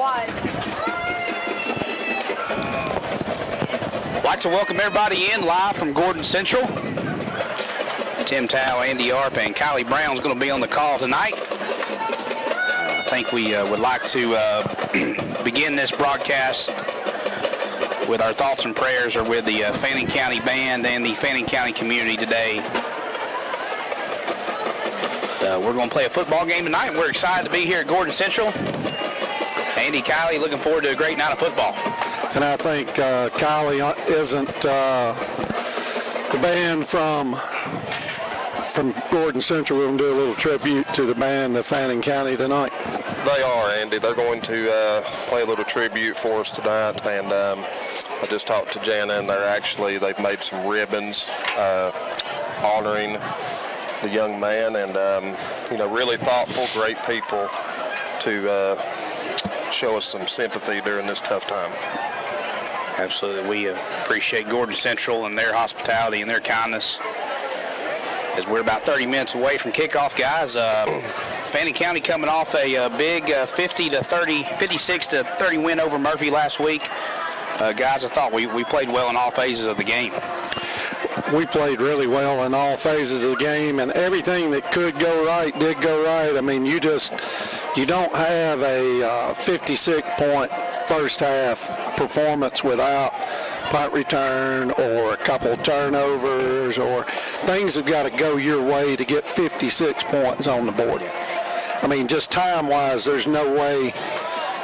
I'd like to welcome everybody in live from Gordon Central. Tim Tao, Andy Arp, and Kylie Brown's going to be on the call tonight. I think we would like to begin this broadcast with our thoughts and prayers are with the Fannin County Band and the Fannin County community today. We're going to play a football game tonight. We're excited to be here at Gordon Central. Andy, Kylie, looking forward to a great night of football. And I think Kylie isn't the band from Gordon Central. We're going to do a little tribute to the band of Fannin County tonight. They are, Andy. They're going to play a little tribute for us tonight. And I just talked to Jana, and they've made some ribbons honoring the young man, and really thoughtful, great people to show us some sympathy during this tough time. Absolutely. We appreciate Gordon Central and their hospitality and their kindness. As we're about 30 minutes away from kickoff, guys, Fannin County coming off a big 56 to 30 win over Murphy last week. Guys, I thought we played well in all phases of the game. We played really well in all phases of the game, and everything that could go right did go right. I mean, you don't have a 56-point first half performance without punt return or a couple turnovers, or things have got to go your way to get 56 points on the board. I mean, just time-wise, there's no way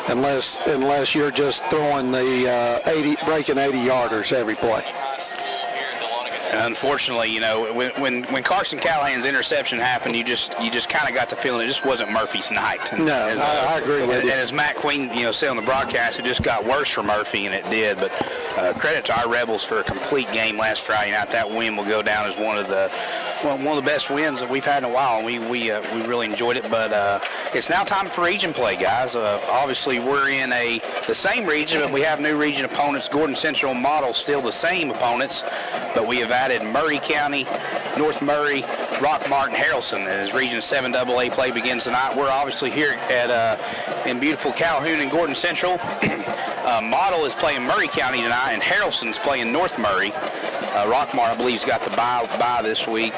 unless you're just throwing the breaking 80-yarders every play. And unfortunately, when Carson Callahan's interception happened, you just kind of got the feeling it just wasn't Murphy's night. And I agree with you. And as Matt Queen, said on the broadcast, it just got worse for Murphy, and it did. But credit to our Rebels for a complete game last Friday night. That win will go down as one of the best wins that we've had in a while, and we really enjoyed it. But it's now time for region play, guys. Obviously, we're in the same region, but we have new region opponents. Gordon Central Model still the same opponents, but we have added Murray County, North Murray, Rockmart, and Harrelson as Region 7 AA play begins tonight. We're obviously here in beautiful Calhoun and Gordon Central. Model is playing Murray County tonight, and Harrelson's playing North Murray. Rockmart, I believe, has got the bye this week.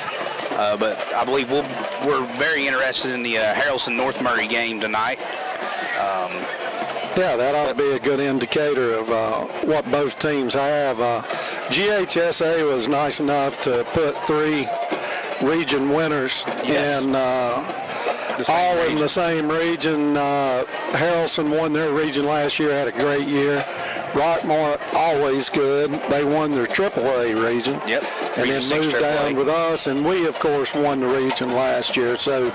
But I believe we're very interested in the Harrelson-North Murray game tonight. Yeah, that ought to be a good indicator of what both teams have. GHSA was nice enough to put 3 region winners in all in the same region. Harrelson won their region last year, had a great year. Rockmart, always good. They won their AAA region. Yep. And then moved down with us, and we, of course, won the region last year. So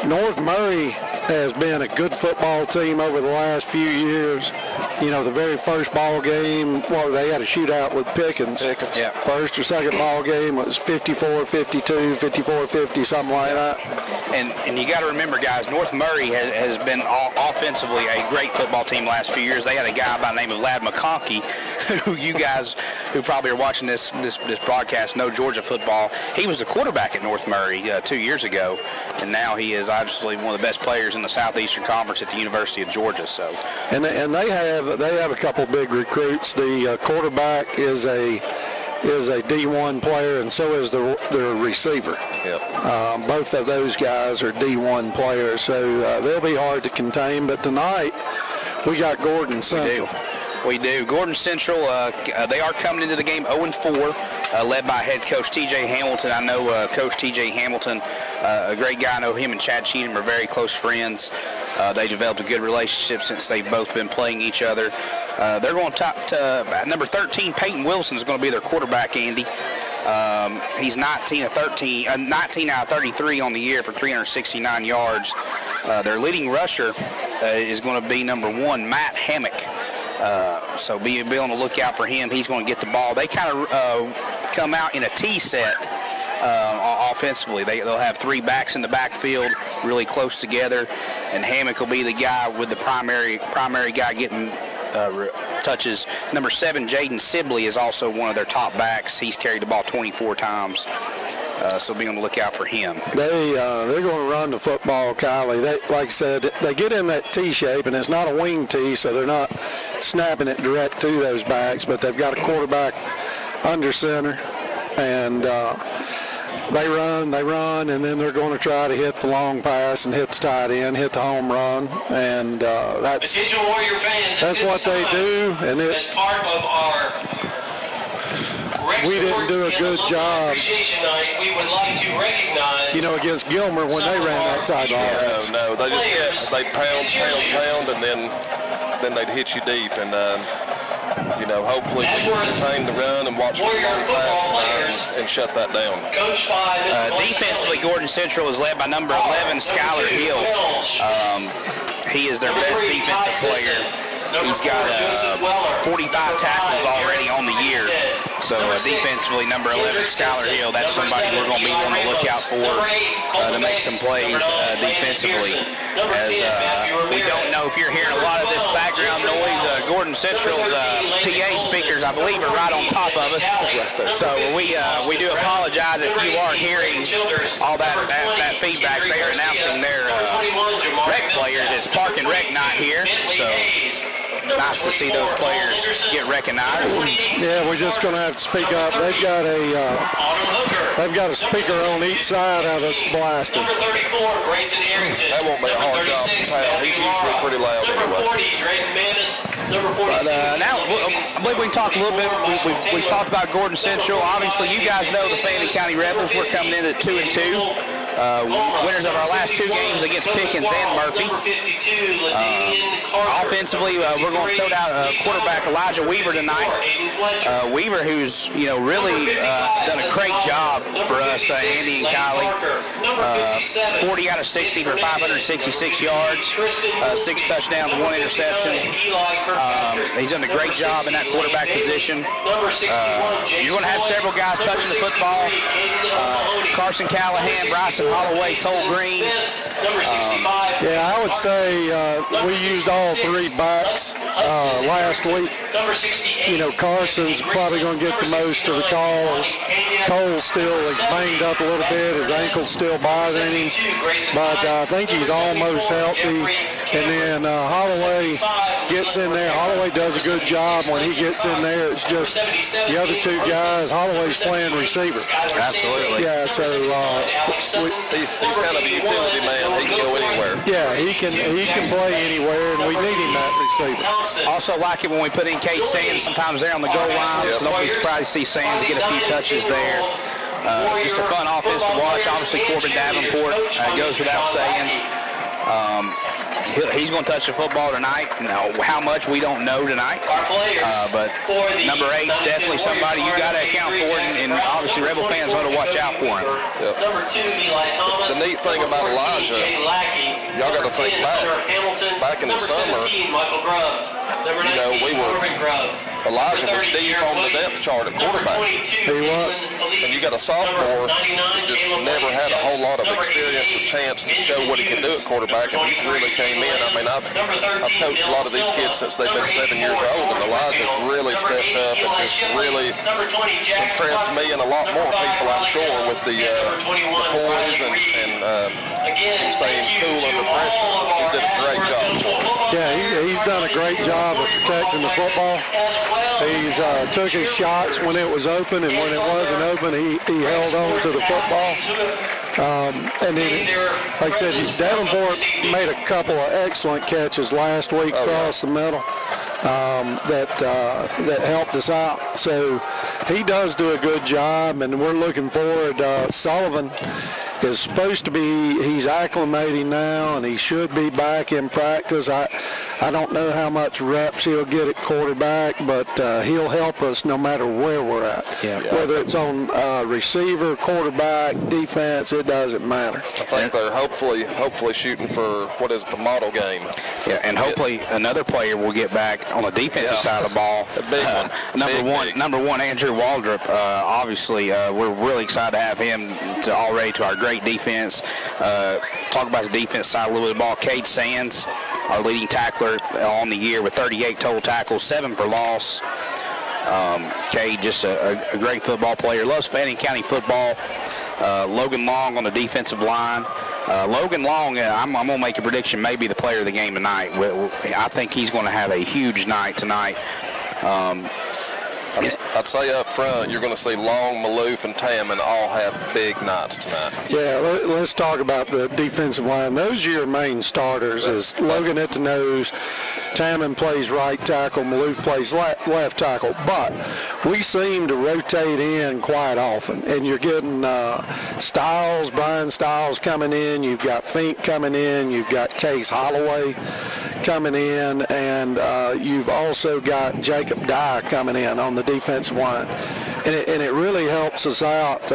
North Murray has been a good football team over the last few years. The very first ball game, they had a shootout with Pickens. Yeah. First or second ball game was 54-52, 54-50, something like that. And you got to remember, guys, North Murray has been offensively a great football team last few years. They had a guy by the name of Lad McConkey, who you guys who probably are watching this broadcast know Georgia football. He was the quarterback at North Murray 2 years ago, and now he is obviously one of the best players in the Southeastern Conference at the University of Georgia. So, and they have a couple big recruits. The quarterback is a D1 player, and so is their receiver. Yep. Both of those guys are D1 players, so they'll be hard to contain. But tonight, we got Gordon Central. We do. Gordon Central, they are coming into the game 0-4, led by head coach T.J. Hamilton. I know Coach T.J. Hamilton, a great guy. I know him and Chad Cheatham are very close friends. They developed a good relationship since they've both been playing each other. They're going to number 13, Peyton Wilson, is going to be their quarterback, Andy. He's 19 out of 33 on the year for 369 yards. Their leading rusher is going to be number 1, Matt Hammock. So be on the lookout for him. He's going to get the ball. They kind of come out in a T set offensively. They'll have 3 backs in the backfield, really close together, and Hammock will be the guy with the primary guy getting touches. Number 7, Jaden Sibley, is also one of their top backs. He's carried the ball 24 times. So be on the lookout for him. They're going to run the football, Kylie. Like I said, they get in that T shape, and it's not a wing T, so they're not snapping it direct to those backs, but they've got a quarterback under center, and they run, and then they're going to try to hit the long pass and hit the tight end, hit the home run, and that's what they do. And it's part of our. We didn't do a good job, against Gilmer when they ran that type of offense. No, they pound, and then they'd hit you deep, and hopefully we can contain the run and watch the long pass tonight and shut that down. Defensively, Gordon Central is led by number 11, Skylar Hill. He is their best defensive player. He's got 45 tackles already on the year. So defensively, number 11, Skylar Hill, that's somebody we're going to be on the lookout for to make some plays defensively. As we don't know if you're hearing a lot of this background noise, Gordon Central's PA speakers, I believe, are right on top of us. So we do apologize if you are hearing all that feedback. They are announcing their rec players. It's Park and Rec night here. So nice to see those players get recognized. Yeah, we're just going to have to speak up. They've got a speaker on each side of us blasting. That won't be a hard job to tell. He's usually pretty loud anyway. But now, I believe we can talk a little bit. We talked about Gordon Central. Obviously, you guys know the Fannin County Rebels. We're coming in at 2-2. Winners of our last two games against Pickens and Murphy. Offensively, we're going to tote out quarterback Elijah Weaver tonight. Weaver, who's really done a great job for us, Andy and Kylie. 40 out of 60 for 566 yards, 6 touchdowns, 1 interception. He's done a great job in that quarterback position. You're going to have several guys touching the football. Carson Callahan, Bryson Holloway, Cole Green. I would say we used all 3 backs last week. Carson's probably going to get the most of the calls. Cole still is banged up a little bit. His ankle's still bothering him. But I think he's almost healthy. And then Holloway gets in there. Holloway does a good job when he gets in there. It's just the other 2 guys. Holloway's playing receiver. Absolutely. Yeah, so he's kind of a utility man. He can go anywhere. Yeah, he can play anywhere, and we need him at receiver. Also like it when we put in Kate Sands. Sometimes they're on the goal line, so don't be surprised to see Sands get a few touches there. Just a fun offense to watch. Obviously, Corbin Davenport goes without saying. He's going to touch the football tonight. Now, how much we don't know tonight. But number 8 is definitely somebody you got to account for, and obviously Rebel fans want to watch out for him. Yep. The neat thing about Elijah, y'all got to think back in the summer, Elijah was deep on the depth chart at quarterback. He was. And you got a sophomore that just never had a whole lot of experience or chance to show what he can do at quarterback, and he really came in. I mean, I've coached a lot of these kids since they've been 7 years old, and Elijah's really stepped up and just really impressed me and a lot more people, I'm sure, with the poise and staying cool under pressure. He did a great job for us. Yeah, he's done a great job of protecting the football. He's took his shots when it was open, and when it wasn't open, he held on to the football. And then, like I said, Davenport made a couple of excellent catches last week across the middle that helped us out. So he does do a good job, and we're looking forward. Sullivan is supposed to be, he's acclimating now, and he should be back in practice. I don't know how much reps he'll get at quarterback, but he'll help us no matter where we're at. Yeah. Whether it's on receiver, quarterback, defense, it doesn't matter. I think they're hopefully shooting for, the model game. Yeah, and hopefully another player will get back on the defensive side of the ball. A big one. Number one, Andrew Waldrop. Obviously, we're really excited to have him to our great defense. Talk about the defense side a little bit of the ball. Cade Sands, our leading tackler on the year with 38 total tackles, 7 for loss. Cade, just a great football player. Loves Fannin County football. Logan Long on the defensive line. Logan Long, I'm going to make a prediction, may be the player of the game tonight. I think he's going to have a huge night tonight. I'd say up front, you're going to see Long, Maloof, and Tamman all have big nights tonight. Yeah, let's talk about the defensive line. Those are your main starters. Is Logan at the nose, Tamman plays right tackle, Maloof plays left tackle. But we seem to rotate in quite often, and you're getting Brian Stiles coming in. You've got Fink coming in. You've got Case Holloway coming in, and you've also got Jacob Dye coming in on the defensive line, and it really helps us out.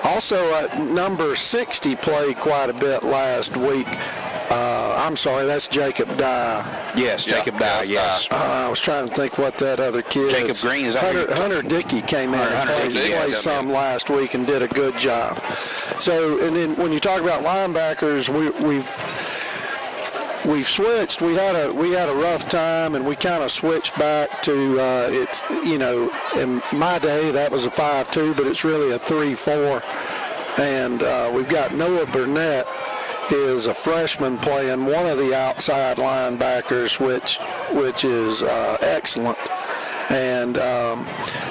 Also, number 60 played quite a bit last week. I'm sorry, that's Jacob Dye. Yes, Jacob Dye, yes. I was trying to think what that other kid Jacob is. Green, is that Hunter Dickey came in and played some last week and did a good job. So, and then when you talk about linebackers, we've switched. We had a rough time, and we kind of switched back to in my day that was a 5-2, but it's really a 3-4. And we've got Noah Burnett is a freshman playing one of the outside linebackers, which is excellent. And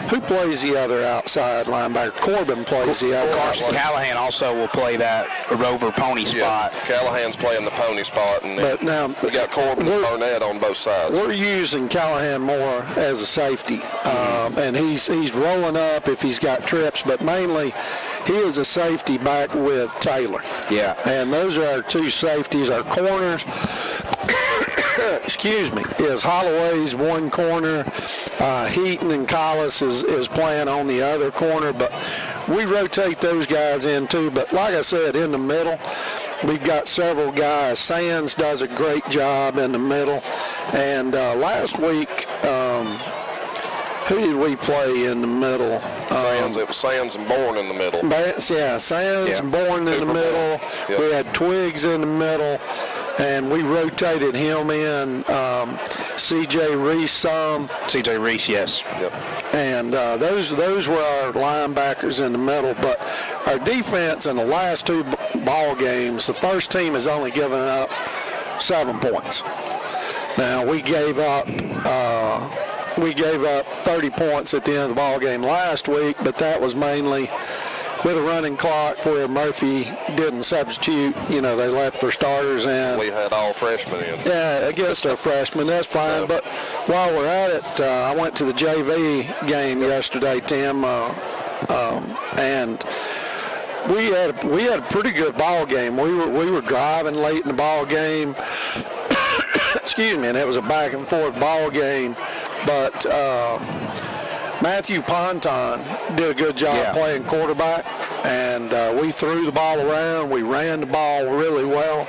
who plays the other outside linebacker? Corbin plays the other. Carson Callahan also will play that rover pony spot. Yeah, Callahan's playing the pony spot, and but now we got Corbin and Burnett on both sides. We're using Callahan more as a safety, and he's rolling up if he's got trips, but mainly he is a safety back with Taylor. Yeah. And those are our two safeties. Our corners, excuse me, is Holloway's one corner. Heaton and Collis is playing on the other corner, but we rotate those guys in too. But like I said, in the middle, we've got several guys. Sands does a great job in the middle. And last week, who did we play in the middle? It was Sands and Bourne in the middle. Sands and Bourne in the middle. Yep. We had Twiggs in the middle, and we rotated him in. C.J. Reese some. C.J. Reese, yes. Yep. And those were our linebackers in the middle. But our defense in the last two ball games, the first team has only given up 7 points. Now we gave up 30 points at the end of the ball game last week, but that was mainly with a running clock where Murphy didn't substitute. They left their starters in. We had all freshmen in. Yeah, against our freshmen, that's fine. So, but while we're at it, I went to the JV game yesterday, Tim, and we had a pretty good ball game. We were driving late in the ball game. Excuse me, and it was a back and forth ball game, but Matthew Ponton did a good job playing quarterback, and we threw the ball around. We ran the ball really well.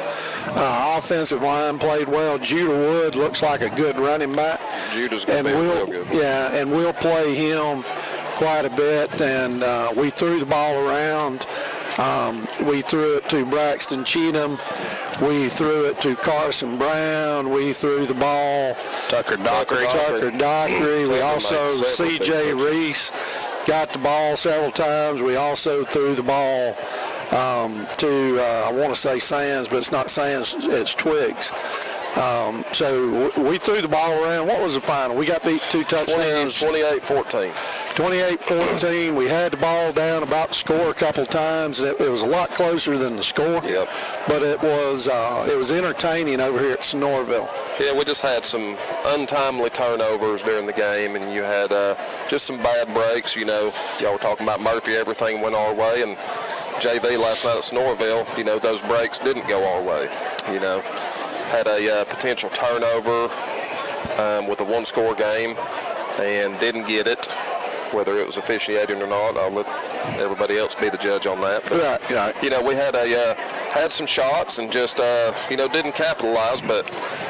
Offensive line played well. Judah Wood looks like a good running back. Judah's going to be real good. Yeah, and we'll play him quite a bit, and we threw the ball around. We threw it to Braxton Cheatham. We threw it to Carson Brown. We threw the ball Tucker Dockery. We also, C.J. Reese got the ball several times. We also threw the ball to, I want to say Sands, but it's not Sands, it's Twiggs. So we threw the ball around. What was the final? We got beat 2 touchdowns. 28-14. 28-14. We had the ball down, about to score a couple times. It was a lot closer than the score. Yep. But it was entertaining over here at Sonoraville. Yeah, we just had some untimely turnovers during the game, and you had just some bad breaks. Y'all were talking about Murphy, everything went our way, and JV last night at Sonoraville, those breaks didn't go our way. Had a potential turnover with a one-score game and didn't get it. Whether it was officiating or not, I'll let everybody else be the judge on that. But, right. We had some shots and just didn't capitalize. But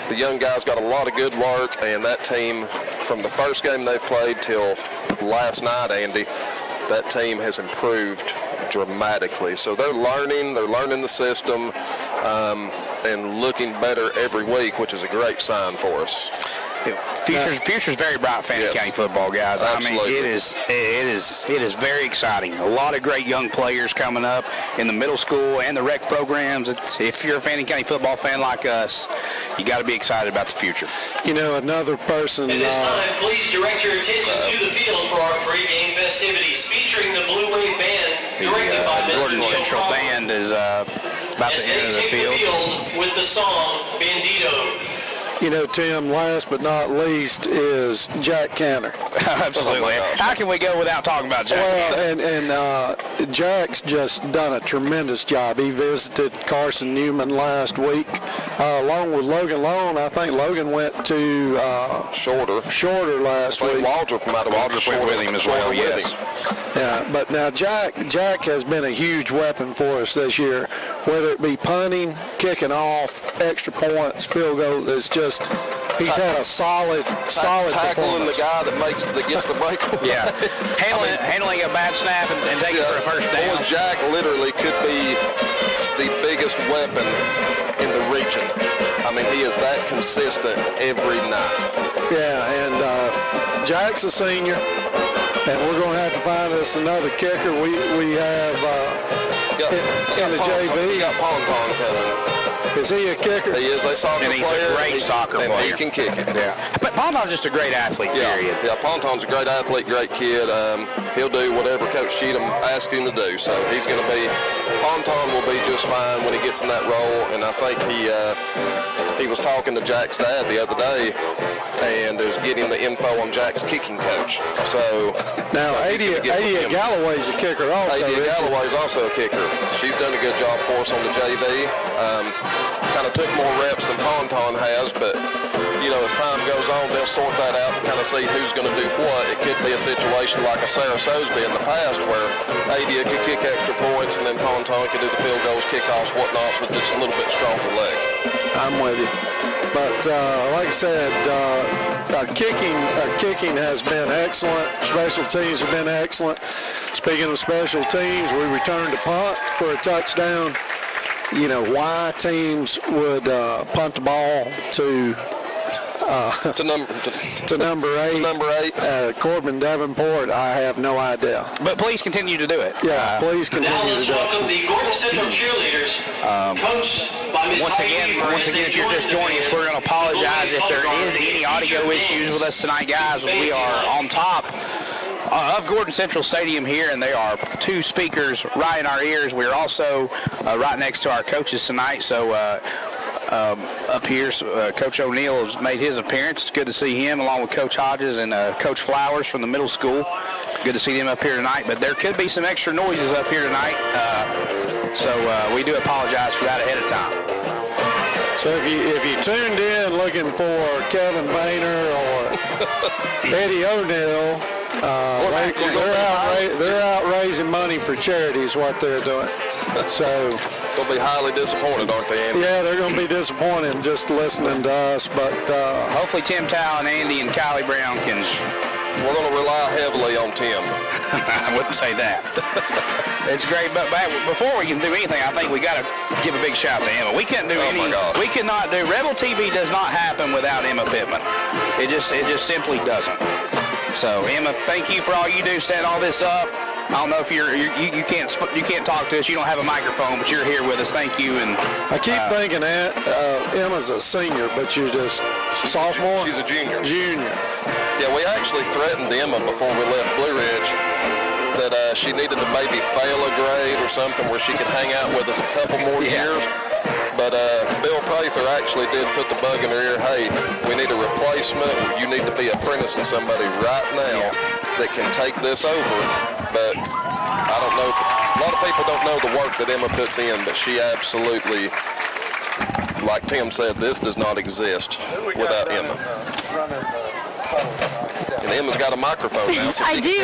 the young guys got a lot of good work, and that team, from the first game they played till last night, Andy, that team has improved dramatically. So they're learning the system, and looking better every week, which is a great sign for us. Future's very bright, Fannin County football, guys. Absolutely. I mean, it is very exciting. A lot of great young players coming up in the middle school and the rec programs. If you're a Fannin County football fan like us, you got to be excited about the future. You know, another person. At this time, please direct your attention to the field for our pre-game festivities featuring the Blue Wave Band, directed by Mr. Gordon Neil Central Crawford. Band is about As to they enter the take field. the field with the song Bandito. You know, Tim, last but not least is Jack Canner. Absolutely. Oh my gosh. How can we go without talking about Jack? Well, and Jack's just done a tremendous job. He visited Carson Newman last week, along with Logan Long. I think Logan went to Shorter last week. Waldrop might have Waldrop went with him as well, yes. Yeah, but now Jack has been a huge weapon for us this year, whether it be punting, kicking off, extra points, field goal. It's just he's had a solid tackling the performance. guy that gets the breakaway. Yeah. Handling a bad snap and taking it for a first down. Boy, Jack literally could be the biggest weapon in the region. I mean, he is that consistent every night. Yeah, and Jack's a senior, and we're going to have to find us another kicker. We have in the JV. We got Ponton coming. Is he a kicker? He is a soccer And he's a player. great soccer and player. he can kick it. Yeah. But Ponton's just a great athlete, period. Yeah, Ponton's a great athlete, great kid. He'll do whatever Coach Cheatham asks him to do. So he's going to be, Ponton will be just fine when he gets in that role. And I think he was talking to Jack's dad the other day and is getting the info on Jack's kicking coach. So Now, he's gonna get with Adia him. Galloway's a kicker also. Adia isn't she? Galloway's also a kicker. She's done a good job for us on the JV. Kind of took more reps than Ponton has, but you know, as time goes on, they'll sort that out and kind of see who's going to do what. It could be a situation like a Sarah Sosby in the past where Adia could kick extra points and then Ponton could do the field goals, kickoffs, whatnots with just a little bit stronger leg. I'm with you. But like I said, our kicking has been excellent. Special teams have been excellent. Speaking of special teams, we returned to punt for a touchdown. You know why teams would punt the ball to number 8. Corbin Davenport, I have no idea. But please continue to do it. Yeah, please continue Now to let's do it. welcome the Gordon Central cheerleaders, coached by Ms. Once again, if you're just joining us, we're going to apologize if there is any audio issues with us tonight, guys. We are on top of Gordon Central Stadium here, and there are 2 speakers right in our ears. We're also right next to our coaches tonight, so up here, Coach O'Neill has made his appearance. It's good to see him along with Coach Hodges and Coach Flowers from the middle school. Good to see them up here tonight, but there could be some extra noises up here tonight, so we do apologize for that ahead of time. So if you tuned in looking for Kevin Boehner or Eddie O'Neill, they're out raising money for charity is what they're doing. So They'll be highly disappointed, aren't they, Andy? yeah, they're going to be disappointed just listening to us. But Hopefully Tim Towle and Andy and Kylie Brown can... We're going to rely heavily on Tim. I wouldn't say that. It's great, but before we can do anything, I think we got to give a big shout to Emma. We couldn't do Oh my gosh. We could not do. Rebel TV does not happen without Emma Pittman. It just simply doesn't. So Emma, thank you for all you do, setting all this up. I don't know if you can't talk to us. You don't have a microphone, but you're here with us. Thank you. And I keep thinking that Emma's a senior, but you're just sophomore. She's a junior. Junior. Yeah, we actually threatened Emma before we left Blue Ridge that she needed to maybe fail a grade or something where she could hang out with us a couple more years. But Bill Prather actually did put the bug in her ear, hey, we need a replacement. You need to be apprenticing somebody right now that can take this over. But I don't know. A lot of people don't know the work that Emma puts in, but she absolutely, like Tim said, this does not exist without Emma. And Emma's got a microphone now. So I do.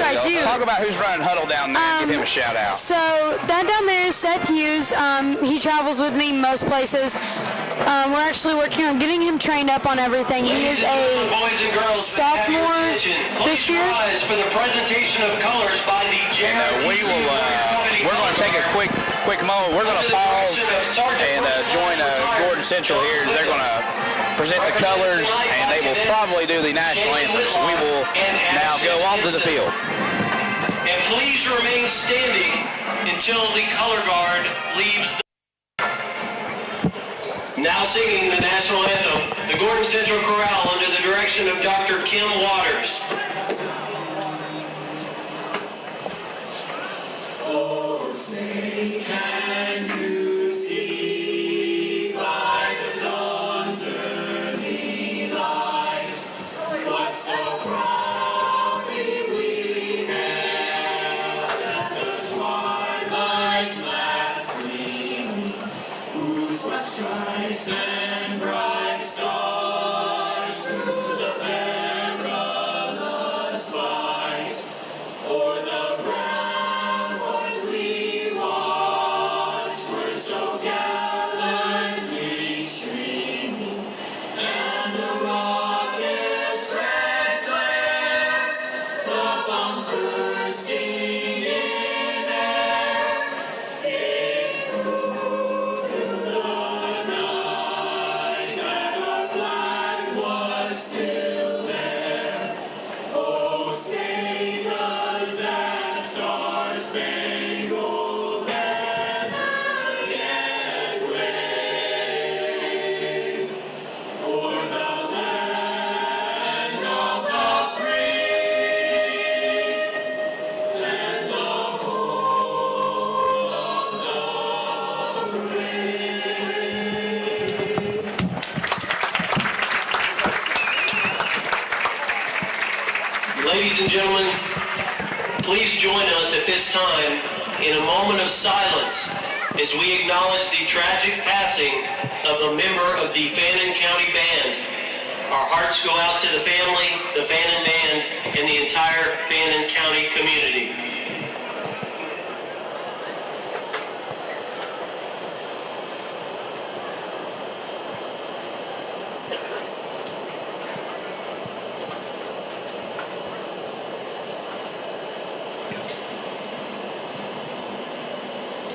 talk about who's running huddle down there. Give him a shout out. So that down there is Seth Hughes. He travels with me most places. We're actually working on getting him trained up on everything. He is a boys and girls, sophomore this year. for the presentation of colors by the We're going to take a quick quick moment. We're going to pause and join Gordon Central here as they're going to present the colors, and they will probably do the national anthem. So we will now go onto the field. And please remain standing until the color guard leaves the... Now singing the national anthem, the Gordon Central Chorale under the direction of Dr. Kim Waters. Oh, say can you see by the dawn's early light what so proudly we hailed at the twilight's last gleaming, whose white stripes and bright stars through the perilous fight o'er the ramparts we watched were so gallantly streaming, and the rockets' red glare, the bombs bursting in air, gave proof through the night that our flag was still there. Oh, say does that star-spangled banner yet wave o'er the land of the free and the whole of the brave. Ladies and gentlemen, please join us at this time in a moment of silence as we acknowledge the tragic passing of a member of the Fannin County Band. Our hearts go out to the family, the Fannin Band, and the entire Fannin County community.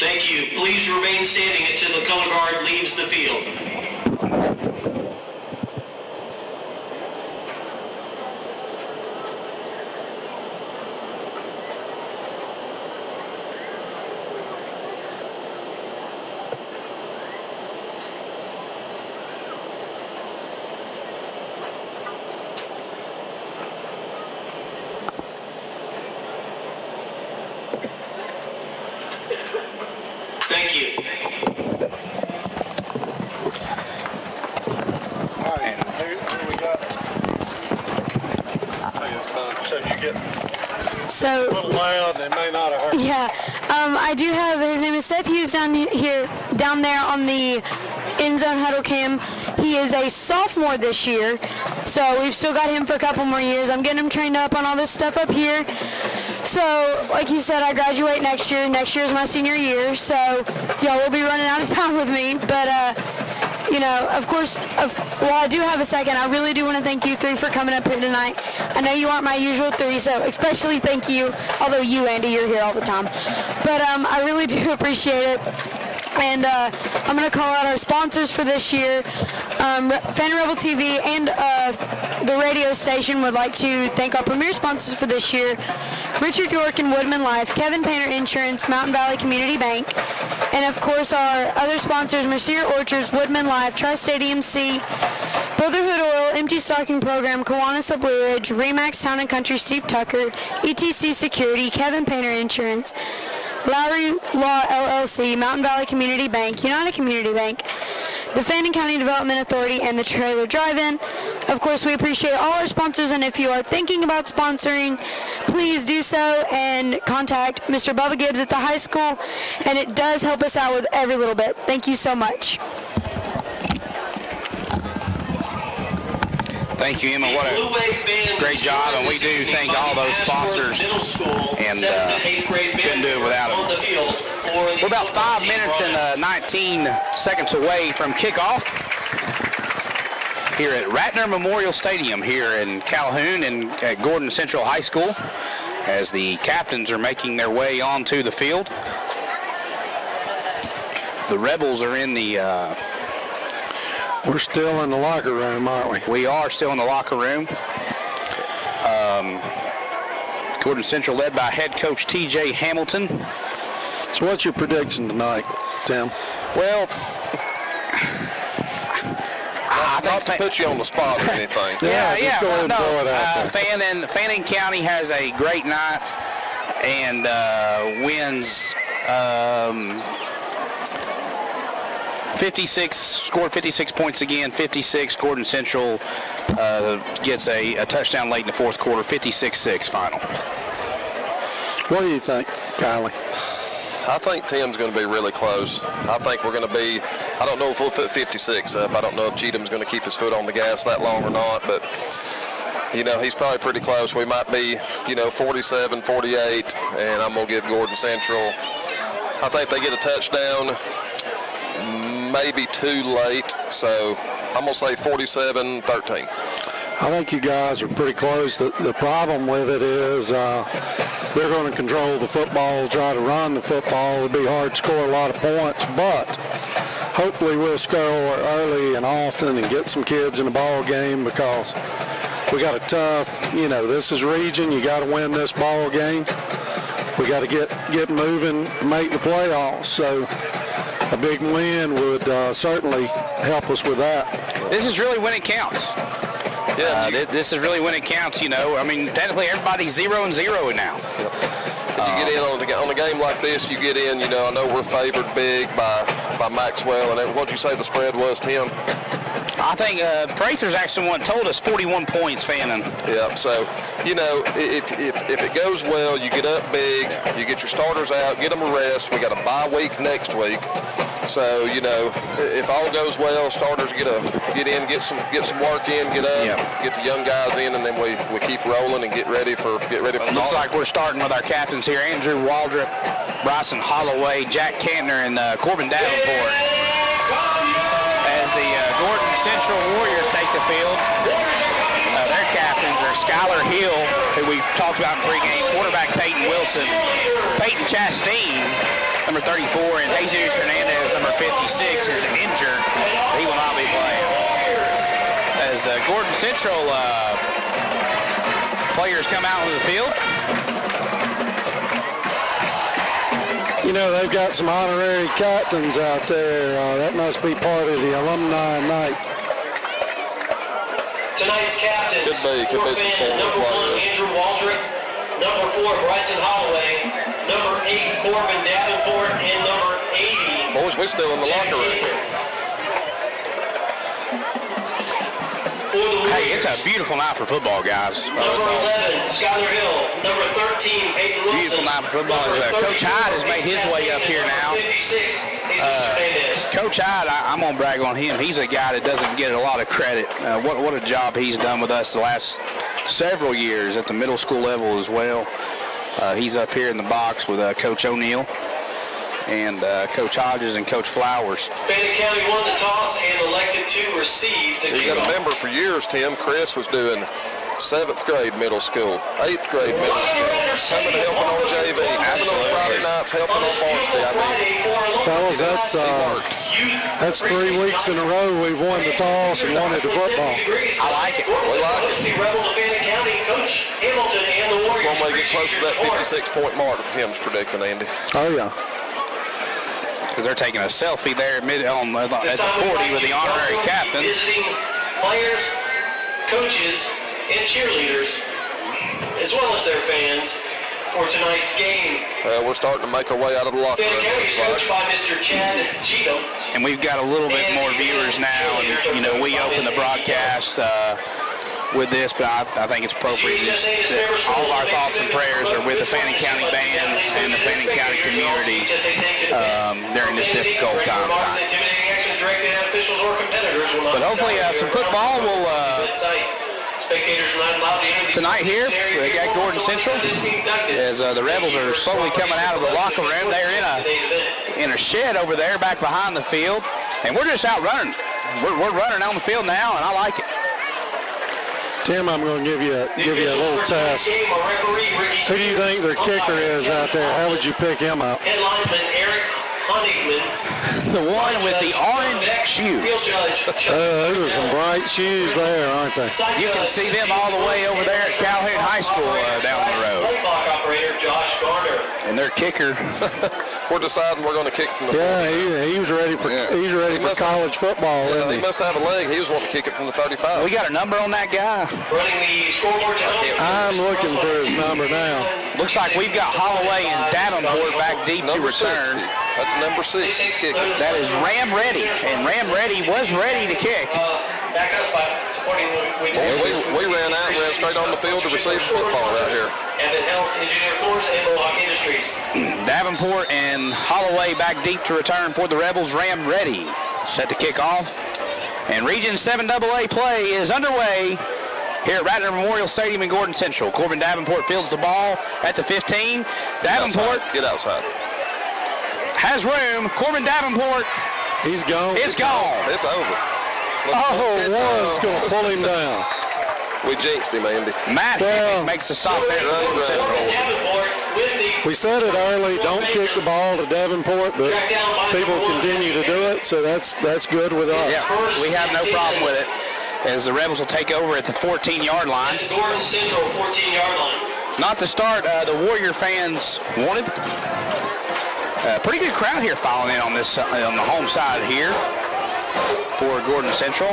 Thank you. Please remain standing until the color guard leaves the field. Thank you. All right, who we got? So you get So, a little loud, they may not have heard. yeah, I do have, his name is Seth Hughes down there on the end zone huddle cam. He is a sophomore this year, so we've still got him for a couple more years. I'm getting him trained up on all this stuff up here. So, like he said, I graduate next year. Next year is my senior year, so y'all will be running out of time with me. But, you know, of course, while I do have a second, I really do want to thank you three for coming up here tonight. I know you aren't my usual three, so especially thank you, although you, Andy, you're here all the time. But I really do appreciate it. And I'm going to call out our sponsors for this year. Fannin Rebel TV and the radio station would like to thank our premier sponsors for this year: Richard York and Woodman Life, Kevin Painter Insurance, Mountain Valley Community Bank, and of course our other sponsors: Mercier Orchards, Woodman Life, Tri-Stadium C, Brotherhood Oil, Empty Stocking Program, Kiwanis of Blue Ridge, Remax Town and Country Steve Tucker, ETC Security, Kevin Painter Insurance, Lowry Law LLC, Mountain Valley Community Bank, United Community Bank, the Fannin County Development Authority, and the Trailer Drive-In. Of course, we appreciate all our sponsors, and if you are thinking about sponsoring, please do so and contact Mr. Bubba Gibbs at the high school, and it does help us out with every little bit. Thank you so much. Thank you, Emma. What a great job, and we do thank all those sponsors, and couldn't do it without them. We're about 5 minutes and 19 seconds away from kickoff here at Ratner Memorial Stadium here in Calhoun and at Gordon Central High School as the captains are making their way onto the field. The Rebels are in the... We're still in the locker room, aren't we? We are still in the locker room. Gordon Central led by head coach T.J. Hamilton. So what's your prediction tonight, Tim? Well, Not to put you on the spot or anything. Just go ahead and throw it out there. Fannin County has a great night and wins 56, scored 56 points again, 56. Gordon Central gets a touchdown late in the fourth quarter, 56-6 final. What do you think, Kylie? I think Tim's going to be really close. I think we're going to be, I don't know if we'll put 56 up. I don't know if Cheatham's going to keep his foot on the gas that long or not, but, he's probably pretty close. We might be, 47, 48, and I'm going to give Gordon Central, I think they get a touchdown, maybe too late, so I'm going to say 47-13. I think you guys are pretty close. The problem with it is they're going to control the football, try to run the football. It'll be hard to score a lot of points, but hopefully we'll score early and often and get some kids in the ball game because we got a tough, this is region. You got to win this ball game. We got to get moving, make the playoffs. So a big win would certainly help us with that. This is really when it counts. Yeah, this is really when it counts, technically everybody's 0-0 now. You get in on a game like this, you get in, I know we're favored big by Maxwell, and what'd you say the spread was, Tim? I think Prather's actually one told us 41 points, Fannin. Yeah, so, if it goes well, you get up big, you get your starters out, get them a rest. We got a bye week next week. So, if all goes well, starters get in, get some work in, get up, get the young guys in, and then we keep rolling and get ready for Looks like we're starting with our captains here, Andrew Waldrop, Bryson Holloway, Jack Kantner, and Corbin Davenport. As the Gordon Central Warriors take the field, their captains are Skylar Hill, who we talked about in pregame, quarterback Peyton Wilson, Peyton Chastain, number 34, and Jesus Hernandez, number 56, is injured. He will not be playing. As Gordon Central players come out on the field. They've got some honorary captains out there. That must be part of the alumni night. Tonight's captains, Could be some number 1, Andrew Waldrop, number 4, Bryson Holloway, number 8, Corbin Davenport, and number 80. Boys, we're still in the locker room. Hey, it's a beautiful night for football, guys. Number 11, Skylar Hill. Number 13, Peyton Wilson. Beautiful night for football. Coach Hyde has made his way up here now. 56, Coach Hyde, I'm going to brag on him. He's a guy that doesn't get a lot of credit. What a job he's done with us the last several years at the middle school level as well. He's up here in the box with Coach O'Neill and Coach Hodges and Coach Flowers. Fannin County won the toss and elected to receive the You got to kickoff. remember, for years, Tim, Chris was doing 7th grade middle school, 8th grade middle school, coming helping on JV, coming on Friday nights, helping on varsity. Fellas, that's 3 weeks in a row we've won the toss and won it to football. I like it. We like it. The Rebels of Fannin County, Coach Hamilton, and the Warriors. When we get close to that 56-point mark that Tim's predicting, Andy. Oh, yeah. Because they're taking a selfie there at the 40 with the honorary captains. Visiting players, coaches, and cheerleaders, as well as their fans, for tonight's game. We're starting to make our way out of the locker room. Fannin County is coached by Mr. Chad Cheatham. And we've got a little bit more viewers now. And, we open the broadcast with this, but I think it's appropriate that all of our thoughts and prayers are with the Fannin County band and the Fannin County community during this difficult time. But hopefully some football will tonight here. We got Gordon Central as the Rebels are slowly coming out of the locker room. They're in a shed over there back behind the field, and we're just out running. We're running on the field now, and I like it. Tim, I'm going to give you a little test. Who do you think their kicker is out there? How would you pick him up? Head linesman Eric Honigman. The one with the orange shoes. Field judge Chuck Those are some bright shoes there, aren't they? Side You can judge see them all the way over there at Calhoun High School down the road. Play clock operator Josh Garner. And their kicker, We're deciding we're going to kick from the Yeah, he was ready for he's ready for college football, Yeah, isn't he he? must have a leg. He was wanting to kick it from the 35. we got a number on that guy. Running the scoreboard tonight. I'm looking for his number now. Looks like we've got Holloway and Davenport back deep to Number 60. return. That's number 6. He's kicking. That is Ram Ready, and Ram Ready was ready to kick. Back us by supporting We ran out and ran straight on the field to receive the football right here. Evan Health, Engineer Force, and Mohawk Industries. Davenport and Holloway back deep to return for the Rebels. Ram Ready set to kick off. And Region 7 AA play is underway here at Rattler Memorial Stadium in Gordon Central. Corbin Davenport fields the ball at the 15. Davenport Get outside. has room. Corbin Davenport He's gone. is gone. It's over. One's going to pull him down. We jinxed him, Andy. Matt Well, makes the stop there at Gordon Central. Davenport with the We said it early, don't kick the ball to Davenport, but people continue to do it, so that's good with us. Yeah, we have no problem with it, as the Rebels will take over at the 14-yard line. the Gordon Central 14-yard line. Not to start, the Warrior fans wanted. Pretty good crowd here following in on this on the home side here for Gordon Central.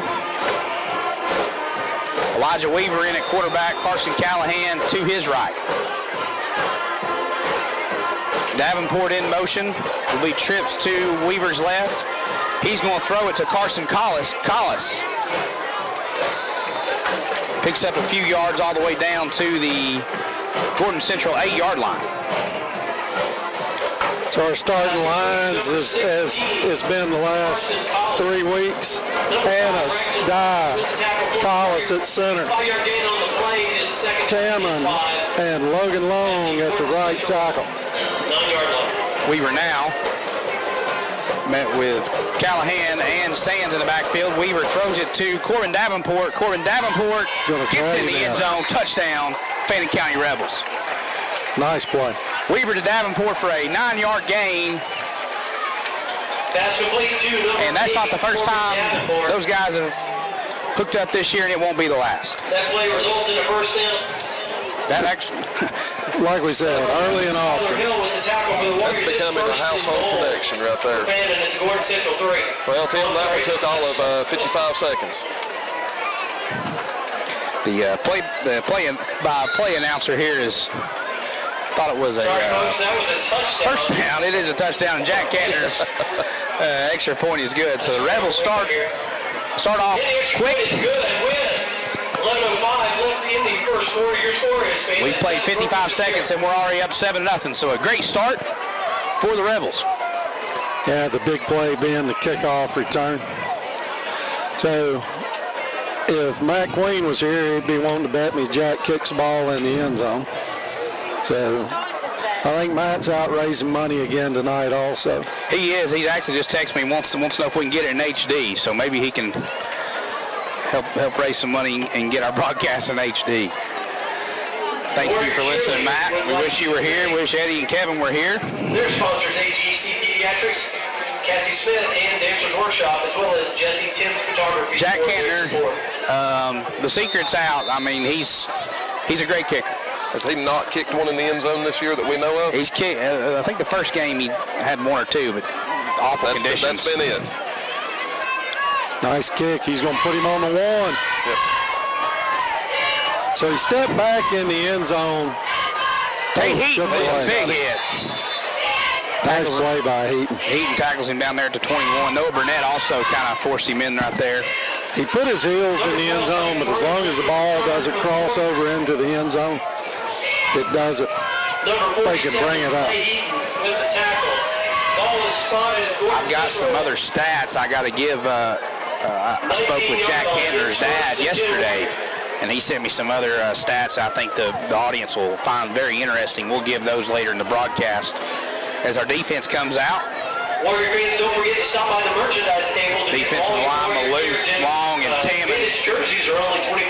Elijah Weaver in at quarterback, Carson Callahan to his right. Davenport in motion, will be trips to Weaver's left. He's going to throw it to Carson Collis. Picks up a few yards all the way down to the Gordon Central 8-yard line. So our starting lines has been the last 3 weeks. Annis, Dye, Collis at center, 5-yard gain on the play is second. Tammon, and Logan Long at the right tackle. 9-yard line. Weaver now met with Callahan and Sands in the backfield. Weaver throws it to Corbin Davenport. Corbin Davenport Gonna gets carry in the end zone. Touchdown, Fannin County Rebels. Nice play. Weaver to Davenport for a 9-yard gain. Pass complete to number And that's not the 8, first Corbin time Davenport. those guys have hooked up this year, and it won't be the last. That play results in a first down. That actually, Like we said, early and often. Tyler Hill with the tackle for the That's Warriors. becoming a First and household goal. connection right there. Fannin at the Gordon Central 3. Well, Tim, that one took all of 55 seconds. the play announcer here is thought it was a Sorry, folks, that was a touchdown. first down. It is a touchdown, and Jack Kantner's extra point is good. So the Rebels start off quick. It's good. Win. 11:05 left in the first quarter. Your score is Fannin. We played 55 seconds, and we're already up 7-0. So a great start for the Rebels. Yeah, the big play being the kickoff return. So if Matt Queen was here, he'd be wanting to bet me Jack kicks the ball in the end zone. So I think Matt's out raising money again tonight also. He is. He's actually just texted me, wants to know if we can get it in HD. So maybe he can help raise some money and get our broadcast in HD. Thank you for listening, Matt. We wish you were here. Wish Eddie and Kevin were here. Their sponsors, AGC Pediatrics, Cassie Smith, and Dancers Workshop, as well as Jesse Tim's Photography. Jack Kantner, the secret's out. I mean, he's a great kicker. Has he not kicked one in the end zone this year that we know of? He's kicked. I think the first game he had 1 or 2, but awful conditions. That's been it. Nice kick. He's going to put him on the 1. Yep. So he stepped back in the end zone. Hey, Good Heaton, play. big hit. Nice play by Heaton. Heaton tackles him down there at the 21. Noah Burnett also kind of forced him in right there. He put his heels in the end zone, but as long as the ball doesn't cross over into the end zone, it doesn't. They can bring it up. With the tackle. Ball is spotted. I've got some other stats I got to give. I spoke with Jack Kantner's dad yesterday, and he sent me some other stats I think the audience will find very interesting. We'll give those later in the broadcast as our defense comes out. Warrior Greens, don't forget to stop by the merchandise table to Defensive get all line, your Maloof, Warrior Long, and Tammon. vintage jerseys are only $25.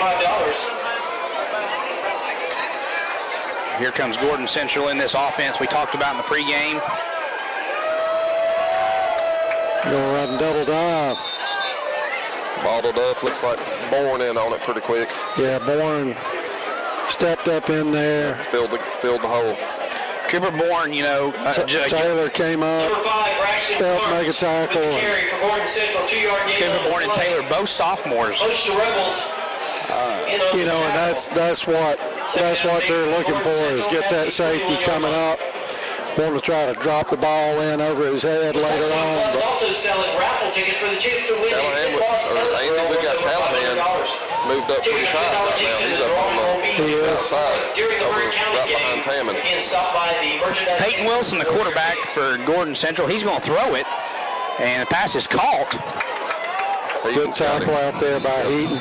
Here comes Gordon Central in this offense we talked about in the pregame. Gonna run double dive. Bottled up, looks like Bourne in on it pretty quick. Yeah, Bourne stepped up in there. Filled the hole. Cooper Bourne, Taylor came up, Number 5, Braxton helped Carnes make a tackle. with the carry for Gordon Central, 2-yard gain. Cooper Bourne and Taylor, both sophomores. Push the Rebels. And that's what they're looking for, is get that safety coming up. Want to try to drop the ball in over his head later on. But also selling raffle tickets for the chance to win. We got Callahan moved up pretty tight right now. He's up on the outside, during the Murray County right behind game. Hammond. And stopped by the merchandise. Peyton Wilson, the quarterback for Gordon Central, he's going to throw it, and the pass is caught. Good tackle out there by Heaton.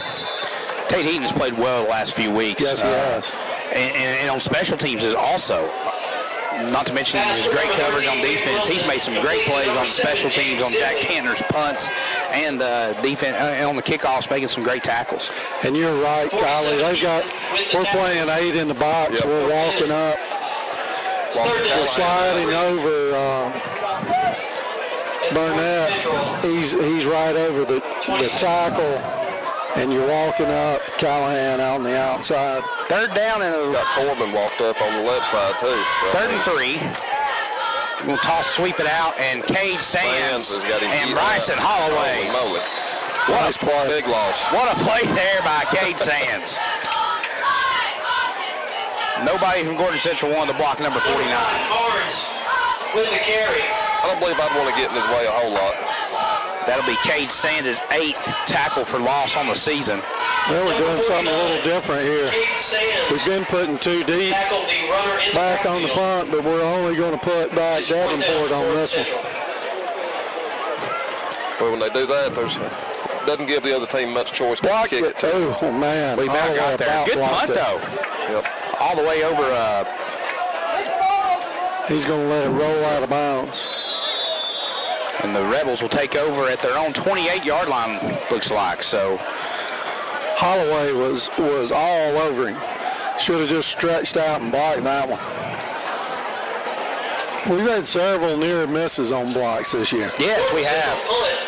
Tate Heaton has played well the last few weeks. Yes, he has. And on special teams is also, not to mention his great coverage on defense. He's made some great plays on special teams, on Jack Tanner's punts, and defense on the kickoffs, making some great tackles. And you're right, Kylie. We're playing 8 in the box. Yep. We're walking up. We're sliding over Burnett. He's right over the tackle, and you're walking up Callahan out on the outside. Third down and Got Corbin walked up on the left side too. So. 3rd and 3. We'll sweep it out, and Cade Sands has got him and beat Bryson out. Holloway. Holy moly. Nice play. Big loss. What a play there by Cade Sands. Nobody from Gordon Central won the block number 49. Carnes with the carry. I don't believe I'd want to get in his way a whole lot. That'll be Cade Sands' 8th tackle for loss on the season. Well, we're doing something a little different here. Cade Sands We've been putting 2 deep tackled the runner in back on the backfield. punt, but we're only going to put back This one down Davenport on Gordon this one. Central. But when they do that, doesn't give the other team much choice but to Blocked kick it. it too. Oh, man. We about got there. Good punt, though. Yep. All the way over. He's going to let it roll out of bounds. And the Rebels will take over at their own 28-yard line, looks like. So Holloway was all over him. Should have just stretched out and blocked that one. We've had several near misses on blocks this year. yes, we have. Punt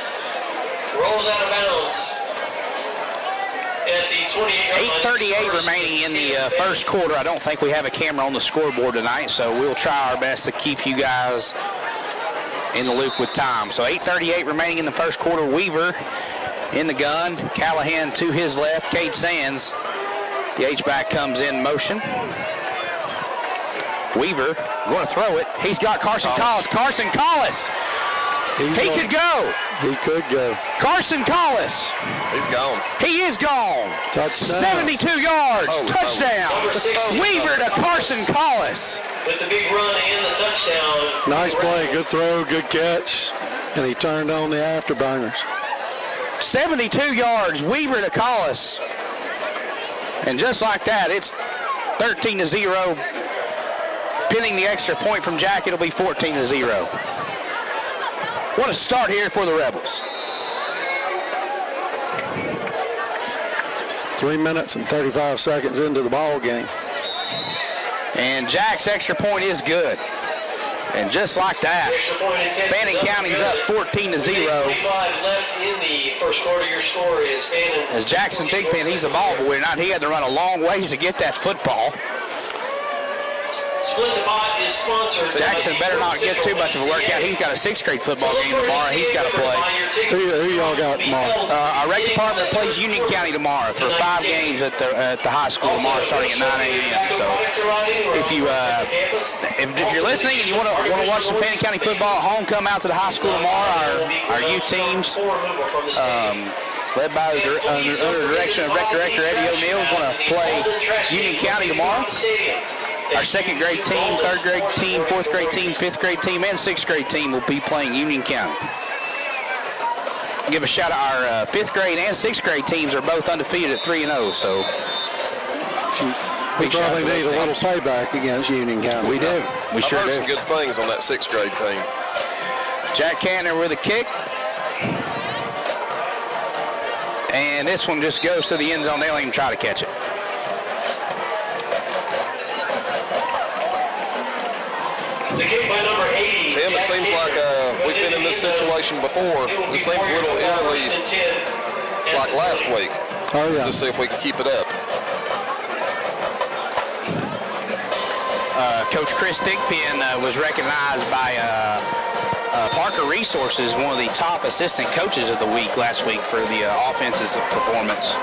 rolls out of bounds at the 28-yard line. 8:38 remaining in the first quarter. I don't think we have a camera on the scoreboard tonight, so we'll try our best to keep you guys in the loop with time. So 8:38 remaining in the first quarter. Weaver in the gun. Callahan to his left. Cade Sands, the H-back, comes in motion. Weaver going to throw it. He's got Carson Collis. Carson Collis. He could go. He could go. Carson Collis. He's gone. He is gone. Touchdown. 72 yards. Oh, Touchdown. Number 16. Weaver to Carson Collis. With the big run and the touchdown. Nice play. Good throw. Good catch. And he turned on the afterburners. 72 yards. Weaver to Collis. And just like that, it's 13-0. Pinning the extra point from Jack, it'll be 14-0. What a start here for the Rebels. 3 minutes and 35 seconds into the ball game. And Jack's extra point is good. And just like that, Fannin County's up 14-0. 25 left in the first quarter. Your score is Fannin. As Jackson Thigpen, he's the ball boy. Not he had to run a long ways to get that football. Split the Pot is sponsored. Jackson better not get too much of a workout. He's got a 6th grade football game tomorrow. He's got to play. Who y'all got tomorrow? Our rec department plays Union County tomorrow for 5 games at the high school tomorrow, starting at 9 a.m. So if you're listening and you want to watch some Fannin County football at home, come out to the high school tomorrow. Our youth teams, led by under the direction of Rec Director Eddie O'Neill, is going to play Union County tomorrow. Our 2nd grade team, 3rd grade team, 4th grade team, 5th grade team, and 6th grade team will be playing Union County. Give a shout out, our 5th grade and 6th grade teams are both undefeated at 3-0, so We probably need a little payback against Union County. we do. We sure I've heard do. some good things on that 6th grade team. Jack Canner with a kick. And this one just goes to the end zone. They don't even try to catch it. The kick by number 80. Tim, it seems like we've been in this situation before. This seems a little eerily like last week. Oh, yeah. Just see if we can keep it up. Coach Chris Thigpen was recognized by Parker Resources, one of the top assistant coaches of the week last week for the offense's performance.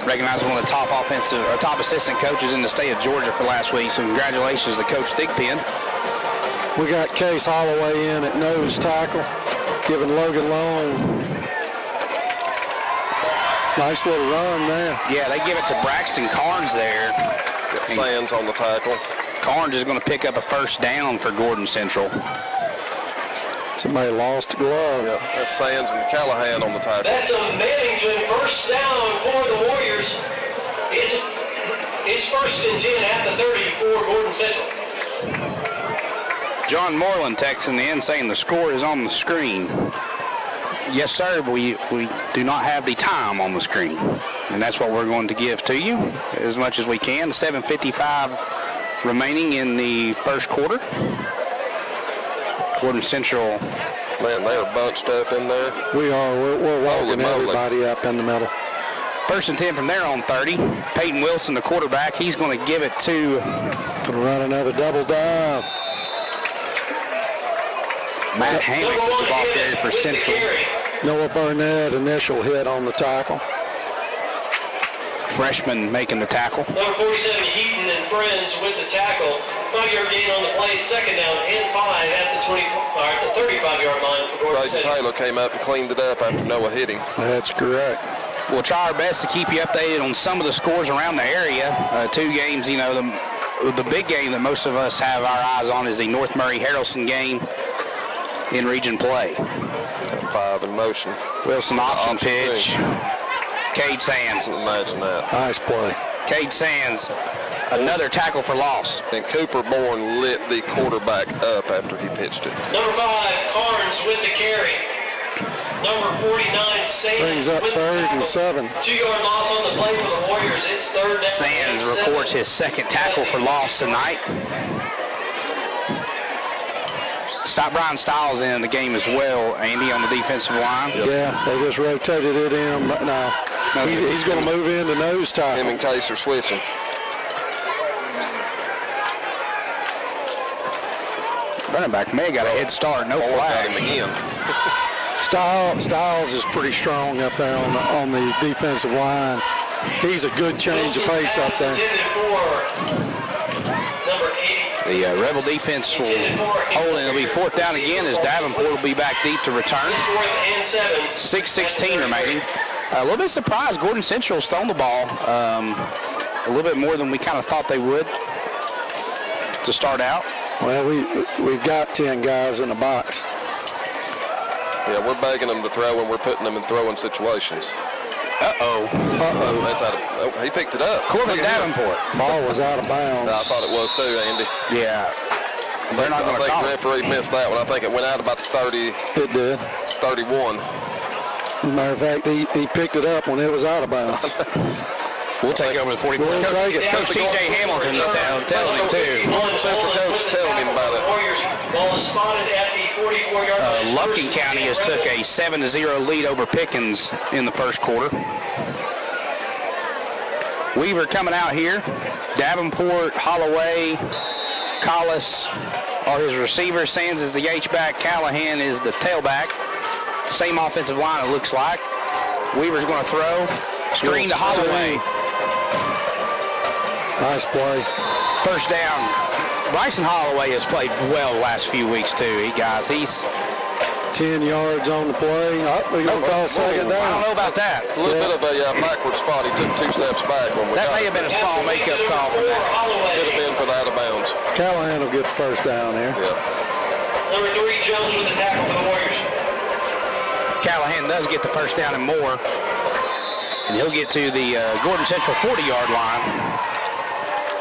Recognized one of the top assistant coaches in the state of Georgia for last week. So congratulations to Coach Thigpen. We got Case Holloway in at nose tackle, giving Logan Long. Nice little run there. Yeah, they give it to Braxton Carnes there. Got Sands on the tackle. Carnes is going to pick up a first down for Gordon Central. Somebody lost a glove. Yeah, that's Sands and Callahan on the tackle. That's a Mannington first down for the Warriors. It's first and 10 at the 30 for Gordon Central. John Moreland texting in saying the score is on the screen. Yes, sir, but we do not have the time on the screen. And that's what we're going to give to you as much as we can. 7:55 remaining in the first quarter. Gordon Central. Man, they are bunched up in there. We are. We're walking everybody up in the middle. First and 10 from there on 30. Peyton Wilson, the quarterback, he's going to give it to... Going to run another double dive. Matt Hammock, the ball carrier for Central. Noah Burnett, initial hit on the tackle. Freshman making the tackle. Number 47, Heaton and Friends with the tackle. 5-yard gain on the play. Second down and 5 at the 35-yard line for Gordon Grayson Central. Taylor came up and cleaned it up after Noah hit him. That's correct. We'll try our best to keep you updated on some of the scores around the area. Two games, you know, the big game that most of us have our eyes on is the North Murray-Harrelson game in region play. 5 in motion. Wilson option pitch. Cade Sands. Imagine that. Nice play. Cade Sands, another tackle for loss. And Cooper Bourne lit the quarterback up after he pitched it. Number 5, Carnes with the carry. Number 49, Sands Brings up with the third tackle. and 7. 2-yard loss on the play for the Warriors. It's third down. Sands and 7. reports his second tackle for loss tonight. Stop Brian Stiles in the game as well, Andy, on the defensive line. Yeah, they just rotated it in. But now he's going to move into nose Him tackle. and Case are switching. Running back may have got a head start, no Got flag. him again. Styles is pretty strong up there on the defensive line. He's a good change of pace up there. Intended for number 80. The Rebel defense will hold, and it'll be fourth down again as Davenport will be back deep to return. It's 4th and 7. 6:16 remaining. A little bit surprised Gordon Central's thrown the ball a little bit more than we kind of thought they would to start out. Well, we've got 10 guys in the box. Yeah, we're begging them to throw, and we're putting them in throwing situations. Uh-oh. That's out of. Oh, he picked it up. Corbin Davenport. Ball was out of bounds. I thought it was too, Andy. Yeah. They're not going to I think call the it. referee missed that one. I think it went out about the 30, It did. 31. As a matter of fact, he picked it up when it was out of bounds. We'll take over the 44. We'll take it. Coach T.J. Hamilton is telling him too. Central coach is telling him about it. Warriors ball is spotted at the 44-yard line. Lufkin County has took a 7-0 lead over Pickens in the first quarter. Weaver coming out here. Davenport, Holloway, Collis are his receivers. Sands is the H-back. Callahan is the tailback. Same offensive line, it looks like. Weaver's going to throw. Screen to Holloway. Nice play. First down. Bryson Holloway has played well the last few weeks, too. He's 10 yards on the play. Oh, we're going to call second I don't down. know about that. A little bit of a backward spot. He took 2 steps back when we That got may have it. been a small makeup call for that. Could have been for the out of bounds. Callahan will get the first down here. Yeah. Number 3, Jones with the tackle for the Warriors. Callahan does get the first down and more. And he'll get to the Gordon Central 40-yard line.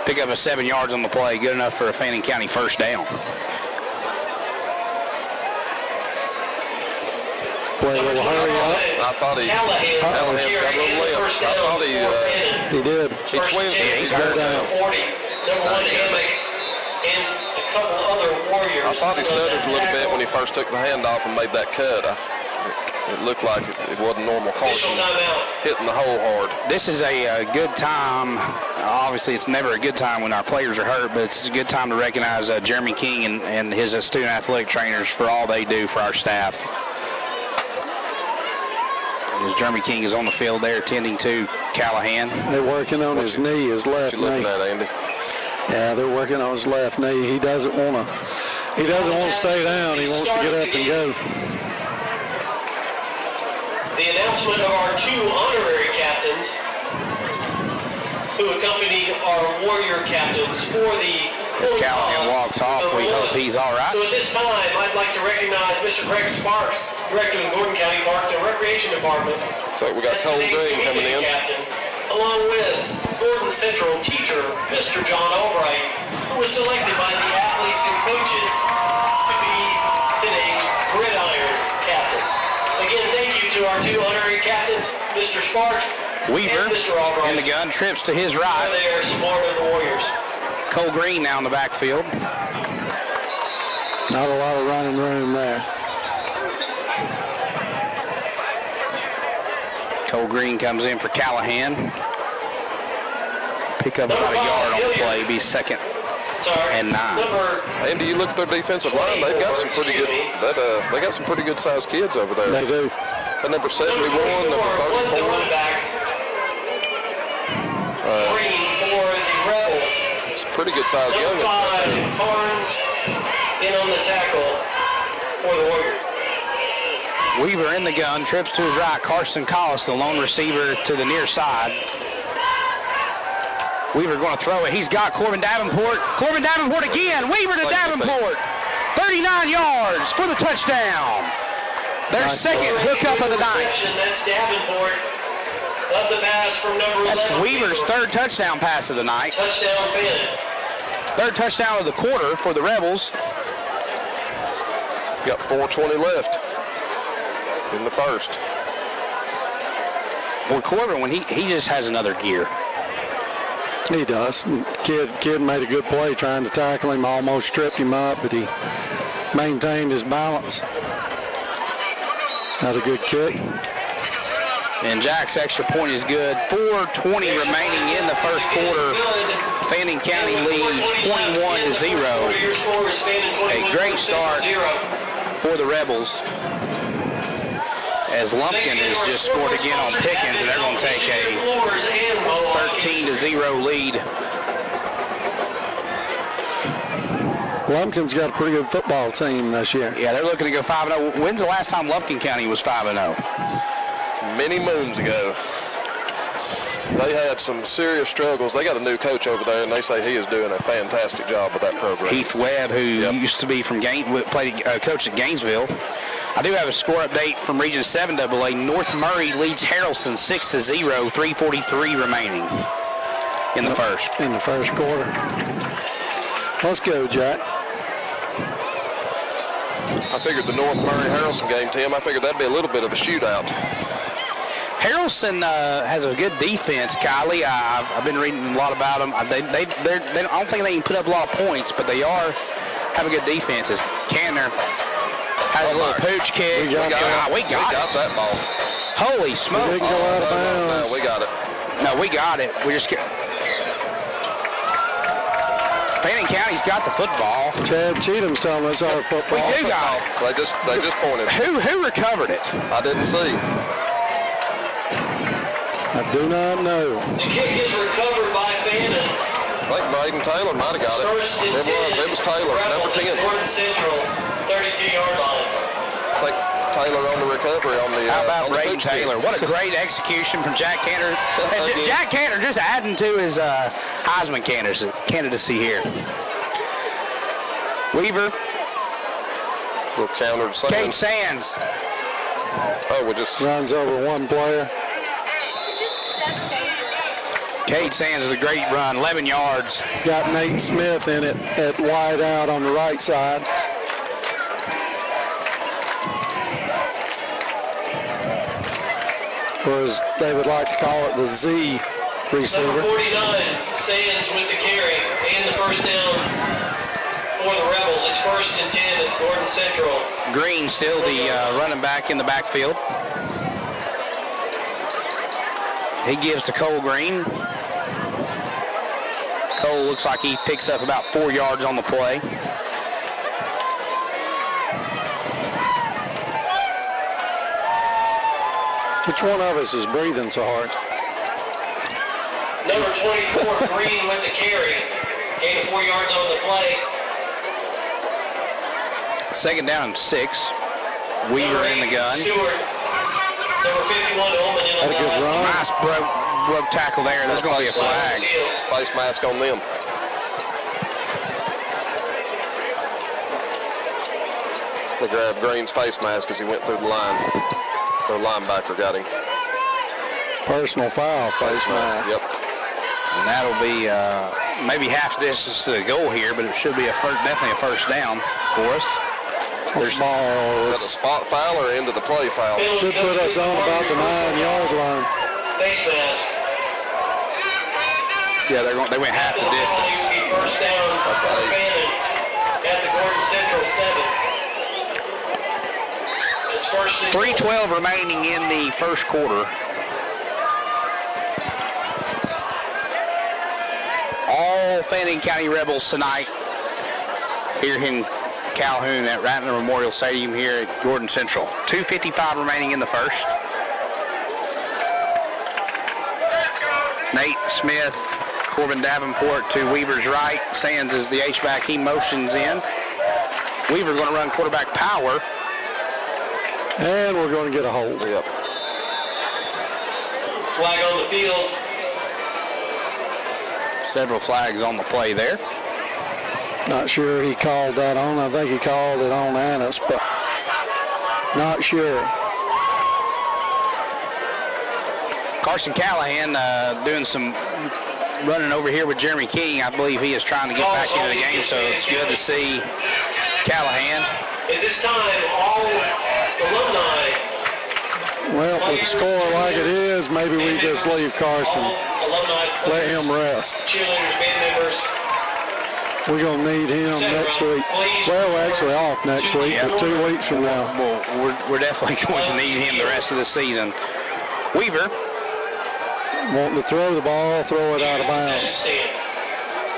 Pick up a 7 yards on the play. Good enough for a Fannin County first down. Play a little hurry up. I thought he got a little limp. I thought He did. he twins. Yeah, he's hurt. Number 40, number 1, Hammock, and couple other Warriors. I thought he stuttered a little bit when he first took the handoff and made that cut. It looked like it wasn't normal Official caution timeout. hitting the hole hard. This is a good time. Obviously, it's never a good time when our players are hurt, but it's a good time to recognize Jeremy King and his student athletic trainers for all they do for our staff. As Jeremy King is on the field there attending to Callahan. They're working on his knee, his left What you knee. looking at, Andy? Yeah, they're working on his left knee. He doesn't want to stay down. He wants to get up and go. The announcement of our two honorary captains who accompanied our Warrior captains for the As coin Callahan toss walks off, we number hope one. he's all right. So at this time, I'd like to recognize Mr. Greg Sparks, Director of the Gordon County Parks and Recreation Department, So we got as Cole today's Green coming community in. captain, along with Gordon Central teacher, Mr. John Albright, who was selected by the athletes and coaches to be today's gridiron captain. Again, thank you to our two honorary captains, Mr. Sparks Weaver and Mr. Albright. in the gun, trips to his For right. their support of the Warriors. Cole Green now in the backfield. Not a lot of running room there. Cole Green comes in for Callahan. Pick up about a yard on the play, be second Sorry. and 9. Number Andy, you look at their defensive line. They've got some pretty good. They got some pretty good sized kids over there. They do. And number 71, number was the 34. running back. Green for the Rebels. It's a pretty good sized young. Number 5, Carnes, in on the tackle for the Warriors. Weaver in the gun, trips to his right. Carson Collis, the lone receiver, to the near side. Weaver going to throw it. He's got Corbin Davenport. Corbin Davenport again. Weaver to Davenport. 39 yards for the touchdown. Their second hookup of the night. That's Davenport. Up the pass from number 11. That's Weaver's third touchdown pass of the night. Touchdown Fannin. Third touchdown of the quarter for the Rebels. Got 4:20 left in the first. Boy, Corbin, when he just has another gear. He does. Kid made a good play trying to tackle him, almost tripped him up, but he maintained his balance. Another good kick. And Jack's extra point is good. 4:20 remaining in the first quarter. Fannin County leads 21-0. A great start for the Rebels. As Lumpkin has just scored again on Pickens, and they're going to take a 13-0 lead. Lumpkin's got a pretty good football team this year. Yeah, they're looking to go 5-0. When's the last time Lumpkin County was 5-0? Many moons ago. They had some serious struggles. They got a new coach over there, and they say he is doing a fantastic job with that program. Heath Webb, who used to be from played coach at Gainesville. I do have a score update from Region 7 AA. North Murray leads Harrelson 6-0, 3:43 remaining in the first. In the first quarter. Let's go, Jack. I figured the North Murray-Harrelson game, Tim, I figured that'd be a little bit of a shootout. Harrelson has a good defense, Kylie. I've been reading a lot about them. I don't think they can put up a lot of points, but they have a good defense. As Canner has a little pooch kick. We got that ball. Holy smoke. It didn't go out of bounds. No, we got it. No, we got it. We just Fannin County's got the football. Chad Cheatham's telling us our football. We do got it. They just pointed. Who recovered it? I didn't see. I do not know. The kick is recovered by Fannin. I think Braden Taylor might have got it. First and 10. It was Taylor, number 10. Gordon Central, 32-yard line. I think Taylor on the recovery on the. How about on the Braden pitch kick. Taylor? What a great execution from Jack Cantor. And Jack Cantor just adding to his Heisman candidacy here. Weaver, Little counter to Kate Sands. Sands. Oh, we just. Runs over one player. Kate Sands with a great run, 11 yards. Got Nate Smith in it at wide out on the right side. Or as they would like to call it, the Z receiver. Number 49, Sands with the carry and the first down for the Rebels. It's 1st and 10 at Gordon Central. Green still the running back in the backfield. He gives to Cole Green. Cole looks like he picks up about 4 yards on the play. Which one of us is breathing so hard? Number 24, Green with the carry. Gained 4 yards on the play. 2nd down and 6. Weaver in the gun. Stewart. Number 51, Ullman in Had a good run. Nice broke tackle there. There's going to be a flag. Face mask on them. They grabbed Green's face mask as he went through the line. Their linebacker got him. Personal foul, face mask. Yep. And that'll be maybe half the distance to the goal here, but it should be definitely a first down for us. There's ball. Is that a spot foul or into the play foul? Should put us on about the 9-yard line. Face mask. Yeah, they went half the distance. Will be first down for Fannin at the Gordon Central 7. It's 1st and 3:12 remaining in the first quarter. All Fannin County Rebels tonight here in Calhoun at Rattler Memorial Stadium here at Gordon Central. 2:55 remaining in the first. Nate Smith, Corbin Davenport to Weaver's right. Sands is the H-back. He motions in. Weaver going to run quarterback power. And we're going to get a hold. Yep. flag on the field. Several flags on the play there. Not sure he called that on. I think he called it on Annis, but not sure. Carson Callahan doing some running over here with Jeremy King. I believe he is trying to get back into the game, so it's good to see Callahan. At this time, all alumni. Well, with a score like it is, maybe we just leave Carson. Let him rest. Cheerleaders, band members. We're going to need him next week. Well, actually off next week, but 2 weeks from now. Well, we're definitely going to need him the rest of the season. Weaver. Wanting to throw the ball, throw it out of bounds.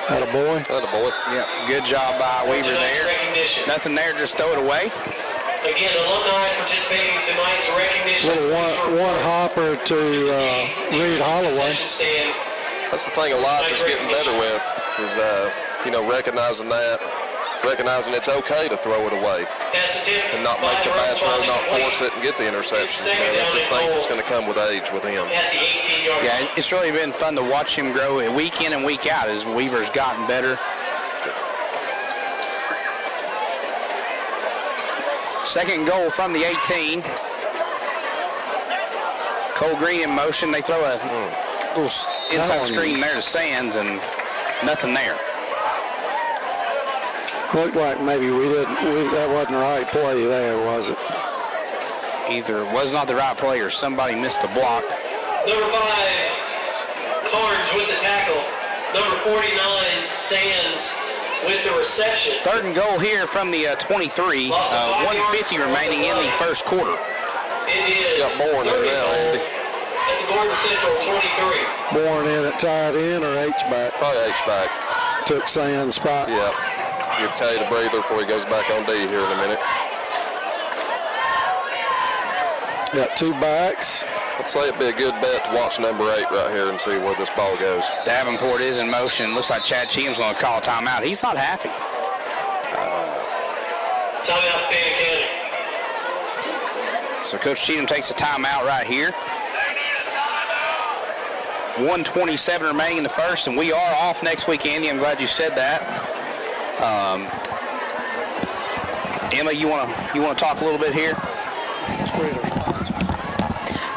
Attaboy. Attaboy. Yep, good job by Weaver there. Nothing there, just throw it away. Again, alumni participating in tonight's recognition. Little one hopper to Reed Holloway. That's the thing a lot is getting better with is, recognizing it's okay to throw it away and not make the bad throw, not force it and get the interception. I just think it's going to come with age with him. Yeah, it's really been fun to watch him grow week in and week out as Weaver's gotten better. Second goal from the 18. Cole Green in motion. They throw a little inside screen there to Sands and nothing there. Looked like maybe that wasn't the right play there, was it? Either it was not the right play or somebody missed the block. Number 5, Carnes with the tackle. Number 49, Sands with the reception. Third and goal here from the 23. 1:50 remaining in the first quarter. It is. Got Bourne in now, Andy. At the Gordon Central 23. Bourne in at tight end or H-back? Probably H-back. Took Sands' spot. Yeah. Give Kate a breather before he goes back on D here in a minute. Got 2 backs. I'd say it'd be a good bet to watch number 8 right here and see where this ball goes. Davenport is in motion. Looks like Chad Cheatham's going to call a timeout. He's not happy. Timeout, Fannin County. So Coach Cheatham takes a timeout right here. 1:27 remaining in the first, and we are off next week, Andy. I'm glad you said that. Emma, you want to talk a little bit here?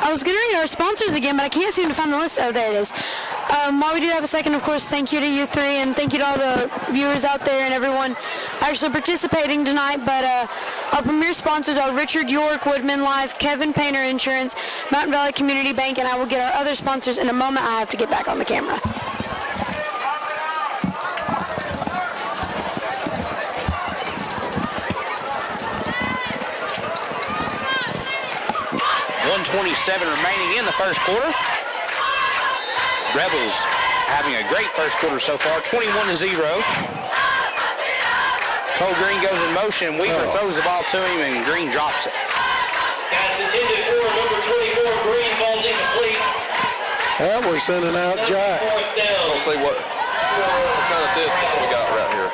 I was going to read our sponsors again, but I can't seem to find the list. Oh, there it is. While we do have a second, of course, thank you to you three, and thank you to all the viewers out there and everyone actually participating tonight. But our premier sponsors are Richard York, Woodman Life, Kevin Painter Insurance, Mountain Valley Community Bank, and I will get our other sponsors in a moment. I have to get back on the camera. 1:27 remaining in the first quarter. Rebels having a great first quarter so far, 21-0. Cole Green goes in motion. Weaver throws the ball to him, and Green drops it. Pass intended for number 24, Green, falls incomplete. Yeah, we're sending out Jack. Fourth down. Let's see what kind of distance we got right here.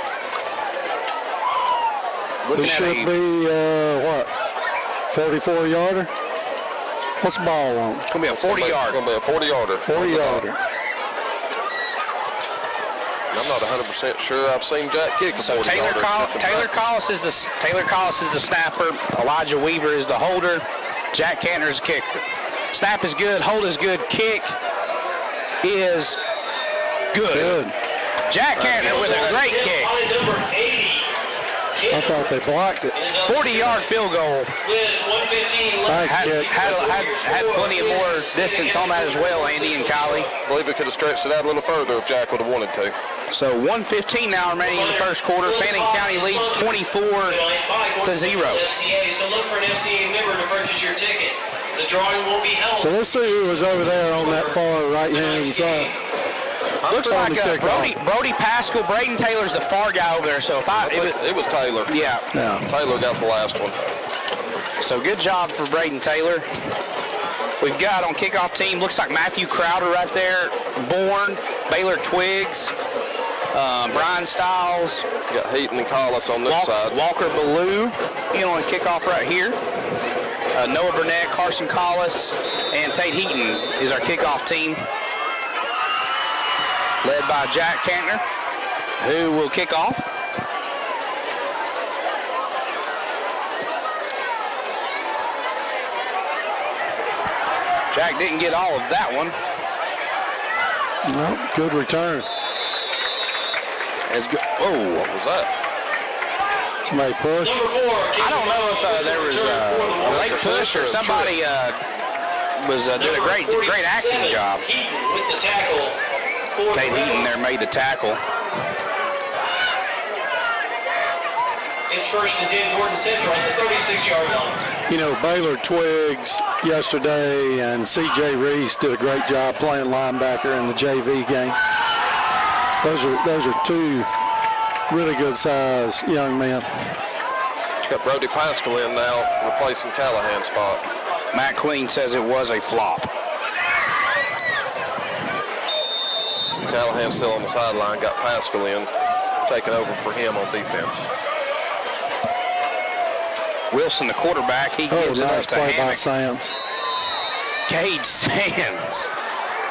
It should be, 44-yarder? What's the ball on? It's going to be a 40-yard. It's going to be a 40-yarder. 40-yarder. I'm not 100% sure I've seen Jack kick a 40-yarder. Taylor Collis is the snapper. Elijah Weaver is the holder. Jack Cantner is the kicker. Snap is good. Hold is good. Kick is good. Jack Cantner with a great kick. Number 80. I thought they blocked it. 40-yard field goal. With 1:15 Nice left. kick. Had plenty of more distance on that as well, Andy and Kylie. I believe it could have stretched it out a little further if Jack would have wanted to. So 1:15 now remaining in the first quarter. Fannin County leads 24-0. FCA, so look for an FCA member to purchase your ticket. The drawing will be held. So let's see who was over there on that far right-hand side. Looks Time like to kick off. Brody Pascal. Braden Taylor's the far guy over there. So It was Taylor. yeah. Taylor got the last one. So good job for Braden Taylor. We've got on kickoff team, looks like Matthew Crowder right there, Bourne, Baylor Twiggs, Brian Stiles. You got Heaton and Collis on this side. Walker Ballou in on kickoff right here. Noah Burnett, Carson Collis, and Tate Heaton is our kickoff team, led by Jack Cantner, who will kick off. Jack didn't get all of that one. No, good return. Whoa, what was that? Somebody push. I don't know if there was a late push or somebody was did a great acting job. Heaton with the tackle. Tate Heaton there made the tackle. It's first and 10, Gordon Central at the 36-yard line. You know, Baylor Twiggs yesterday and C.J. Reese did a great job playing linebacker in the JV game. Those are two really good size young men. Got Brody Pascal in now, replacing Callahan's spot. Matt Queen says it was a flop. Callahan still on the sideline, got Pascal in, taking over for him on defense. Wilson, the quarterback, he gives it nice up to play by Hammock. Sands. Cade Sands.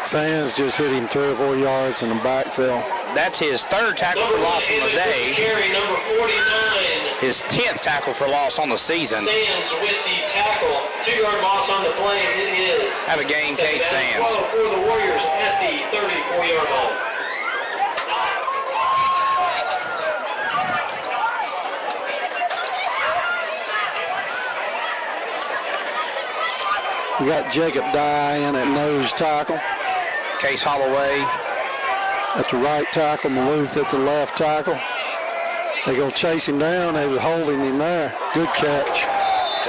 Sands just hit him 3 or 4 yards in the backfield. That's his third tackle for loss on the day. Carry number 49. His 10th tackle for loss on the season. Sands with the tackle. 2-yard loss on the play. It is. Have a game, Cade Sands. For the Warriors at the 34-yard line. We got Jacob Dye in at nose tackle. Case Holloway at the right tackle, Maloof at the left tackle. They go chase him down. They was holding him there. Good catch.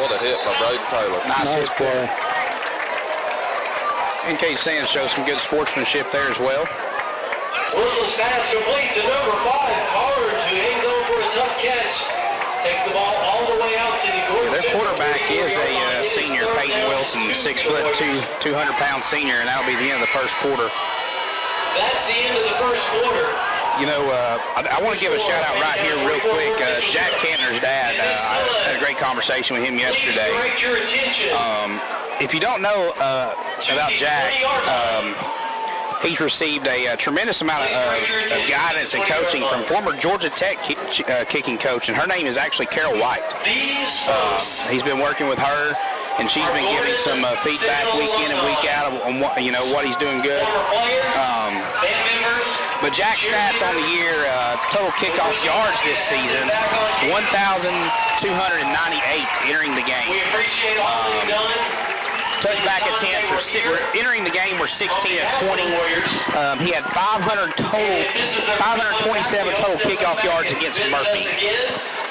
What a hit by Braden Taylor. Nice play. And Cade Sands shows some good sportsmanship there as well. Wilson's pass complete to number 5, Cards, who hangs on for a tough catch. Takes the ball all the way out to the Gordon. Their quarterback is a senior, Peyton Wilson, 6'2", 200-pound senior, and that'll be the end of the first quarter. That's the end of the first quarter. You know, I want to give a shout out right here real quick. Jack Cantner's dad, I had a great conversation with him yesterday. Direct your attention. If you don't know about Jack, he's received a tremendous amount of guidance and coaching from former Georgia Tech kicking coach, and her name is actually Carol White. He's been working with her, and she's been giving some feedback week in and week out on what he's doing good. But Jack's stats on the year, total kickoff yards this season, 1,298 entering the game. We appreciate all they've done. Touchback attempts were entering the game were 16 of 20. He had 527 total kickoff yards against Murphy.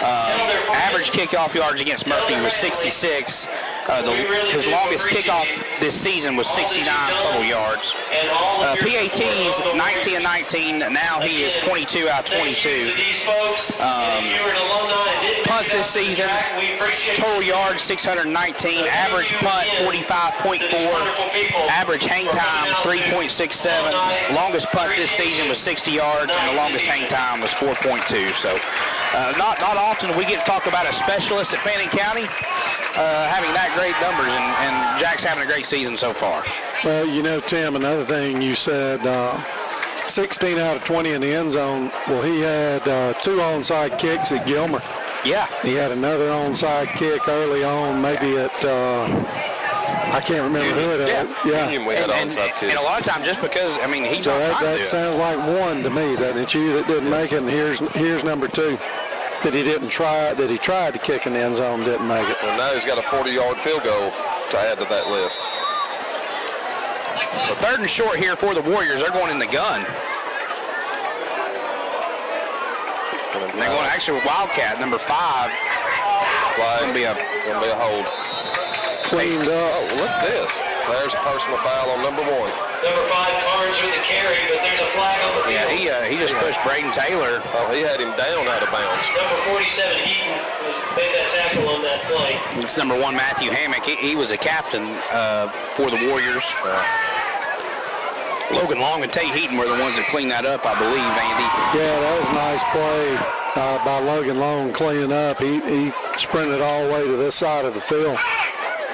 Average kickoff yards against Murphy was 66. His longest kickoff this season was 69 total yards. PATs 19 of 19. Now he is 22 out of 22. Punts this season, total yards 619. Average punt 45.4. Average hang time 3.67. Longest punt this season was 60 yards, and the longest hang time was 4.2. So not often we get to talk about a specialist at Fannin County having that great numbers, and Jack's having a great season so far. Well, you know, Tim, another thing you said, 16 out of 20 in the end zone. Well, he had 2 onside kicks at Gilmer. Yeah. He had another onside kick early on, maybe at, I can't remember who it was. Yeah. We had onside kicks. And a lot of times just because, I mean, he's So not trying to that do it. sounds like one to me, doesn't it? You that didn't make it, and here's number 2. That he didn't try, that he tried to kick in the end zone, didn't make it. Well, now he's got a 40-yard field goal to add to that list. So 3rd and short here for the Warriors. They're going in the gun. And they're going actually with Wildcat, number 5. Going to be a hold. Cleaned up. Oh, look at this. There's a personal foul on number 1. Number 5 Carnes with the carry, but there's a flag on the field. Yeah, he just pushed Braden Taylor. Oh, he had him down out of bounds. Number 47 Heaton made that tackle on that play. It's number 1 Matthew Hammock. He was a captain for the Warriors. Logan Long and Tate Heaton were the ones that cleaned that up, I believe, Andy. Yeah, that was a nice play by Logan Long cleaning up. He sprinted all the way to this side of the field.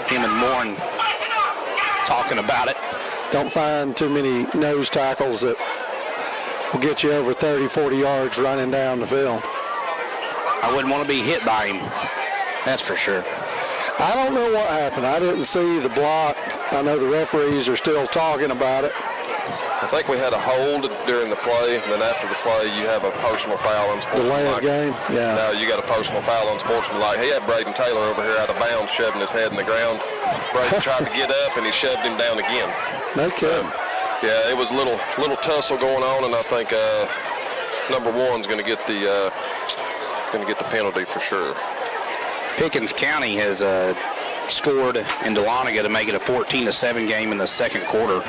Him and Morin talking about it. Don't find too many nose tackles that will get you over 30, 40 yards running down the field. I wouldn't want to be hit by him. That's for sure. I don't know what happened. I didn't see the block. I know the referees are still talking about it. I think we had a hold during the play, and then after the play, you have a personal foul on Delay of sportsmanlike. game? Yeah. Now you got a personal foul on sportsmanlike. He had Braden Taylor over here out of bounds, shoving his head in the ground. Braden tried to get up, and he shoved him down again. No kidding. Yeah, it was a little tussle going on, and I think number 1's going to get the penalty for sure. Pickens County has scored in Dahlonega to make it a 14-7 game in the second quarter.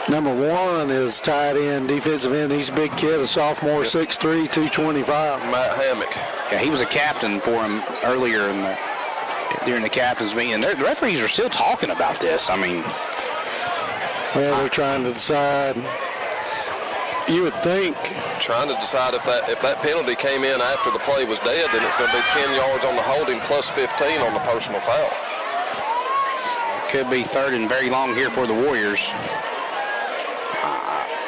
Number 1 is tight end, defensive end. He's a big kid, a sophomore, 6'3", 225. Matt Hammock. Yeah, he was a captain for him earlier during the captain's meeting. And the referees are still talking about this. I mean, well, they're trying to decide. You would think. Trying to decide if that penalty came in after the play was dead, then it's going to be 10 yards on the holding plus 15 on the personal foul. Could be 3rd and very long here for the Warriors.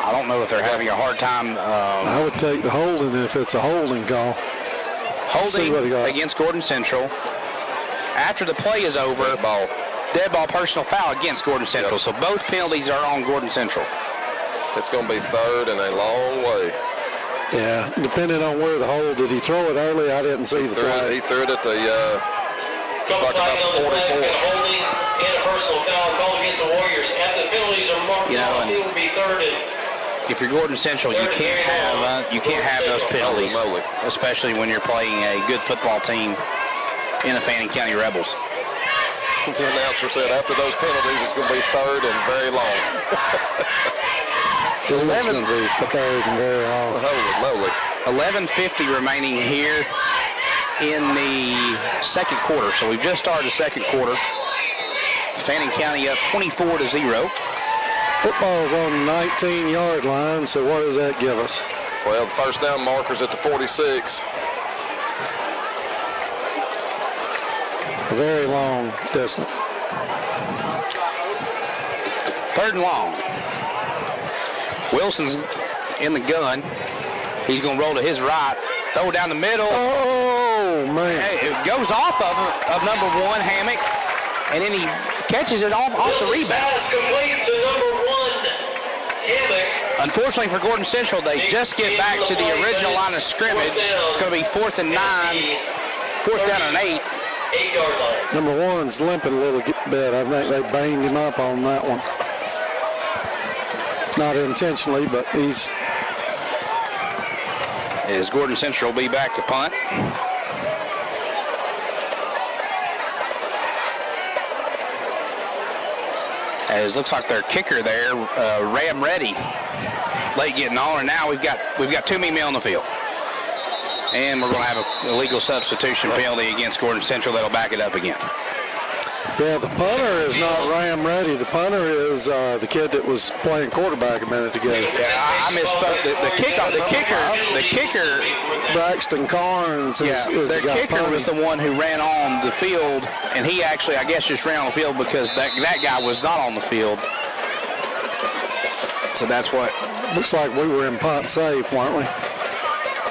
I don't know if they're having a hard time. I would take the holding if it's a holding call. Holding against Gordon Central. After the play is over, dead ball personal foul against Gordon Central. Yep. So both penalties are on Gordon Central. It's going to be 3rd and a long way. Yeah, depending on where the hold. Did he throw it early? I didn't see the flag. He threw it at the Couple flags on the flag, a holding and a personal foul called against the Warriors. After the penalties are marked off, it will be 3rd and. If you're Gordon Central, you can't have those penalties, especially when you're playing a good football team in the Fannin County Rebels. The announcer said after those penalties, it's going to be 3rd and very long. 11 be the 3rd and very long. Holy moly. 11:50 remaining here in the second quarter. So we've just started the second quarter. Fannin County up 24-0. Football's on the 19-yard line, so what does that give us? Well, the first down marker's at the 46. A very long distance. 3rd and long. Wilson's in the gun. He's going to roll to his right. Throw it down the middle. Oh, man. Hey, it goes off of number 1, Hammock, and then he catches it off the rebound. Pass complete to number 1, Hammock. Unfortunately for Gordon Central, they just get back to the original line of scrimmage. It's going to be 4th and 9, 4th down and 8. 8-yard line. Number 1's limping a little bit. I think they banged him up on that one. Not intentionally, but he's... As Gordon Central will be back to punt. As looks like their kicker there, Ram Ready, late getting on, and now we've got too many men on the field. And we're going to have a illegal substitution penalty against Gordon Central that'll back it up again. Yeah, the punter is not Ram Ready. The punter is the kid that was playing quarterback a minute ago. Yeah, I misspoke. The kicker, Braxton Carnes is their the guy kicker punting. was the one who ran on the field, and he actually, I guess, just ran on the field because that guy was not on the field. So that's what. Looks like we were in punt safe, weren't we?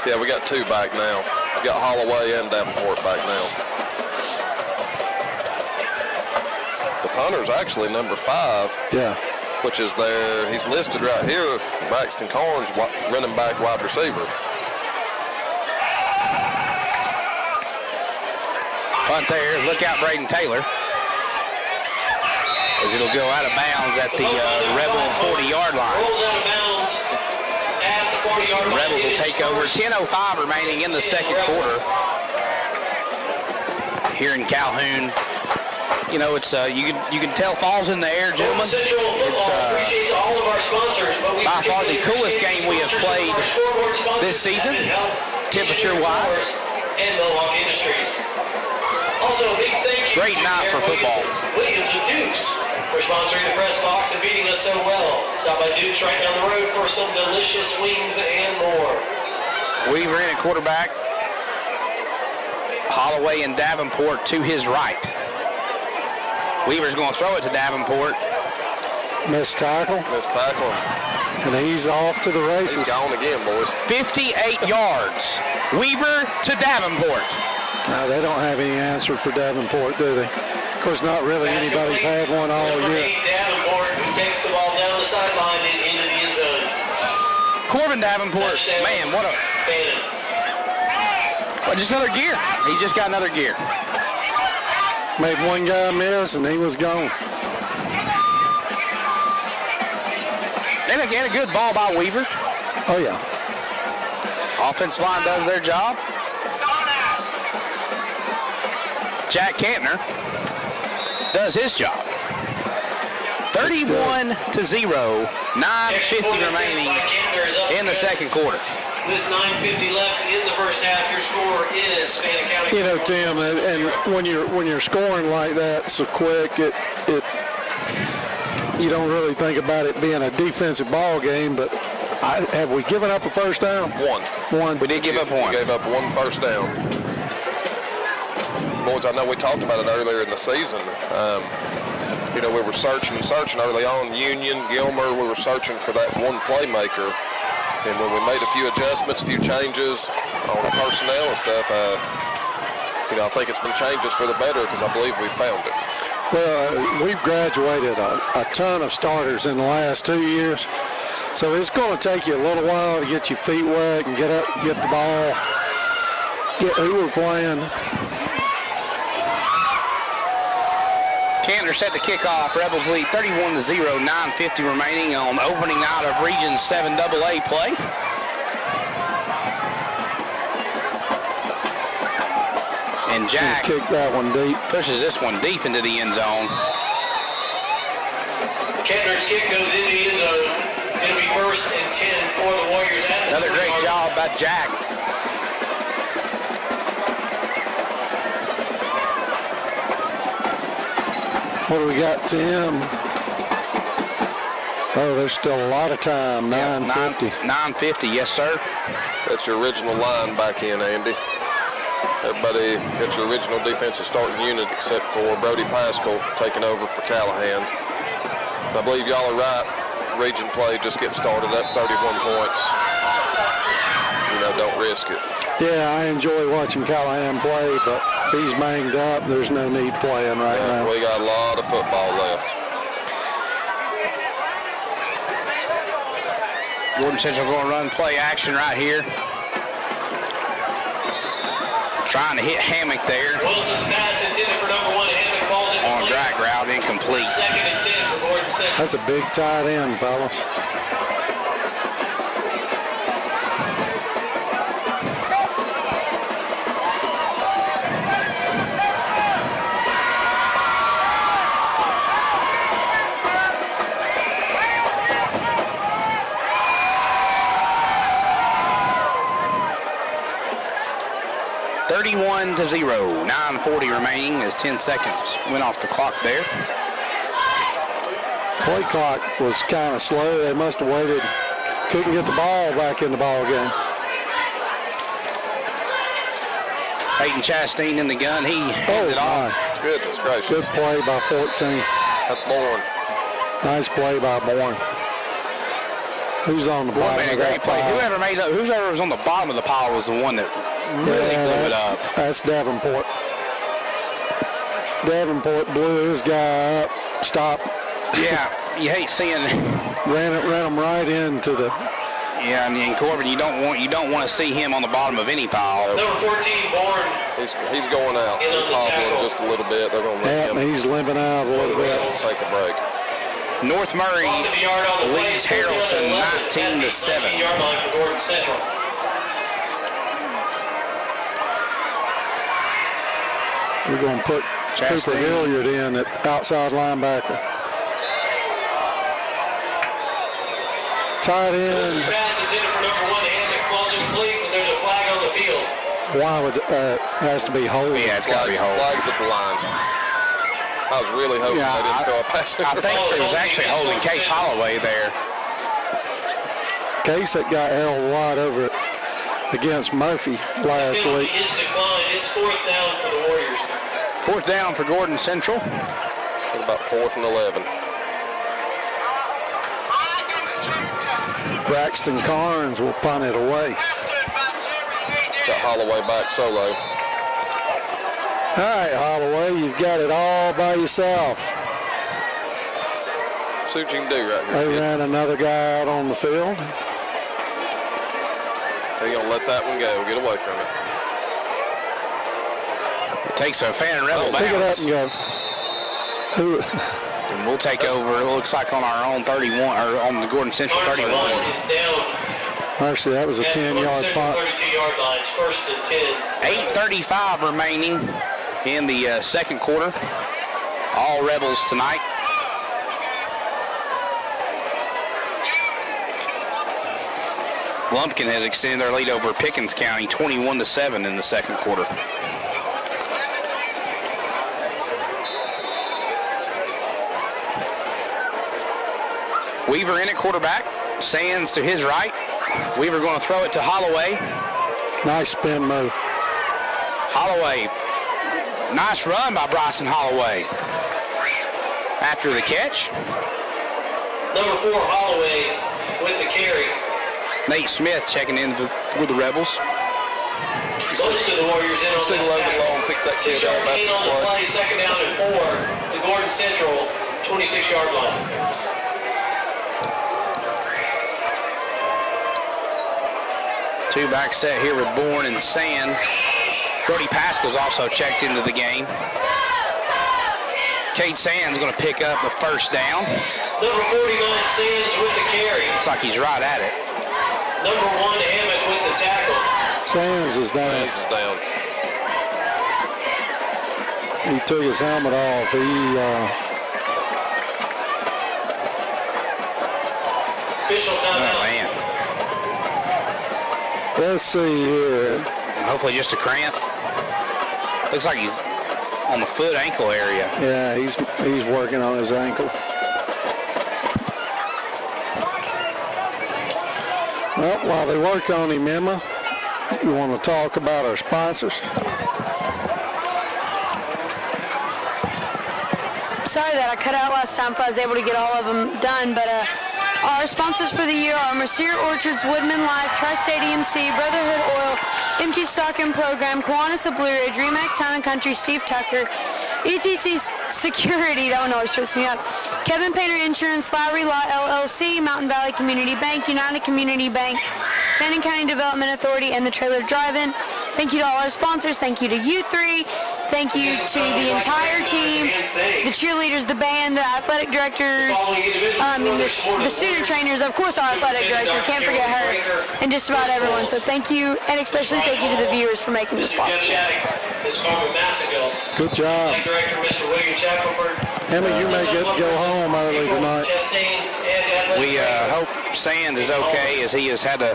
Yeah, we got 2 back now. We got Holloway and Davenport back now. The punter's actually number 5. Yeah. Which is there. He's listed right here. Braxton Carnes, running back, wide receiver. Punt there. Look out, Braden Taylor. As it'll go out of bounds at the Rebel 40-yard line. Rolls out of bounds at the 40-yard line. Rebels will take over. 10:05 remaining in the second quarter. Here in Calhoun. You know, it's you can tell fall's in the air, gentlemen. Central Football appreciates all of our sponsors, but we by far the coolest game we have played this season, temperature-wise. And Mohawk Industries. Also, a big thank you Great to night for football. Williams and Dukes for sponsoring the press box and beating us so well. Stop by Dukes right down the road for some delicious wings and more. Weaver in at quarterback. Holloway and Davenport to his right. Weaver's going to throw it to Davenport. Missed tackle. Missed tackle. And he's off to the races. He's gone again, boys. 58 yards. Weaver to Davenport. No, they don't have any answer for Davenport, do they? Of course, not really. Anybody's had one all Number year. 8, Davenport, who takes the ball down the sideline and into the end zone. Corbin Davenport, Touchdown. man, what a... Fannin. Well, just another gear. He just got another gear. Made one guy miss, and he was gone. And again, a good ball by Weaver. Oh, yeah. Offensive line does their job. Jack Kantner does his job. 31-0, 9:50 remaining in the second quarter. With 9:50 left in the first half, your score is Fannin County. You know, Tim, and when you're scoring like that so quick, it you don't really think about it being a defensive ball game. But have we given up a first down? One. We did give up one. We gave up 1 first down. Boys, I know we talked about it earlier in the season. You know, we were searching early on. Union, Gilmer, we were searching for that one playmaker. And when we made a few adjustments, a few changes on personnel and stuff, you know, I think it's been changes for the better because I believe we found it. Well, we've graduated a ton of starters in the last 2 years. So it's going to take you a little while to get your feet wet and get up, get the ball, get who we're playing. Kantner set the kickoff. Rebels lead 31-0, 9:50 remaining on opening out of Region 7 AA play. And Jack Kick that one deep. pushes this one deep into the end zone. Kentner's kick goes into the end zone. It'll be 1st and 10 for the Warriors. Another great job by Jack. What do we got, Tim? Oh, there's still a lot of time. 9:50. 9:50, yes, sir. That's your original line back in, Andy. Everybody, it's your original defensive starting unit except for Brody Pascal taking over for Callahan. I believe y'all are right. Region play just getting started up 31 points. You know, don't risk it. Yeah, I enjoy watching Callahan play, but if he's banged up, there's no need playing right now. We got a lot of football left. Gordon Central going to run play action right here. Trying to hit Hammock there Wilson's pass intended for number 1. Hammock falls into on a play. drag route, incomplete. 2nd and 10 for Gordon Central. That's a big tight end, fellas. $31-0, 9:40 remaining as 10 seconds went off the clock there. Play clock was kind of slow. They must have waited. Couldn't get the ball back in the ball game. Peyton Chastain in the gun. He hands it off. Goodness gracious. Good play by 14. That's Bourne. Nice play by Bourne. Who's on the Bourne bottom made a of great that play. pile? Whoever was on the bottom of the pile was the one that really blew it up. That's Davenport. Davenport blew his guy up, stopped, Yeah, you hate seeing. ran him right into the. Yeah, and Corbin, you don't want to see him on the bottom of any pile. Number 14, Bourne. He's going out. In on He's the hobbling tackle. just a little bit. They're going to let Yeah, him he's limping out a little bit. take a break. North Murray Loss of a yard on the play. leads Scored Harrelson 11 at the 19-7. 19-yard line for Gordon Central. We're going to put Cooper Chastain. Hilliard in at outside linebacker. Tight end. Pass intended for number 1. Hammock falls incomplete, but there's a flag on the field. Why would has to be holding? Yeah, it's got to be hold. Flags at the line. I was really hoping Yeah, they didn't throw a pass. I think it was actually holding Case Holloway there. Case that got Errol Watt over against Murphy last Penalty week. is declined. It's 4th down for the Warriors. 4th down for Gordon Central. About 4th and 11. Braxton Carnes will punt it away. Got Holloway back solo. All right, Holloway, you've got it all by yourself. See what you can do right here. They kid. ran another guy out on the field. They're going to let that one go. Get away from it. It takes a Fannin Rebel Pick it up bounce. and go. Who? And we'll take over, it looks like on our own 31, or on the Gordon Central Orange 31. one is down Mercy, that was a at the Gordon 10-yard Central punt. 32-yard line. 1st and 10. 8:35 remaining in the second quarter. All Rebels tonight. Lumpkin has extended their lead over Pickens County 21-7 in the second quarter. Weaver in at quarterback. Sands to his right. Weaver going to throw it to Holloway. Nice spin move. Holloway. Nice run by Bryson Holloway. After the catch, Number 4, Holloway with the carry. Nate Smith checking in with the Rebels. Most of the Warriors in on See that 11 tackle. long, pick that kid 6-yard out back gain to on the play. play. 2nd down and 4 to Gordon Central 26-yard line. Two back set here with Bourne and Sands. Brody Pascal's also checked into the game. Cade Sands going to pick up the first down. Number 49, Sands with the carry. Looks like he's right at it. Number 1, Hammock with the tackle. Sands is down. Hands is down. He took his helmet off. Official Oh, timeout. man. Let's see here. Hopefully just a cramp. Looks like he's on the foot ankle area. Yeah, he's working on his ankle. Well, while they work on him, Emma, you want to talk about our sponsors? Sorry that I cut out last time if I was able to get all of them done, but our sponsors for the year are Mercier Orchards, Woodman Life, Tri-State EMC, Brotherhood Oil, Empty Stocking Program, Kiwanis of Blue Ridge, Remax Town and Country, Steve Tucker, ETC Security, that one always trips me up, Kevin Painter Insurance, Lowry Law LLC, Mountain Valley Community Bank, United Community Bank, Fannin County Development Authority, and the Trailer Drive-In. Thank you to all our sponsors. Thank you to you three. Thank you to the entire team, the cheerleaders, the band, the athletic directors, the student trainers, of course our athletic director, can't forget her, and just about everyone. So thank you, and especially thank you to the viewers for making this possible. Good job. Director, Mr. William Shackelford. Emma, you may get to go home early tonight. We hope Sands is okay, as he has had to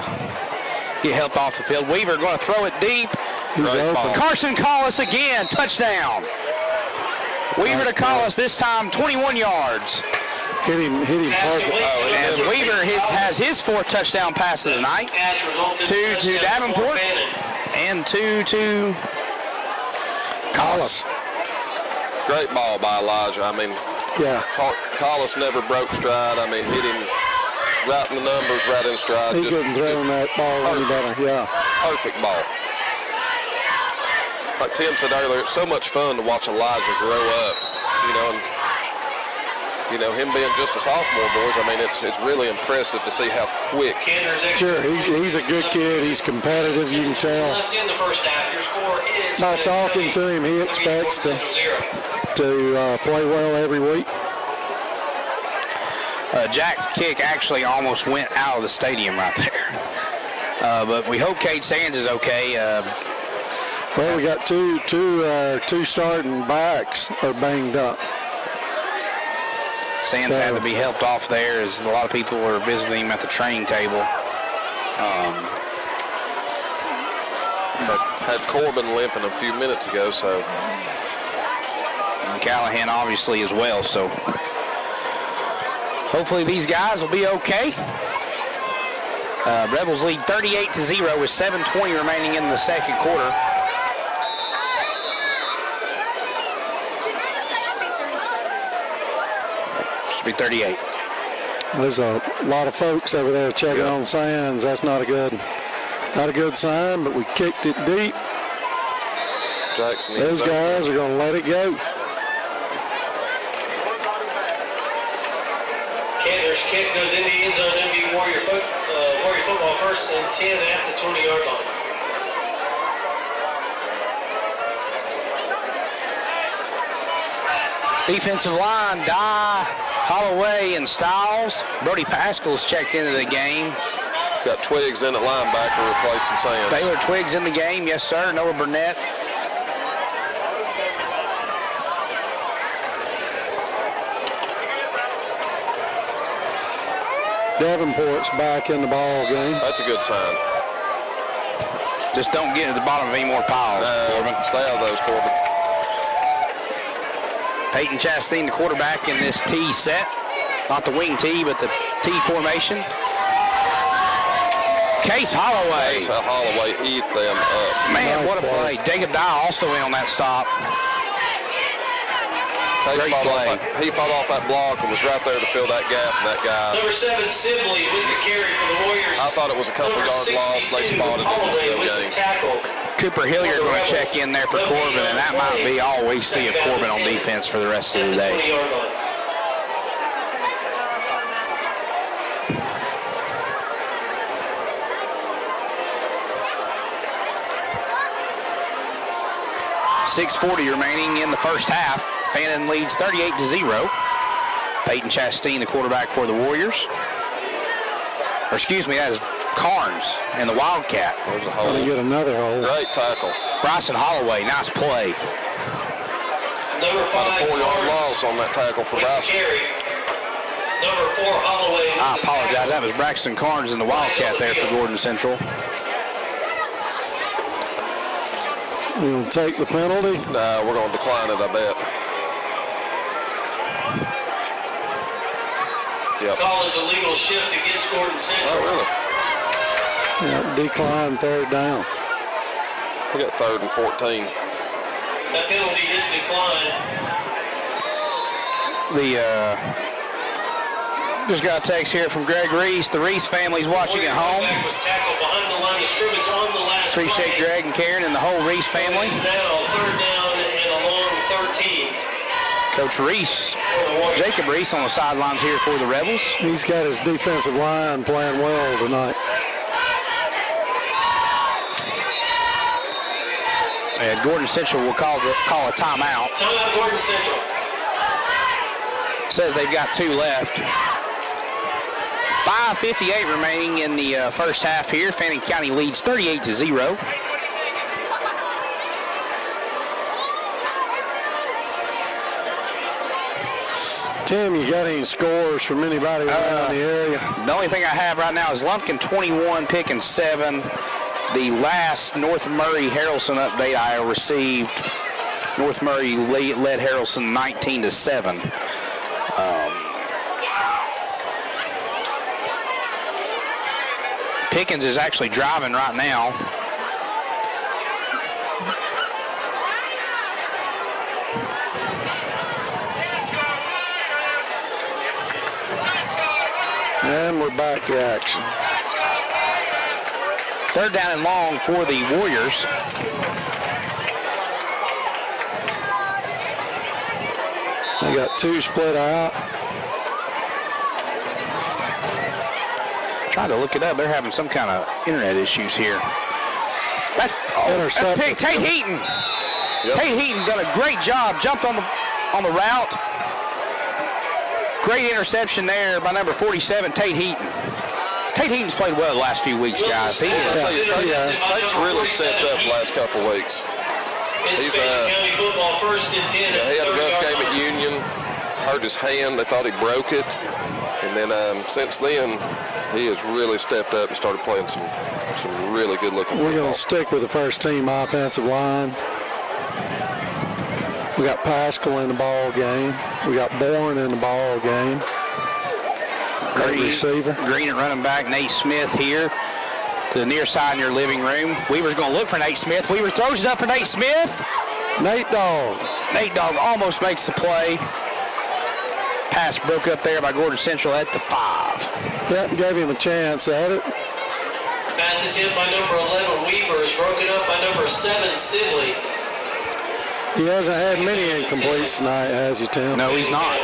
get help off the field. Weaver going to throw it deep. He's open. Carson Collis again, touchdown. Weaver to Collis, this time 21 yards. Hit him perfect. As Weaver has his 4th touchdown pass of the night. 2 to Davenport and 2 to Collis. Great ball by Elijah. I mean, Yeah. Collis never broke stride. I mean, hit him right in the numbers, right in stride. He Just couldn't throw that ball any better. Yeah. perfect ball. Like Tim said earlier, it's so much fun to watch Elijah grow up. And him being just a sophomore, boys. I mean, it's really impressive to see how quick. Sure, he's a good kid. He's competitive, you can tell. By talking to him, he expects to play well every week. Jack's kick actually almost went out of the stadium right there. But we hope Cade Sands is okay. Well, we got two starting backs are banged up. Sands had to be helped off there, as a lot of people were visiting him at the training table. But had Corbin limping a few minutes ago, so. And Callahan obviously as well, so hopefully these guys will be okay. Rebels lead 38-0 with 7:20 remaining in the second quarter. Should be 38. There's a lot of folks over there checking on Sands. That's not a good sign, but we kicked it deep. Jackson. Those guys are going to let it go. Cantor's kick goes into the end zone. MB Warrior football 1st and 10 at the 20-yard line. Defensive line, Dye, Holloway, and Stiles. Brody Pascal's checked into the game. Got Twiggs in at linebacker replacing Sands. Baylor Twiggs in the game, yes sir. Noah Burnett. Davenport's back in the ball game. That's a good sign. Just don't get to the bottom of any more piles, Corbin. Stay out of those, Corbin. Peyton Chastain, the quarterback in this T set. Not the wing T, but the T formation. Case Holloway. Case Holloway eat them up. Man, Nice what a play. Jacob Dye also in on that stop. Great play. He fought off that block and was right there to fill that gap, and that guy. Number 7, Sibley with the carry for the Warriors. I thought it was a couple yard loss. They spotted Holloway it in with the the game. tackle. Cooper Hilliard going to check in there for Corbin, and that might be all we see of Corbin on defense for the rest of the day. 20-yard line. .640 remaining in the first half. Fannin leads 38-0. Peyton Chastain, the quarterback for the Warriors. Or excuse me, that is Carnes and the Wildcat. There's a Going to hole. get another hole. Great tackle. Bryson Holloway, nice play. Number 5, About a 4-yard Carnes loss on that tackle for with the Bryson. carry. Number 4, Holloway with I the apologize. tackle. That was Braxton Carnes and the Wildcat there for Gordon Central. You going to take the penalty? No, we're going to decline it, I bet. Yep. Call is a legal shift against Gordon Central. Oh, really? Yeah, decline third down. We got 3rd and 14. That penalty is declined. Just got a text here from Greg Reese. The Reese family's watching at home. Quarterback was tackled behind the line of scrimmage on the last Appreciate play. Greg and Karen and the whole Reese family. It's now 3rd down and a long 13. Coach Reese, Jacob Reese on the sidelines here for the Rebels. He's got his defensive line playing well tonight. And Gordon Central will call a timeout. Timeout, Gordon Central. Says they've got 2 left. 5:58 remaining in the first half here. Fannin County leads 38-0. Tim, you got any scores from anybody around the area? The only thing I have right now is Lumpkin 21, Pickens 7. The last North Murray Harrelson update I received, North Murray led Harrelson 19-7. Pickens is actually driving right now. And we're back to action. 3rd down and long for the Warriors. They got 2 split out. Trying to look it up. They're having some kind of internet issues here. That's big. Tate Heaton. Yep. Tate Heaton done a great job. Jumped on the route. Great interception there by number 47, Tate Heaton. Tate Heaton's played well the last few weeks, guys. Tate's really stepped up the last couple of weeks. He's County football 1st and 10. He had a rough game at Union. Hurt his hand. They thought he broke it. And then since then, he has really stepped up and started playing some really good-looking football. We're going to stick with the first team offensive line. We got Pascal in the ball game. We got Bourne in the ball game. Great receiver. Green at running back. Nate Smith here to the near side in your living room. Weaver's going to look for Nate Smith. Weaver throws it up for Nate Smith. Nate Dogg. Nate Dogg almost makes the play. Pass broke up there by Gordon Central at the 5. Yep, gave him a chance at it. Pass attempt by number 11, Weaver, is broken up by number 7, Sibley. He hasn't had many incompletes tonight, has he, Tim? No, he's not.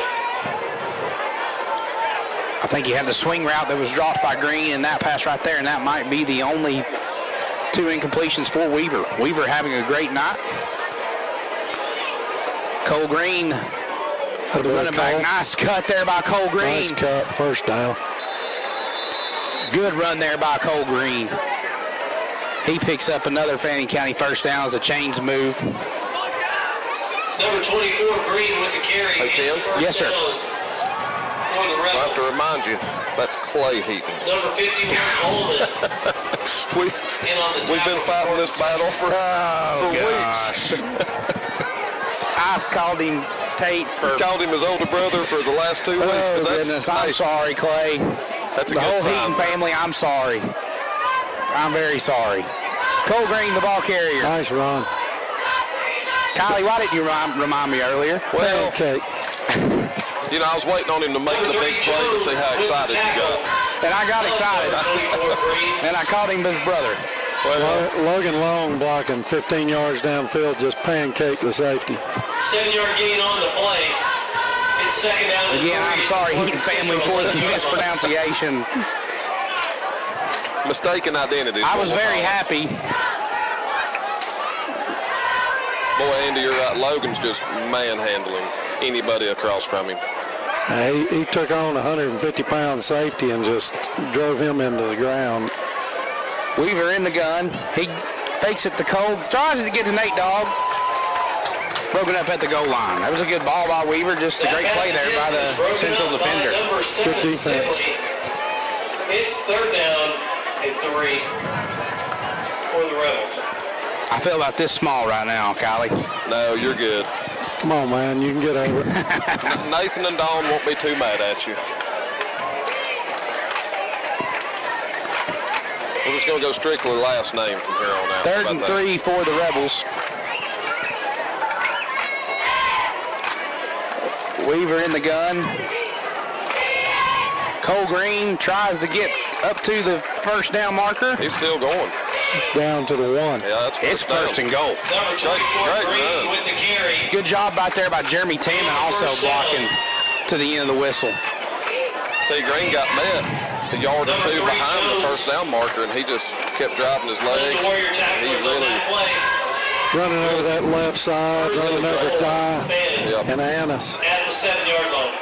I think he had the swing route that was dropped by Green and that pass right there, and that might be the only 2 incompletions for Weaver. Weaver having a great night. Cole Green, the running back. Nice cut there by Cole Green. Nice cut, 1st down. Good run there by Cole Green. He picks up another Fannin County 1st down as the chains move. Number 24, Green with the carry. Hey, Tim? Yes, sir. I have to remind you, that's Clay Heaton. Number 51, Coleman. We've been fighting this battle for weeks. I've called him Tate for... Called him his older brother for the last 2 weeks. Oh, but goodness. I'm sorry, Clay. That's a the good whole sign. Heaton family, I'm sorry. I'm very sorry. Cole Green, the ball carrier. Nice run. Kylie, why didn't you remind me earlier? Well, Okay. you know, I was waiting on him to make the big play to see how excited you got. And I got excited. And I called him his brother. Well, Logan Long blocking 15 yards downfield, just pancaked the safety. 7-yard gain on the play. It's 2nd down and 3. Again, I'm sorry, Heaton family, for the mispronunciation. mistaken identity. I was very happy. Boy, Andy, you're right. Logan's just manhandling anybody across from him. He took on a 150-pound safety and just drove him into the ground. Weaver in the gun. He fakes it to Cole. Tries to get to Nate Dogg. Broken up at the goal line. That was a good ball by Weaver. Just a great play there by the central defender. Good defense. It's 3rd down and 3 for the Rebels. I feel about this small right now, Kylie. No, you're good. Come on, man. You can get over it. Nathan and Dawn won't be too mad at you. We're just going to go strictly last name from here on out. 3rd and 3 for the Rebels. Weaver in the gun. Cole Green tries to get up to the first down marker. He's still going. It's down to the 1. Yeah, It's first and goal. Number 24, Green with the carry. Good job out there by Jeremy Taman, also blocking to the end of the whistle. See, Green got met a yard or two behind the first down marker, and he just kept driving his legs. The Warrior tackle He is on really that play. running over that left side, running over Ty Yep. and Annis. At the 7-yard line.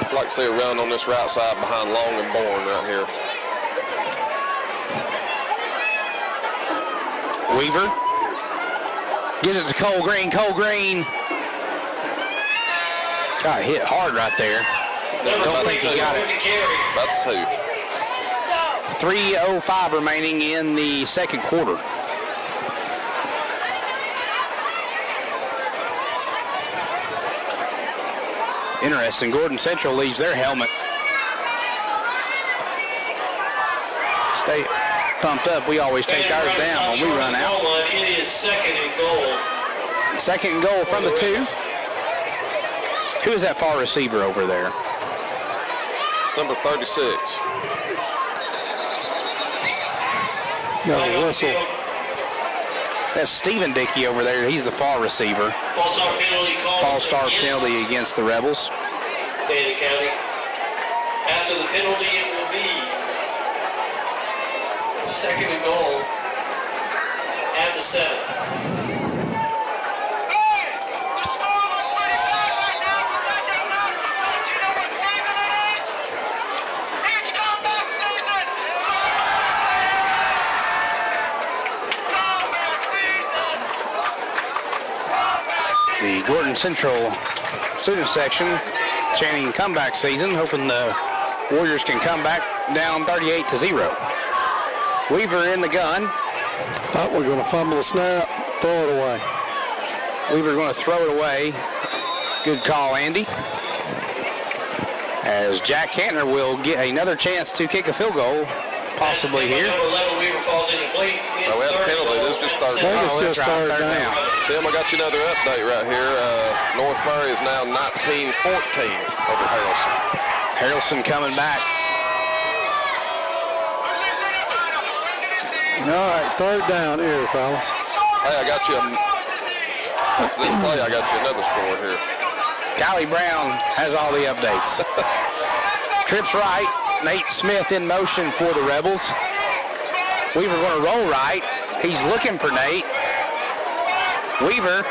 I'd like to see a run on this right side behind Long and Bourne right here. Weaver gives it to Cole Green. Cole Green got hit hard right there. Don't think he got it. That's 2. 3:05 remaining in the second quarter. Interesting. Gordon Central leaves their helmet. Stay pumped up. We always take ours down when we run out. It is 2nd and goal. 2nd and goal from the 2. Who is that far receiver over there? It's number 36. Got a whistle. That's Stephen Dickey over there. He's the far receiver. False start penalty called. False start penalty against the Rebels. Fannin County. After the penalty, it will be 2nd and goal at the 7. The Gordon Central student section chanting comeback season, hoping the Warriors can come back down 38-0. Weaver in the gun. Oh, we're going to fumble the snap, throw it away. Weaver going to throw it away. Good call, Andy. As Jack Cantner will get another chance to kick a field goal, possibly here. Number 11, Weaver falls incomplete. Oh, we had a penalty. This is just third down. It's just third down. Tim, I got you another update right here. North Murray is now 19-14 over Harrelson. Harrelson coming back. All right, third down here, fellas. Hey, I got you. After this play, I got you another score here. Kylie Brown has all the updates. Trips right. Nate Smith in motion for the Rebels. Weaver going to roll right. He's looking for Nate. Weaver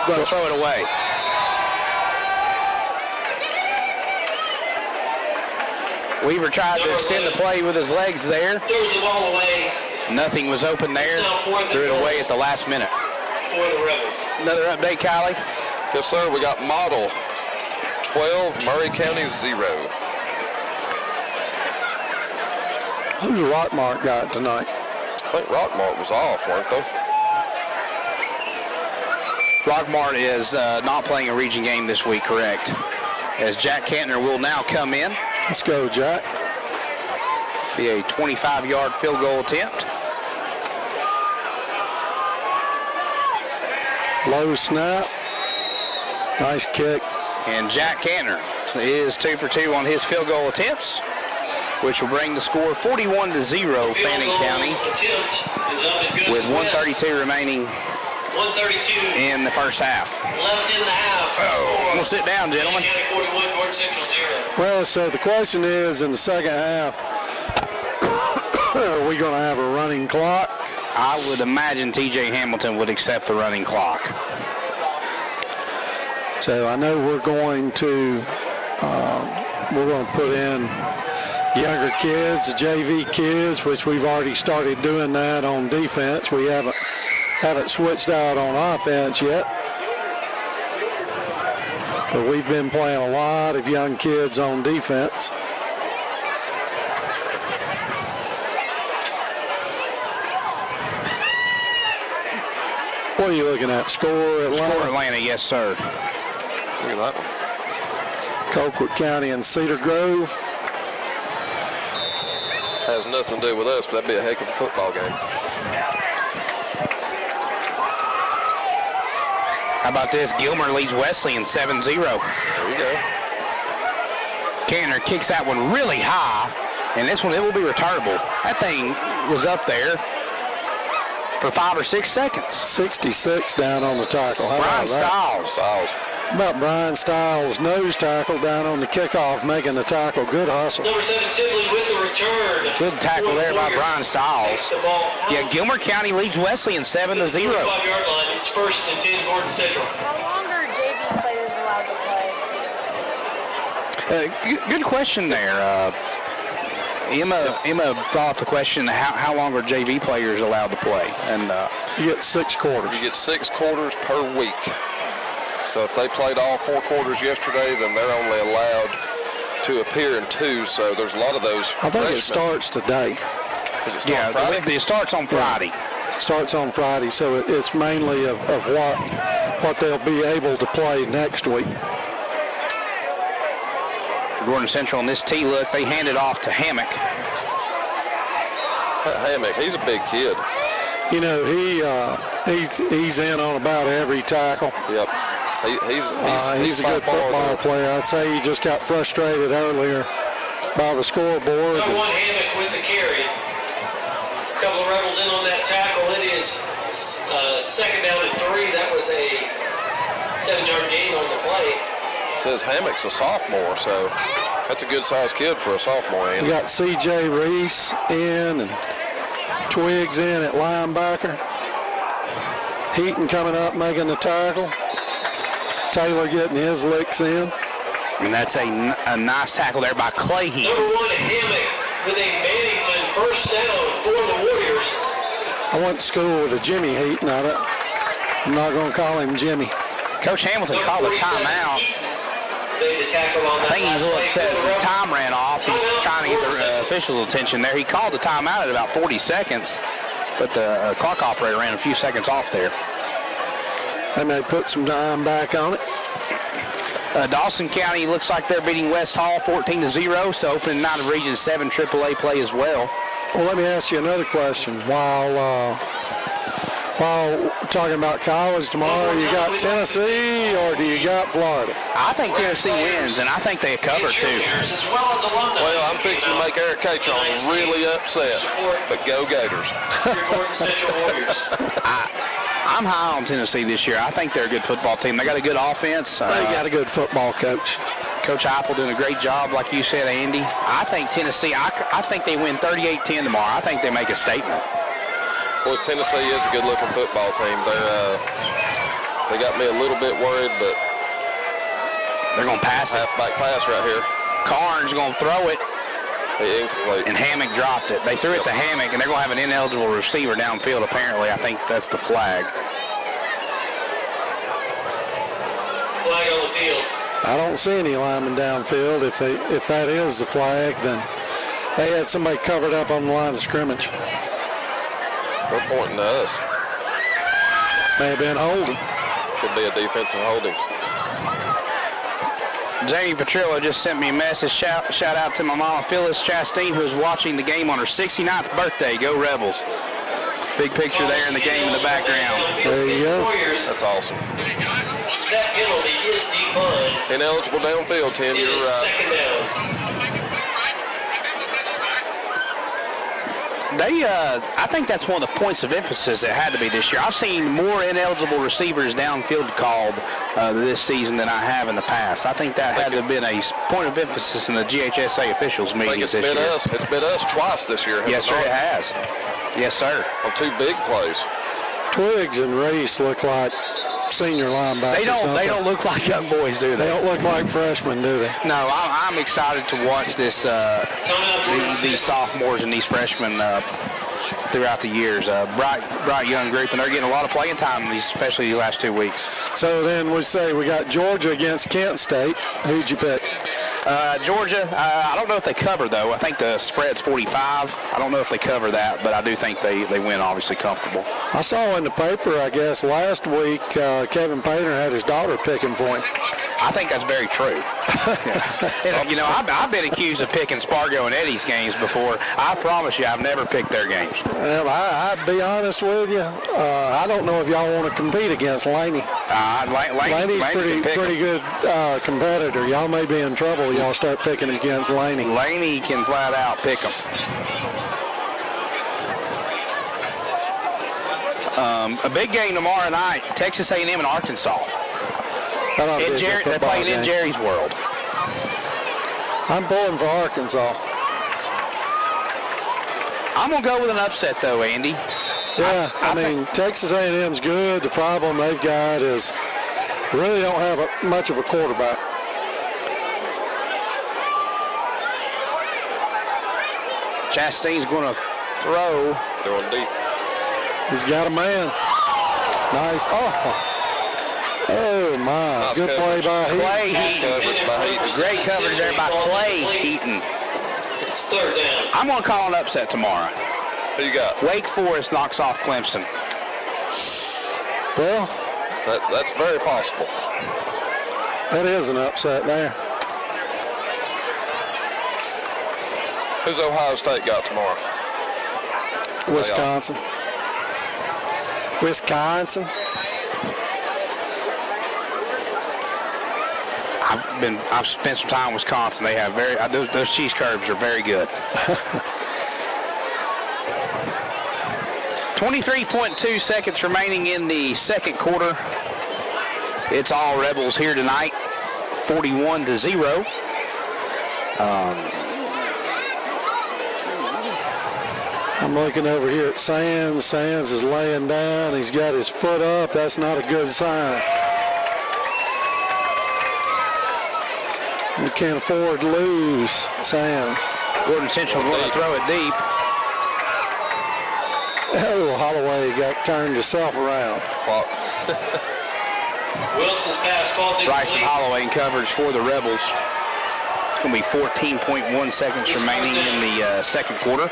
going to throw it away. Weaver tried to extend the play with his legs there. Throws the ball away Nothing was open there. Threw it away at the last minute. for the Rebels. Another update, Kylie. Yes, sir. We got Model 12, Murray County 0. Who's Rockmark got tonight? I think Rockmart was off, weren't they? Rockmart is not playing a region game this week, correct? As Jack Cantner will now come in. Let's go, Jack. Be a 25-yard field goal attempt. Low snap. Nice kick. And Jack Cantner is 2 for 2 on his field goal attempts, which will bring the score 41-0 Fannin County Attempt is up and good. with 1:32 remaining 1:32 in the first half. left in the half. We'll sit down, gentlemen. Fannin County 41, Gordon Central 0. Well, so the question is, in the second half, are we going to have a running clock? I would imagine TJ Hamilton would accept the running clock. So I know we're going to put in younger kids, the JV kids, which we've already started doing that on defense. We haven't switched out on offense yet. But we've been playing a lot of young kids on defense. What are you looking at? Score Atlanta? Score Atlanta, yes, sir. Look at that one. Colquitt County and Cedar Grove. Has nothing to do with us, but that'd be a heck of a football game. How about this? Gilmer leads Wesleyan 7-0. There you go. Canner kicks that one really high, and this one, it will be returnable. That thing was up there for 5 or 6 seconds. 66 down on the tackle. How Brian about that? Stiles about Brian Stiles' nose tackle down on the kickoff, making the tackle. Good hustle. Number 7, Sibley with the return. Good tackle there by Brian Stiles. Yeah, Gilmer County leads Wesleyan 7-0. 5-yard line. It's 1st and 10, Gordon Central. How long are JV players allowed to play? Good question there. Emma brought up the question, how long are JV players allowed to play? And you get 6 quarters. You get 6 quarters per week. So if they played all 4 quarters yesterday, then they're only allowed to appear in 2. So there's a lot of those. I think it starts today. Does it start Friday? It starts on Friday. It starts on Friday, so it's mainly of what they'll be able to play next week. Gordon Central on this tee look, they hand it off to Hammock. Hammock, he's a big kid. You know, he's in on about every tackle. Yep. He's a good football player. I'd say he just got frustrated earlier by the scoreboard. Number 1, Hammock with the carry. A couple of Rebels in on that tackle. It is 2nd down and 3. That was a 7-yard gain on the play. Says Hammock's a sophomore, so that's a good-sized kid for a sophomore. We got C.J. Reese in and Twiggs in at linebacker. Heaton coming up making the tackle. Taylor getting his licks in. And that's a nice tackle there by Clay Heaton. Number 1, Hammock with a Bannington 1st down for the Warriors. I went to school with a Jimmy Heaton. I'm not going to call him Jimmy. Coach Hamilton called a timeout. I think he's a little upset. The time ran off. He's trying to get the officials' attention there. He called the timeout at about 40 seconds, but the clock operator ran a few seconds off there. They may put some time back on it. Dawson County looks like they're beating West Hall 14-0, so opening night of Region 7 AAA play as well. Well, let me ask you another question. While talking about college tomorrow, you got Tennessee or do you got Florida? I think Tennessee wins, and I think they cover too. Well, I'm fixing to make Eric Catron really upset, but go Gators. I'm high on Tennessee this year. I think they're a good football team. They got a good offense. They got a good football coach. Coach Heupel doing a great job, like you said, Andy. I think Tennessee, I think they win 38-10 tomorrow. I think they make a statement. Well, Tennessee is a good-looking football team. They got me a little bit worried, but they're going to pass it. Halfback pass right here. Carnes going to throw it. Incomplete. And Hammock dropped it. They threw it to Hammock, and they're going to have an ineligible receiver downfield, apparently. I think that's the flag. Flag on the field. I don't see any linemen downfield. If that is the flag, then they had somebody covered up on the line of scrimmage. They're pointing to us. May have been holding. Could be a defensive holding. Jamie Petrillo just sent me a message. Shout out to my mama, Phyllis Chastain, who is watching the game on her 69th birthday. Go Rebels. Big picture there in the game in the background. There you go. That's awesome. That penalty is declined. Ineligible downfield, Tim. You're right. 2nd down. I think that's one of the points of emphasis that had to be this year. I've seen more ineligible receivers downfield called this season than I have in the past. I think that had to have been a point of emphasis in the GHSA officials meetings this year. It's been us twice this year. Yes, sir, it has. Yes, sir. On 2 big plays. Twiggs and Reese look like senior linebackers. They don't look like young boys, do they? They don't look like freshmen, do they? No, I'm excited to watch this. These sophomores and these freshmen throughout the years. Bright young group, and they're getting a lot of playing time, especially these last 2 weeks. So then we say we got Georgia against Kent State. Who'd you pick? Georgia, I don't know if they cover, though. I think the spread's 45. I don't know if they cover that, but I do think they win, obviously, comfortable. I saw in the paper, I guess, last week, Kevin Painter had his daughter picking for him. I think that's very true. And, you know, I've been accused of picking Spargo and Eddie's games before. I promise you, I've never picked their games. Well, I'd be honest with you. I don't know if y'all want to compete against Laney. Laney's pretty good competitor. Y'all may be in trouble. Y'all start picking against Laney. Laney can flat out pick them. A big game tomorrow night, Texas A&M and Arkansas. That ought to be a good They're football playing in game. Jerry's World. I'm pulling for Arkansas. I'm going to go with an upset, though, Andy. Yeah, I mean, Texas A&M's good. The problem they've got is really don't have much of a quarterback. Chastain's going to throw. Throwing deep. He's got a man. Nice. Oh my. Nice Good play coverage. by Clay Heaton. Heaton. Great coverage there by Clay Heaton. It's third down. I'm going to call an upset tomorrow. Who you got? Wake Forest knocks off Clemson. Well, That's very possible. that is an upset there. Who's Ohio State got tomorrow? Wisconsin. Wisconsin. I've spent some time in Wisconsin. They have those cheese curds are very good. 23.2 seconds remaining in the second quarter. It's all Rebels here tonight, 41-0. I'm looking over here at Sands. Sands is laying down. He's got his foot up. That's not a good sign. You can't afford to lose, Sands. Gordon Central going to throw it deep. Oh, Holloway turned himself around. Clock. Wilson's pass falls Bryson incomplete. Holloway in coverage for the Rebels. It's going to be 14.1 seconds remaining in the second quarter.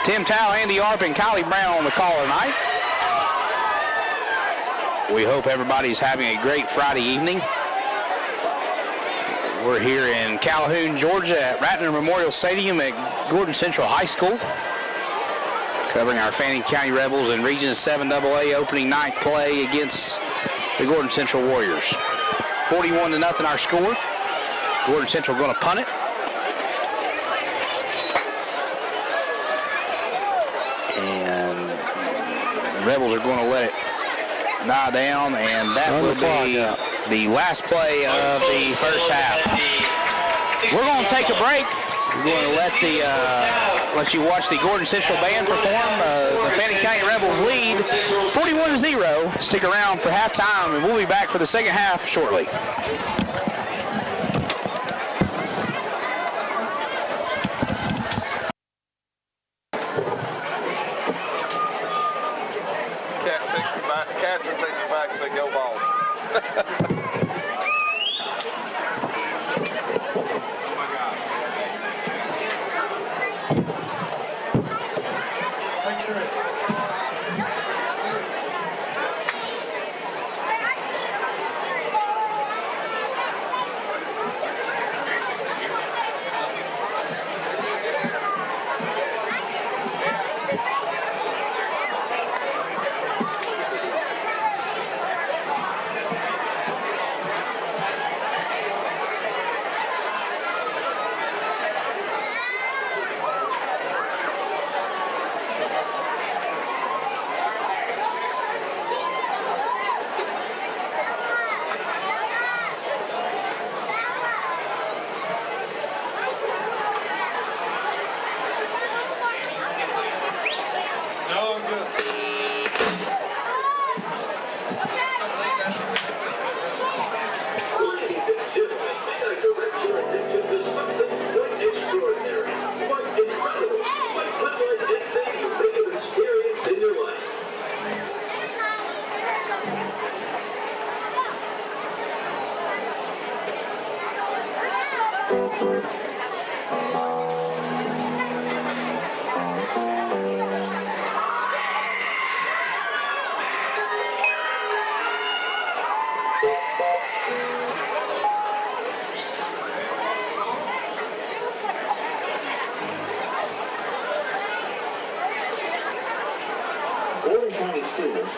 Tim Towle, Andy Arp, and Kylie Brown on the call tonight. We hope everybody's having a great Friday evening. We're here in Calhoun, Georgia at Ratner Memorial Stadium at Gordon Central High School, covering our Fannin County Rebels in Region 7AA opening night play against the Gordon Central Warriors. 41-0 our score. Gordon Central going to punt it. And the Rebels are going to let it die down, and that will be the last play of the first half. We're going to take a break. We're going to let you watch the Gordon Central band perform. The Fannin County Rebels lead 41-0. Stick around for halftime, and we'll be back for the second half shortly. Catcher takes me back and say go balls.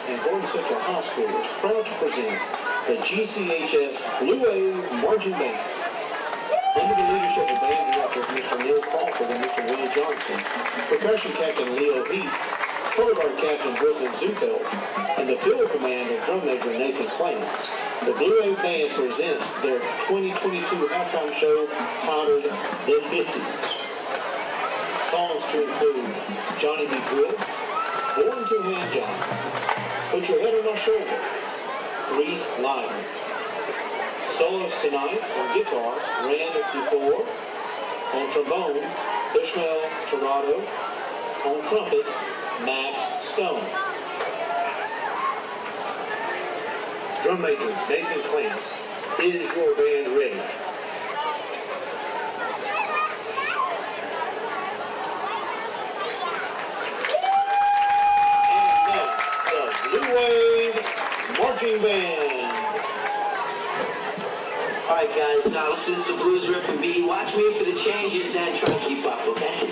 And Gordon Central High School is proud to present the GCHS Blue Wave Marching Band. Under the leadership of band directors Mr. Neil Crawford and Mr. Will Johnson, percussion captain Leo Heath, color guard captain Brooklyn Zufeld, and the field command of drum major Nathan Clance, the Blue Wave Band presents their 2022 halftime show titled The 50s. Songs to include Johnny Be Good, Born to a Hand Job, Put Your Head on My Shoulder, Grease Lightning. Solos tonight on guitar, Rand Before, on trombone, Ishmael Torado, on trumpet, Max Stone. Drum major Nathan Clance. Is your band ready? And now, the Blue Wave Marching Band. All right, guys, listen to some blues riff and B. Watch me for the changes and try to keep up, okay?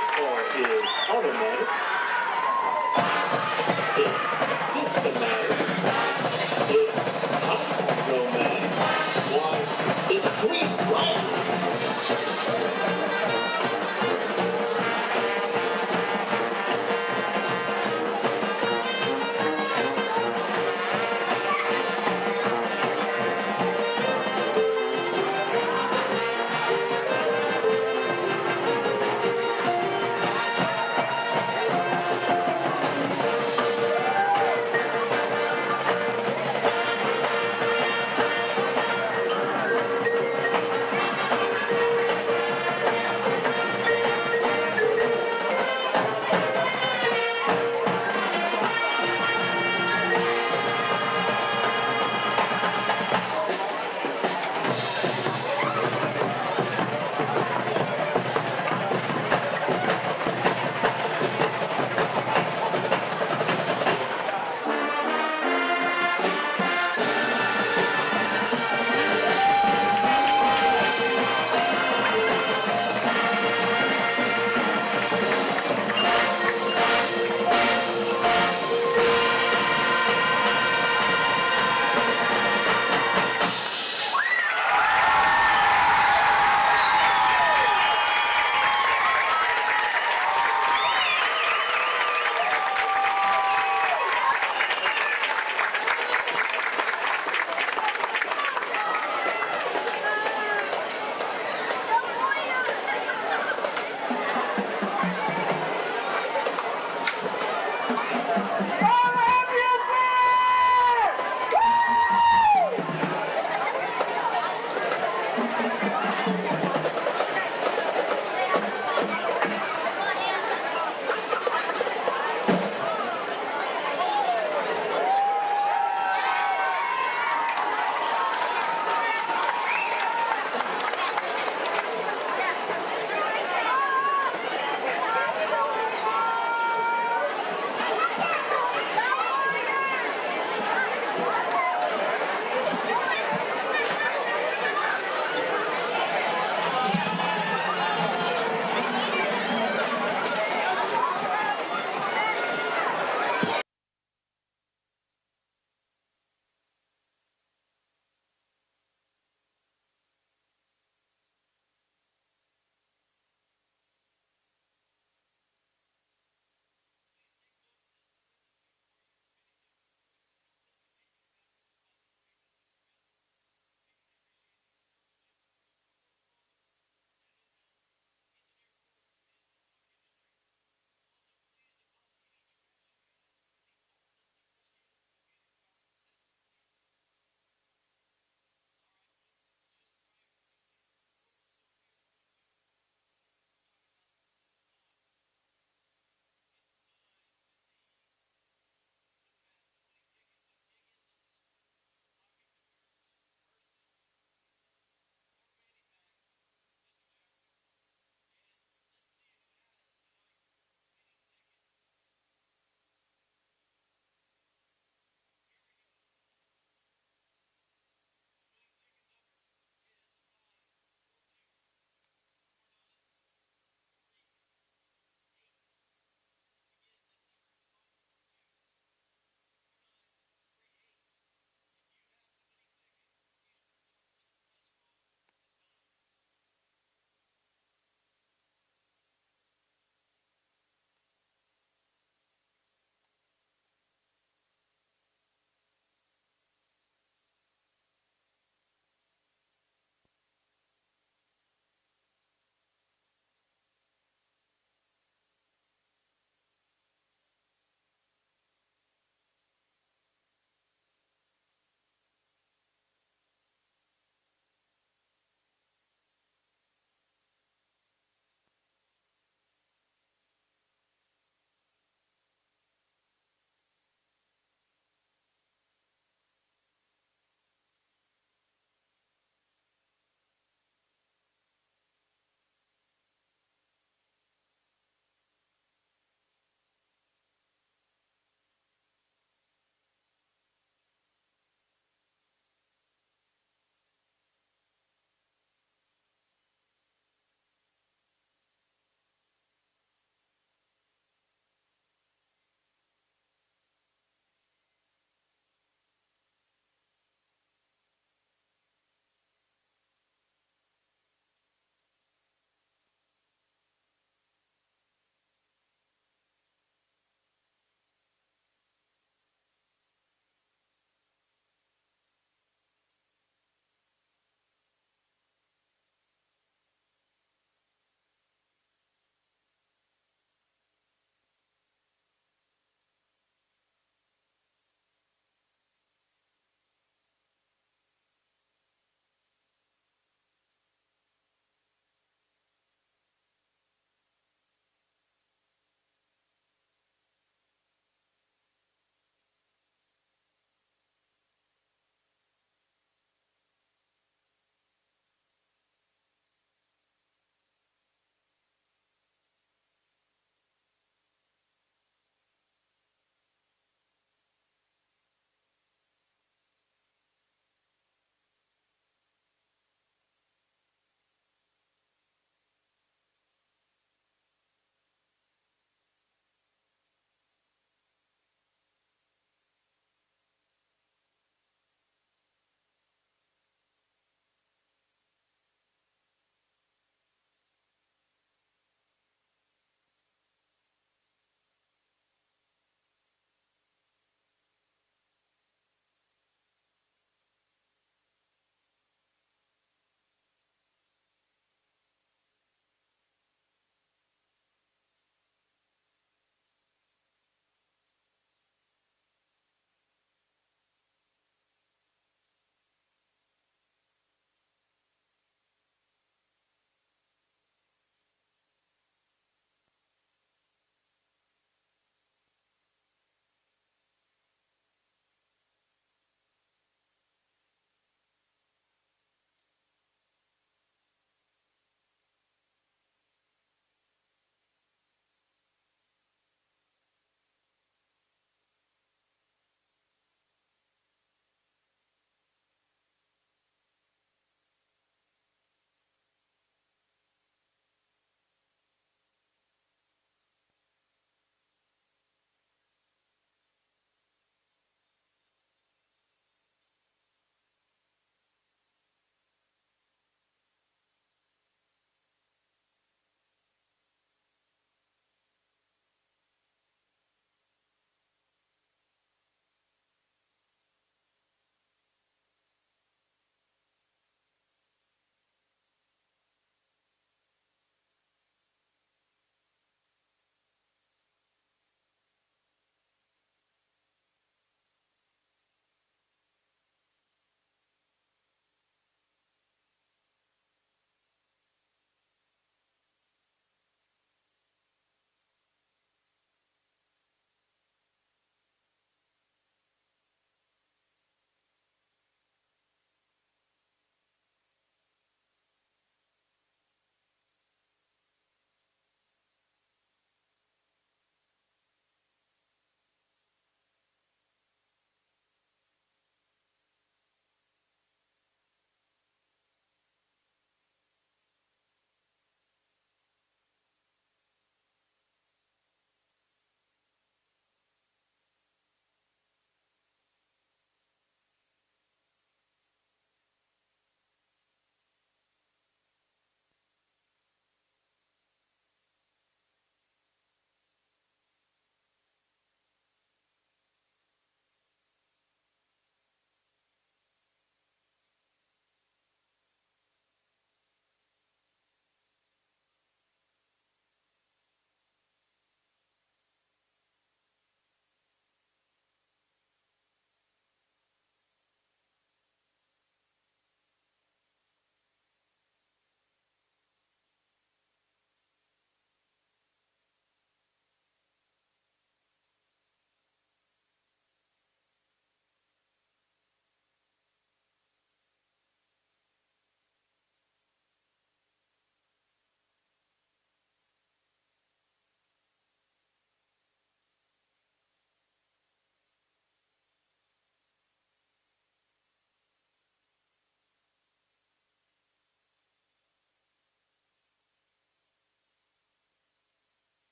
This car is automatic. It's systematic. It's automatic. Why? It's greased lightly.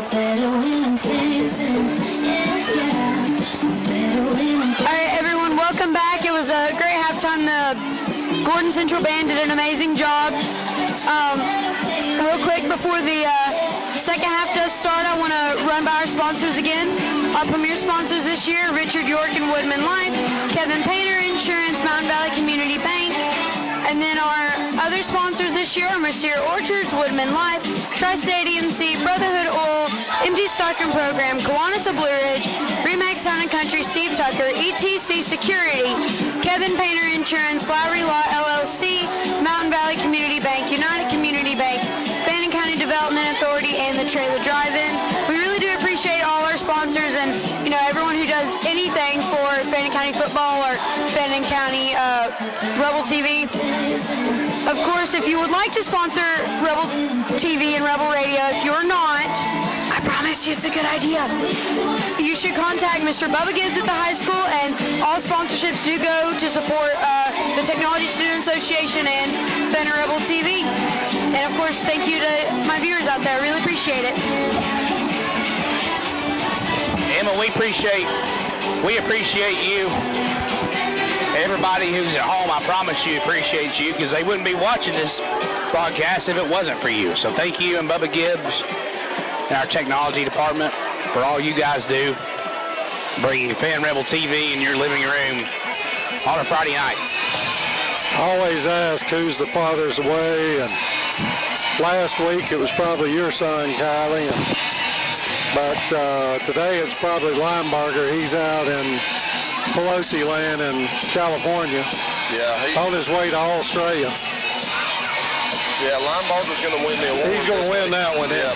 right, everyone, welcome back. It was a great halftime. The Gordon Central Band did an amazing job. Real quick, before the second half does start, I want to run by our sponsors again. Our premier sponsors this year, Richard York and Woodman Life, Kevin Painter Insurance, Mountain Valley Community Bank. And then our other sponsors this year are Mercier Orchards, Woodman Life, Tri-State EMC, Brotherhood Oil, MD Stockton Program, Kiwanis of Blue Ridge, Remax Town & Country, Steve Tucker, ETC Security, Kevin Painter Insurance, Lowry Law LLC, Mountain Valley Community Bank, United Community Bank, Fannin County Development Authority, and the Trailer Drive-In. We really do appreciate all our sponsors and, you know, everyone who does anything for Fannin County football or Fannin County Rebel TV. Of course, if you would like to sponsor Rebel TV and Rebel Radio, if you're not, I promise you it's a good idea. You should contact Mr. Bubba Gibbs at the high school, and all sponsorships do go to support the Technology Student Association and Fannin Rebel TV. And of course, thank you to my viewers out there. I really appreciate it. Emma, we appreciate you. Everybody who's at home, I promise you, appreciates you, because they wouldn't be watching this broadcast if it wasn't for you. So thank you and Bubba Gibbs and our technology department for all you guys do, bringing Fan Rebel TV in your living room on a Friday night. Always ask who's the farthest away, and last week it was probably your son, Kylie, but today it's probably Linebarger. He's out in Pelosi land in California. Yeah, on his way to Australia. Yeah, Linebarger's going to win the award. He's going to win that one. Yeah.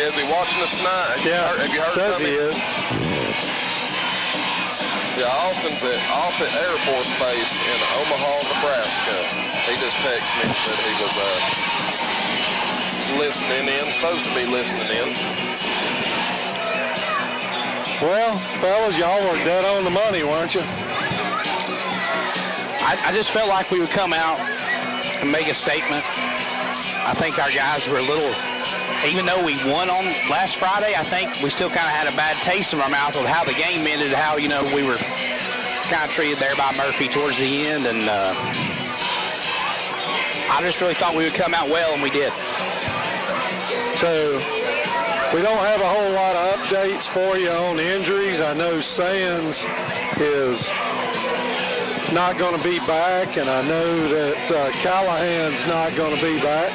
Is he watching us tonight? Have you heard says from he him? is. Yeah, Austin's off at Air Force Base in Omaha, Nebraska. He just texted me and said he was listening in, supposed to be listening in. Well, fellas, y'all were dead on the money, weren't you? I just felt like we would come out and make a statement. I think our guys were a little, even though we won on last Friday, I think we still kind of had a bad taste in our mouth of how the game ended, how, you know, we were kind of treated there by Murphy towards the end, and I just really thought we would come out well, and we did. So we don't have a whole lot of updates for you on injuries. I know Sands is not going to be back, and I know that Callahan's not going to be back.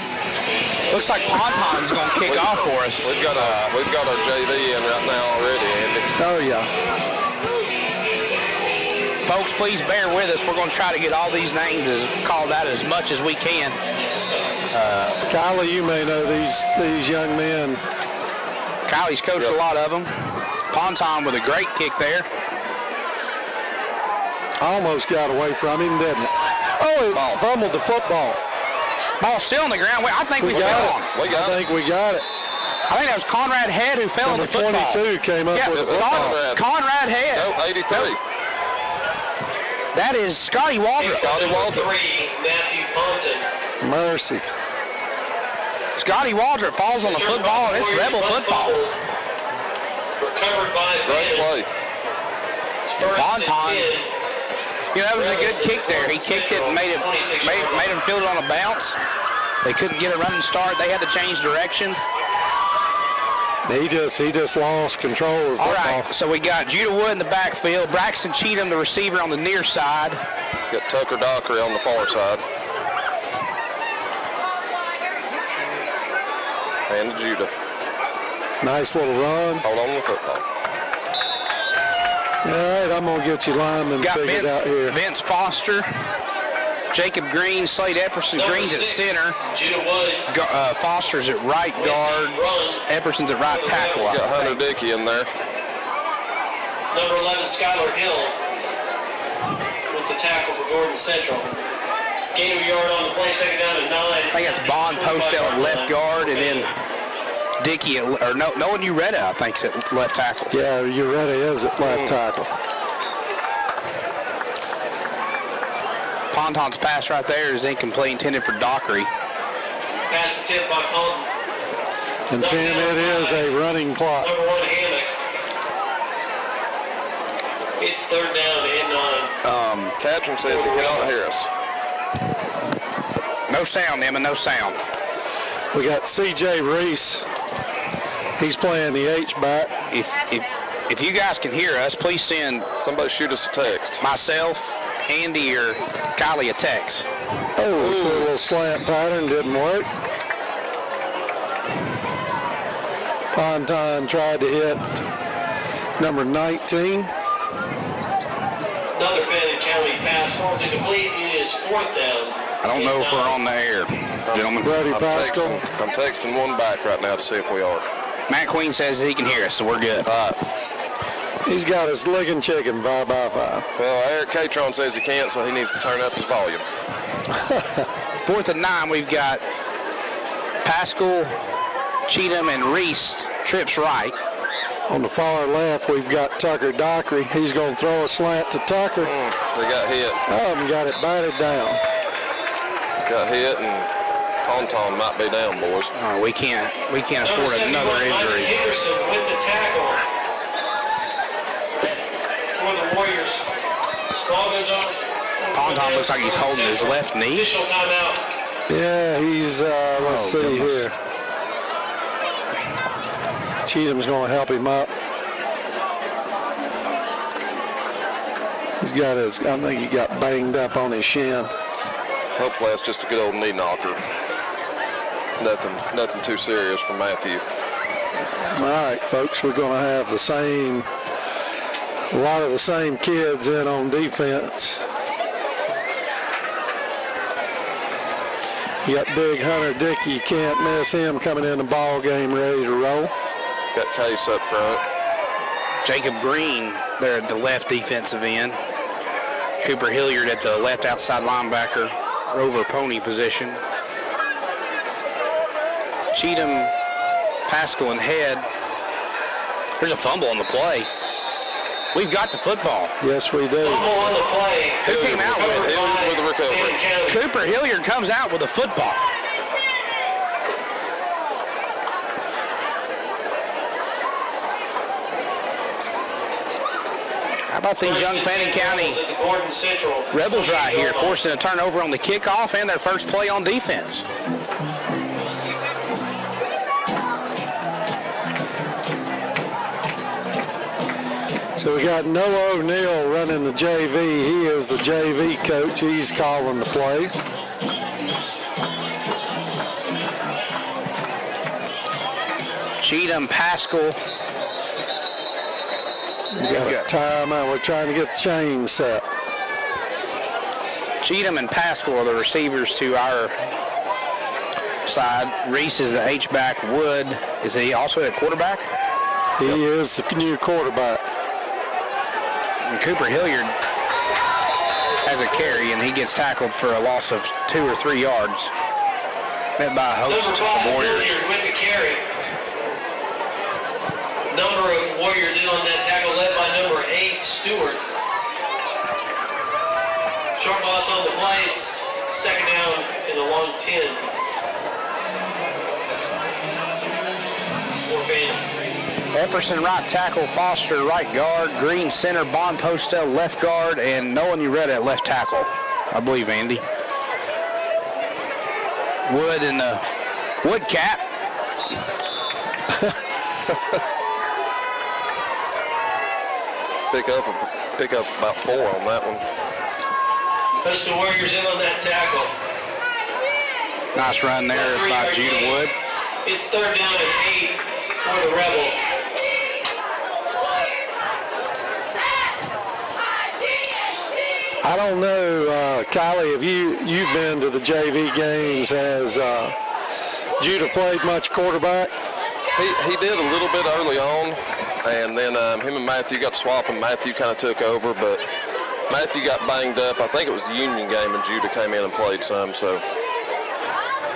Looks like Ponton's going to kick off for us. We've got our JV in right now already, Andy. Oh, yeah. Folks, please bear with us. We're going to try to get all these names called out as much as we can. Kylie, you may know these young men. Kylie's coached a lot of them. Ponton with a great kick there. Almost got away from him, didn't it? Oh, he fumbled the football. Ball still on the ground. I think we got it. I think we got it. I think that was Conrad Head who fell on the football. Number 22 came up with the football. Conrad Head. No, 83. That is Scotty Waldrop. Scotty Waldrop. Matthew Ponton. Mercy. Scotty Waldrop falls on the football, and it's Rebel football. Recovered by Great play. Ponton. You know, that was a good kick there. He kicked it and made him feel it on a bounce. They couldn't get a running start. They had to change direction. He just lost control of the football. All right, so we got Judah Wood in the backfield, Braxton Cheatham, the receiver, on the near side. Got Tucker Dockery on the far side. And Judah. Nice little run. Hold on to the football. All right, I'm going to get you linemen figured out here. Vince Foster, Jacob Green, Slade Epperson. Green's at center. Judah Wood. Foster's at right guard. Epperson's at right tackle. Got Hunter Dickey in there. Number 11, Skylar Hill with the tackle for Gordon Central. Gain of a yard on the play, second down to 9. I think that's Bond Postel at left guard, and then Dickey, Noah Ureta, I think, is at left tackle. Yeah, Ureta is at left tackle. Ponton's pass right there is incomplete, intended for Dockery. Pass attempt by Ponton. And Tim, it is a running clock. Number 1, Hammock. It's 3rd down and 9. Catherine says he cannot hear us. No sound, Emma, no sound. We got C.J. Reese. He's playing the H-back. If you guys can hear us, please send Somebody shoot us a text. myself, Andy, or Kylie a text. Oh, we threw a little slant pattern, didn't work. Fontaine tried to hit number 19. Another Fannin County pass falls incomplete. It is 4th down. I don't know if we're on the air, gentlemen. Brody I'm Pascal. texting one back right now to see if we are. Matt Queen says that he can hear us, so we're good. All right. He's got his licking chicken 5x5. Well, Eric Catron says he can't, so he needs to turn up his volume. 4th and 9, we've got Pascal, Cheatham, and Reese trips right. On the far left, we've got Tucker Dockery. He's going to throw a slant to Tucker. They got hit. Got it batted down. Got hit, and Ponton might be down, boys. We can't Number afford 71, another Isaac injury. Henderson with the tackle for the Warriors. Ball goes on. Ponton looks like he's holding his left knee. Official timeout. Yeah, he's, let's see here. Cheatham's going to help him up. He's got his, I think he got banged up on his shin. Hopefully that's just a good old knee knocker. Nothing too serious for Matthew. All right, folks, we're going to have a lot of the same kids in on defense. You got big Hunter Dickey, you can't miss him coming in the ball game ready to roll. Got Case up front. Jacob Green there at the left defensive end. Cooper Hilliard at the left outside linebacker, Rover Pony position. Cheatham, Pascal, and Head. There's a fumble on the play. We've got the football. Yes, we do. Fumble on the play. Who came out with it? Hilliard with the recovery. Fannin County. Cooper Hilliard comes out with a football. How about these young Fannin County At the Gordon Central. Rebels right here, forcing a turnover on the kickoff and their first play on defense. So we got Noah O'Neill running the JV. He is the JV coach. He's calling the plays. Cheatham, Pascal. We got a timeout. We're trying to get the chain set. Cheatham and Pascal are the receivers to our side. Reese is the H-back. Wood, is he also a quarterback? He is the new quarterback. And Cooper Hilliard has a carry, and he gets tackled for a loss of 2 or 3 yards. Met by a host Number 12, of Warriors. Hilliard with the carry. Number of Warriors in on that tackle, led by number 8, Stewart. Short loss on the play. It's 2nd down in the long 10. For Fannin. Epperson right tackle, Foster right guard, Green center, Bond Postel left guard, and Nolan Ureta at left tackle, I believe, Andy. Wood in the Wood cap. Pick up about 4 on that one. That's the Warriors in on that tackle. Nice run there by Judah Wood. It's 3rd down and 8 for the Rebels. I don't know, Kylie, have you've been to the JV games? Has Judah played much quarterback? He did a little bit early on, and then him and Matthew got to swap, and Matthew kind of took over, but Matthew got banged up. I think it was the Union game, and Judah came in and played some, so.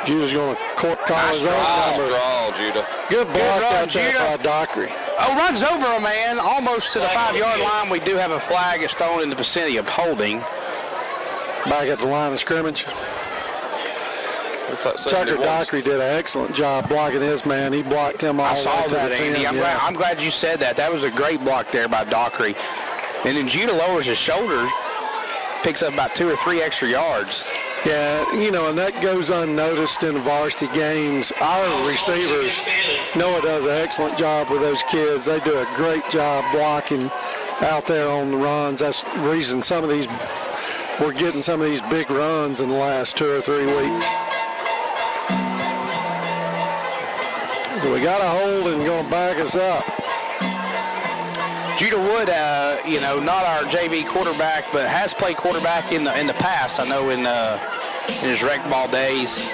Judah's going to call his own number. Draw, Judah. Good block run, out there Judah. by Dockery. Oh, runs over a man almost to the 5-yard line. We do have a flag that's thrown in the vicinity of holding. Back at the line of scrimmage. It's like Tucker 71. Dockery did an excellent job blocking his man. He blocked him all I the way saw to that, the 10. Andy. Yeah. I'm glad you said that. That was a great block there by Dockery. And then Judah lowers his shoulder, picks up about 2 or 3 extra yards. Yeah, you know, and that goes unnoticed in the varsity games. Our receivers, Noah does an excellent job with those kids. They do a great job blocking out there on the runs. That's the reason we're getting some of these big runs in the last 2 or 3 weeks. So we got a hold and going to back us up. Judah Wood, not our JV quarterback, but has played quarterback in the past. I know in his rec ball days,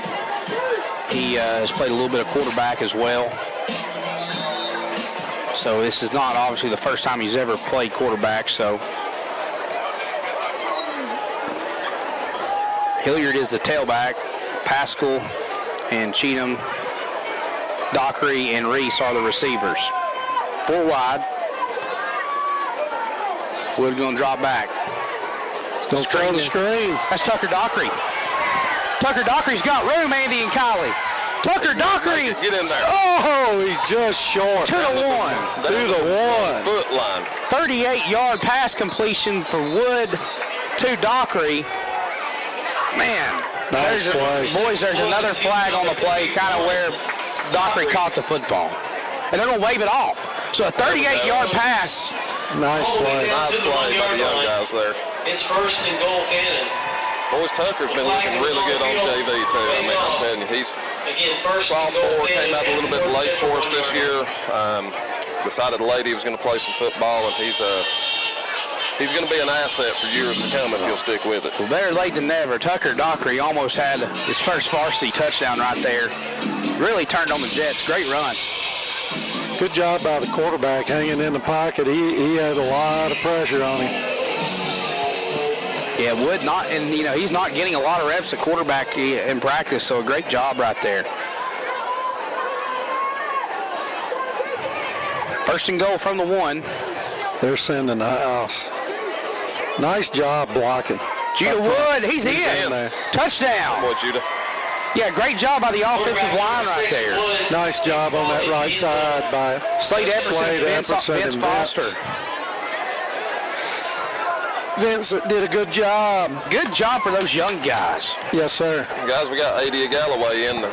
he has played a little bit of quarterback as well. So this is not obviously the first time he's ever played quarterback. So Hilliard is the tailback. Pascal and Cheatham, Dockery and Reese are the receivers. 4 wide. Wood going to drop back. It's going to throw the screen. That's Tucker Dockery. Tucker Dockery's got room, Andy and Kylie. Tucker Dockery. Get in there. Oh, he's just short. To the 1. To the 1. Foot line. 38-yard pass completion for Wood to Dockery. Man, Nice play. Boys, there's another flag on the play, kind of where Dockery caught the football. And they're going to wave it off. So a 38-yard pass. Nice play. Nice play by the young guys there. It's 1st and goal, Fannin. Boys, Tucker's been looking really good on JV, too. I mean, I'm telling you, he's Again, 1st and goal, sophomore, Fannin. came out a little bit late for us this year. Decided late he was going to play some football, and he's going to be an asset for years to come if he'll stick with it. Well, better late than never. Tucker Dockery almost had his first varsity touchdown right there. Really turned on the Jets. Great run. Good job by the quarterback hanging in the pocket. He had a lot of pressure on him. Yeah, Wood he's not getting a lot of reps at quarterback in practice, so a great job right there. 1st and goal from the 1. They're sending the house. Nice job blocking. Judah Wood, he's in. there. Touchdown. Boy, Judah. Yeah, great job by the offensive line right there. Nice job on that right side by Slade Epperson, Vince and Foster. Vincent did a good job. Good job for those young guys. Yes, sir. Guys, we got Adia Galloway in to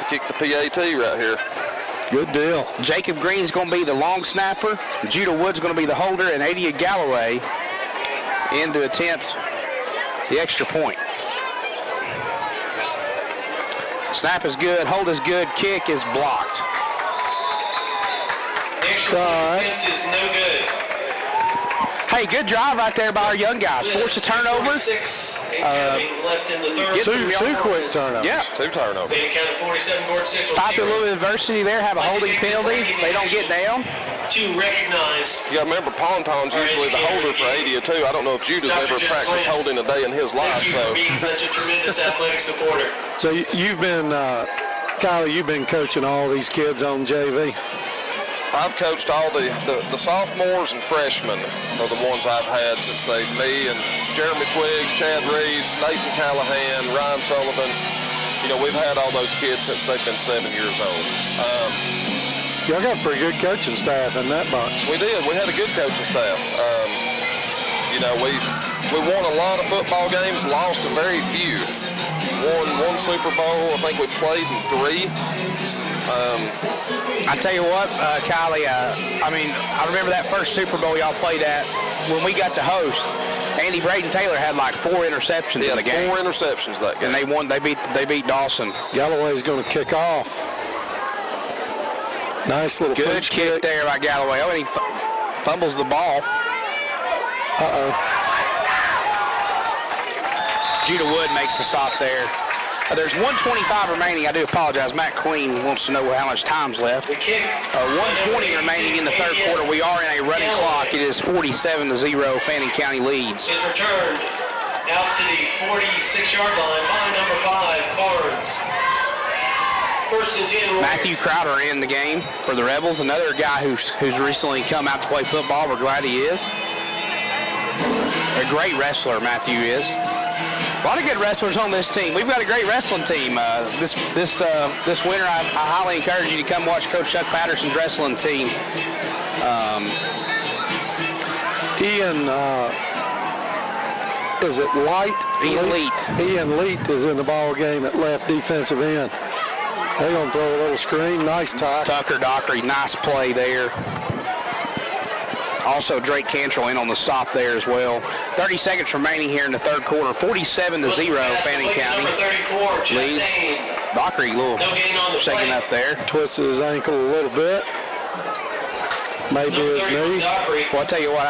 kick the PAT right here. Good deal. Jacob Green's going to be the long snapper. Judah Wood's going to be the holder, and Adia Galloway in to attempt the extra point. Snap is good, hold is good, kick is blocked. Extra attempt is no good. Hey, good drive right there by our young guys. Force a turnover. 46 left in the third. Two quick turnovers. Yeah. 2 turnovers. They counted 47-6. Pop a little adversity there, have a holding penalty. They don't get down. To recognize. You got to remember, Ponton's usually the holder for Adia, too. I don't know if Judah's ever practiced holding a day in his life. Thank you for being such a tremendous athletic supporter. So you've been, Kylie, you've been coaching all these kids on JV. I've coached all the sophomores and freshmen are the ones I've had since me and Jeremy Twigg, Chad Reese, Nathan Callahan, Ryan Sullivan. You know, we've had all those kids since they've been 7 years old. Y'all got a pretty good coaching staff in that bunch. We did. We had a good coaching staff. We won a lot of football games, lost a very few. Won 1 Super Bowl. I think we played in 3. I tell you what, Kylie, I remember that first Super Bowl y'all played at when we got to host. Andy Braden Taylor had like 4 interceptions in the game. 4 interceptions that game. And they won. They beat Dawson. Galloway's going to kick off. Nice little Good punch kick there by Galloway. Oh, and he fumbles the ball. Uh-oh. Judah Wood makes the stop there. There's 1:25 remaining. I do apologize. Matt Queen wants to know how much time's left. The kick. 1:20 remaining in the third quarter. We are in a running clock. It is 47-0. Fannin County leads. Is returned out to the 46-yard line by number 5, Carnes. 1st and 10. Matthew Crowder in the game for the Rebels. Another guy who's recently come out to play football. We're glad he is. A great wrestler, Matthew is. A lot of good wrestlers on this team. We've got a great wrestling team. This winter, I highly encourage you to come watch Coach Chuck Patterson's wrestling team. Ian, is it Light? Ian Leet. Ian Leet is in the ball game at left defensive end. They're going to throw a little screen. Nice tackle. Tucker Dockery, nice play there. Also, Drake Cantrell in on the stop there as well. 30 seconds remaining here in the third quarter. 47-0, Fannin County leads. Dockery, a little shaking up there. Twisted his ankle a little bit. Maybe his knee. Well, I'll tell you what,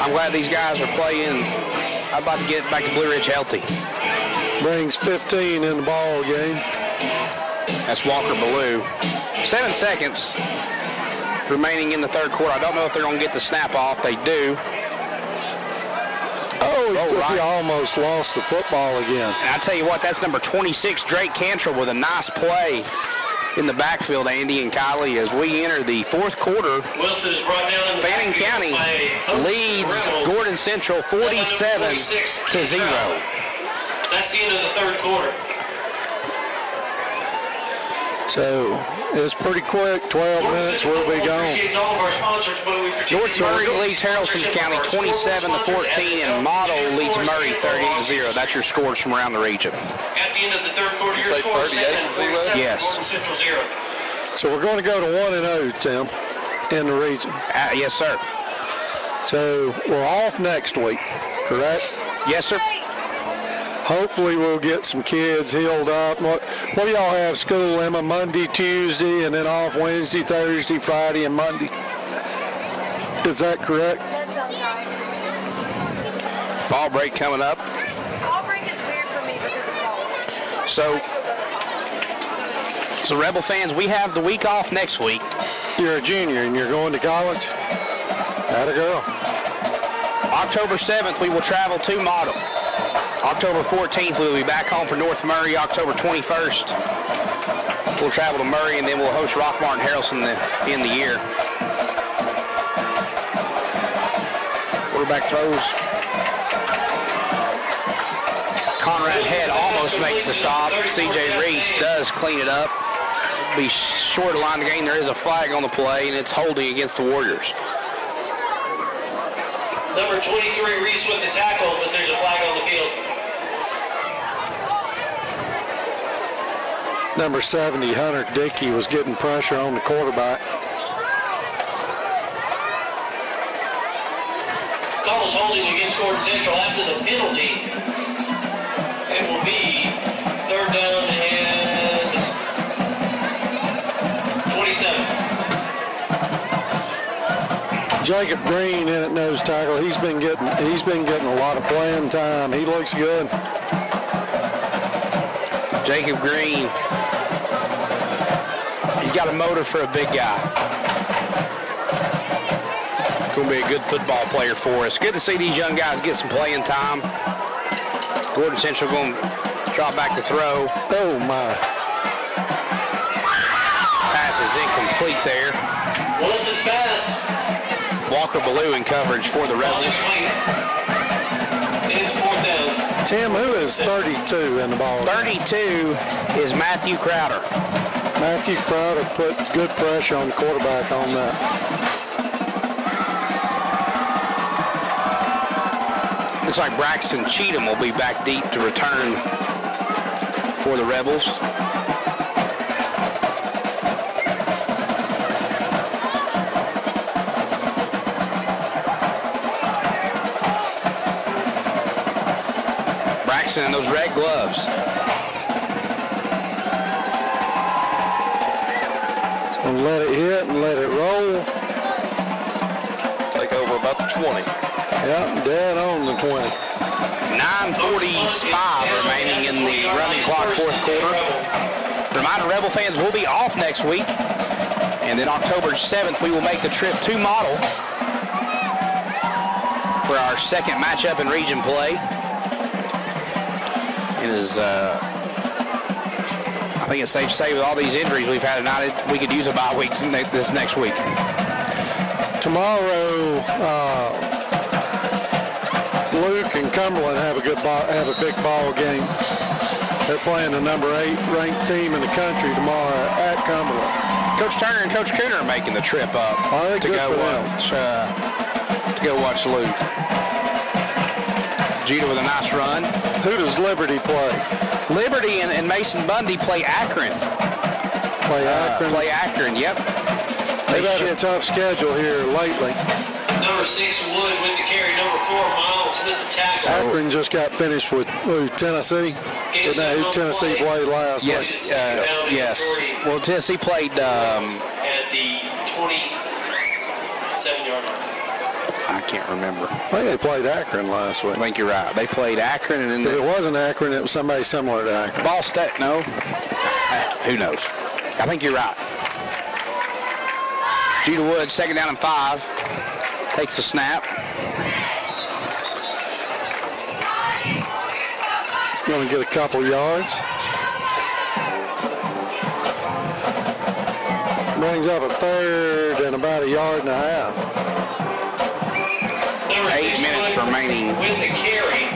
I'm glad these guys are playing. I'm about to get back to Blue Ridge healthy. Brings 15 in the ball game. That's Walker Ballou. 7 seconds remaining in the third quarter. I don't know if they're going to get the snap off. They do. He almost lost the football again. And I tell you what, that's number 26, Drake Cantrell, with a nice play in the backfield, Andy and Kylie, as we enter the fourth quarter. Wilson is brought down in the Fannin County leads Gordon Central 47-0. That's the end of the third quarter. So it's pretty quick. 12 minutes, we'll be gone. North Murray leads Haralson County 27-14, and Model leads Murray 38-0. That's your scores from around the region. At the end of the third quarter, your score stands 47, Yes. Gordon Central 0. So we're going to go to 1-0, Tim, in the region. Yes, sir. So we're off next week, correct? Yes, sir. Hopefully we'll get some kids healed up. What do y'all have school, Emma? Monday, Tuesday, and then off Wednesday, Thursday, Friday, and Monday. Is that correct? That sounds right. Fall break coming up. Fall break is weird for me because of college. So Rebel fans, we have the week off next week. You're a junior and you're going to college? Atta girl. October 7th, we will travel to Model. October 14th, we'll be back home for North Murray. October 21st, we'll travel to Murray, and then we'll host Rockmart and Haralson in the year. Quarterback throws. Conrad Head almost makes the stop. C.J. Reese does clean it up. Be short of line of game. There is a flag on the play, and it's holding against the Warriors. Number 23, Reese with the tackle, but there's a flag on the field. Number 70, Hunter Dickey, was getting pressure on the quarterback. Call was holding against Gordon Central after the penalty. It will be third down and 27. Jacob Green in at nose tackle. He's been getting a lot of playing time. He looks good. Jacob Green. He's got a motor for a big guy. Going to be a good football player for us. Good to see these young guys get some playing time. Gordon Central going to drop back to throw. Oh, my. Pass is incomplete there. Willis's pass. Walker Ballou in coverage for the Rebels. It's fourth down. Tim, who is 32 in the ball? 32 is Matthew Crowder. Matthew Crowder put good pressure on the quarterback on that. Looks like Braxton Cheatham will be back deep to return for the Rebels. Braxton in those red gloves. So let it hit and let it roll. Take over about the 20. Yep, dead on the 20. 9:45 remaining in the running clock, fourth quarter. Reminder, Rebel fans, will be off next week. And then October 7th, we will make the trip to Model for our second matchup in region play. It is, I think it's safe to say with all these injuries we've had tonight, we could use a bye week this next week. Tomorrow, Luke and Cumberland have a big ball game. They're playing the number 8 ranked team in the country tomorrow at Cumberland. Coach Turner and Coach Cooner are making the trip up to go watch Luke. Judah with a nice run. Who does Liberty play? Liberty and Mason Bundy play Akron. Play Akron, yep. They've had a tough schedule here lately. Number 6, Wood with the carry. Number 4, Miles with the tackle. Akron just got finished with Tennessee. Tennessee played last week. Yes. Well, Tennessee played at the 27-yard line. I can't remember. I think they played Akron last week. I think you're right. They played Akron, and then If it wasn't Akron, it was somebody similar to Akron. Ball State. No. Who knows? I think you're right. Judah Wood, 2nd down and 5. Takes the snap. He's going to get a couple yards. Brings up a 3rd and about a yard and a half. Number 8 6, minutes Wood remaining. with the carry.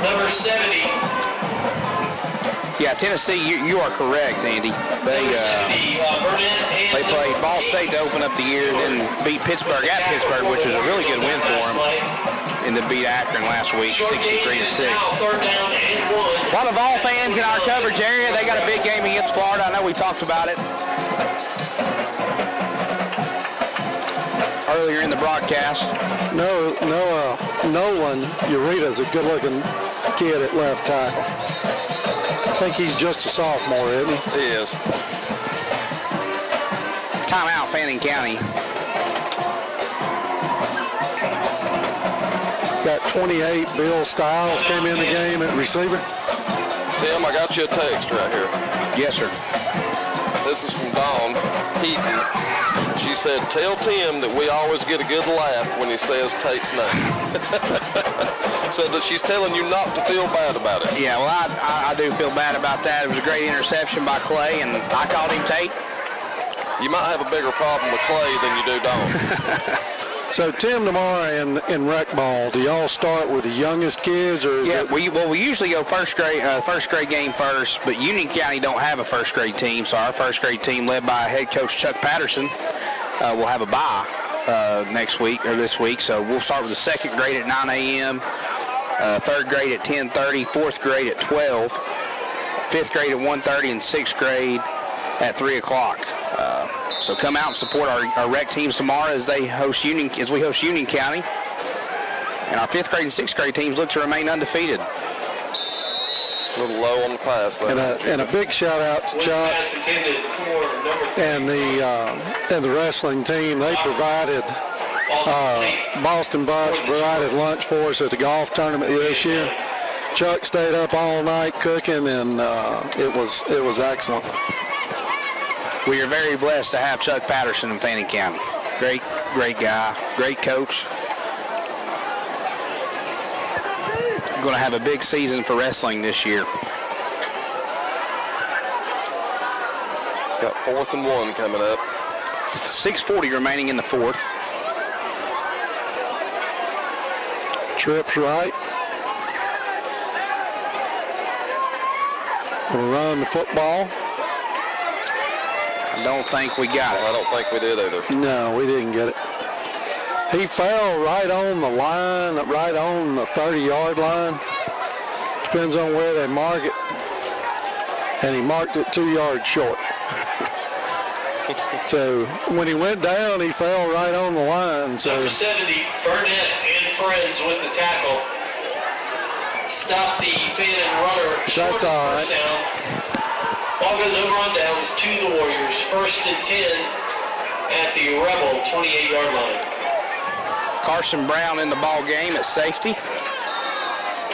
Number 70. Yeah, Tennessee, you are correct, Andy. They played Ball State to open up the year, then beat Pittsburgh at Pittsburgh, which was a really good win for them, and then beat Akron last week, 63-6. A lot of Vol fans in our coverage area. They got a big game against Florida. I know we talked about it earlier in the broadcast. Nolan Ureta's a good-looking kid at left tackle. I think he's just a sophomore, isn't he? He is. Timeout, Fannin County. Got 28. Bill Stiles came in the game at receiver. Tim, I got you a text right here. Yes, sir. This is from Dawn Heaton. She said, tell Tim that we always get a good laugh when he says Tate's name. Said that she's telling you not to feel bad about it. Yeah, well, I do feel bad about that. It was a great interception by Clay, and I called him Tate. You might have a bigger problem with Clay than you do Dawn. So, Tim, tomorrow in rec ball, do y'all start with the youngest kids? Or we usually go first grade game first, but Union County don't have a first grade team, so our first grade team, led by head coach Chuck Patterson, will have a bye this week. So we'll start with the 2nd grade at 9 a.m., 3rd grade at 10:30, 4th grade at 12, 5th grade at 1:30, and 6th grade at 3 o'clock. So come out and support our rec teams tomorrow as we host Union County. And our 5th grade and 6th grade teams look to remain undefeated. A little low on the pass there. And a big shout out to Chuck and the wrestling team. They provided Boston Bucks provided lunch for us at the golf tournament this year. Chuck stayed up all night cooking, and it was excellent. We are very blessed to have Chuck Patterson in Fannin County. Great guy, great coach. Going to have a big season for wrestling this year. Got 4th and 1 coming up. 6:40 remaining in the 4th. Trips right. We'll run the football. I don't think we got it. I don't think we did either. No, we didn't get it. He fell right on the line, right on the 30-yard line. Depends on where they mark it. And he marked it 2 yards short. So when he went down, he fell right on the line. So Number 70, Burnett and friends with the tackle. Stop the Fannin runner. That's all right. First down. Ball goes over on downs to the Warriors. 1st and 10 at the Rebel 28-yard line. Carson Brown in the ball game at safety.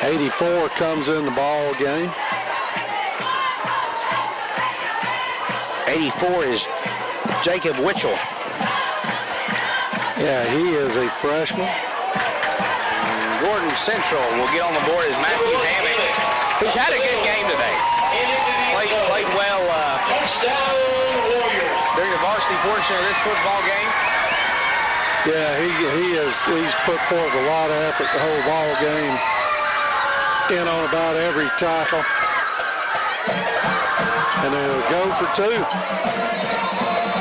84 comes in the ball game. 84 is Jacob Whitchell. Yeah, he is a freshman. Gordon Central will get on the board as Matthew Hammock, who's had a good game today. Played well Touchdown Warriors. during the varsity portion of this football game. Yeah, he's put forth a lot of effort the whole ball game. In on about every tackle. And they'll go for 2.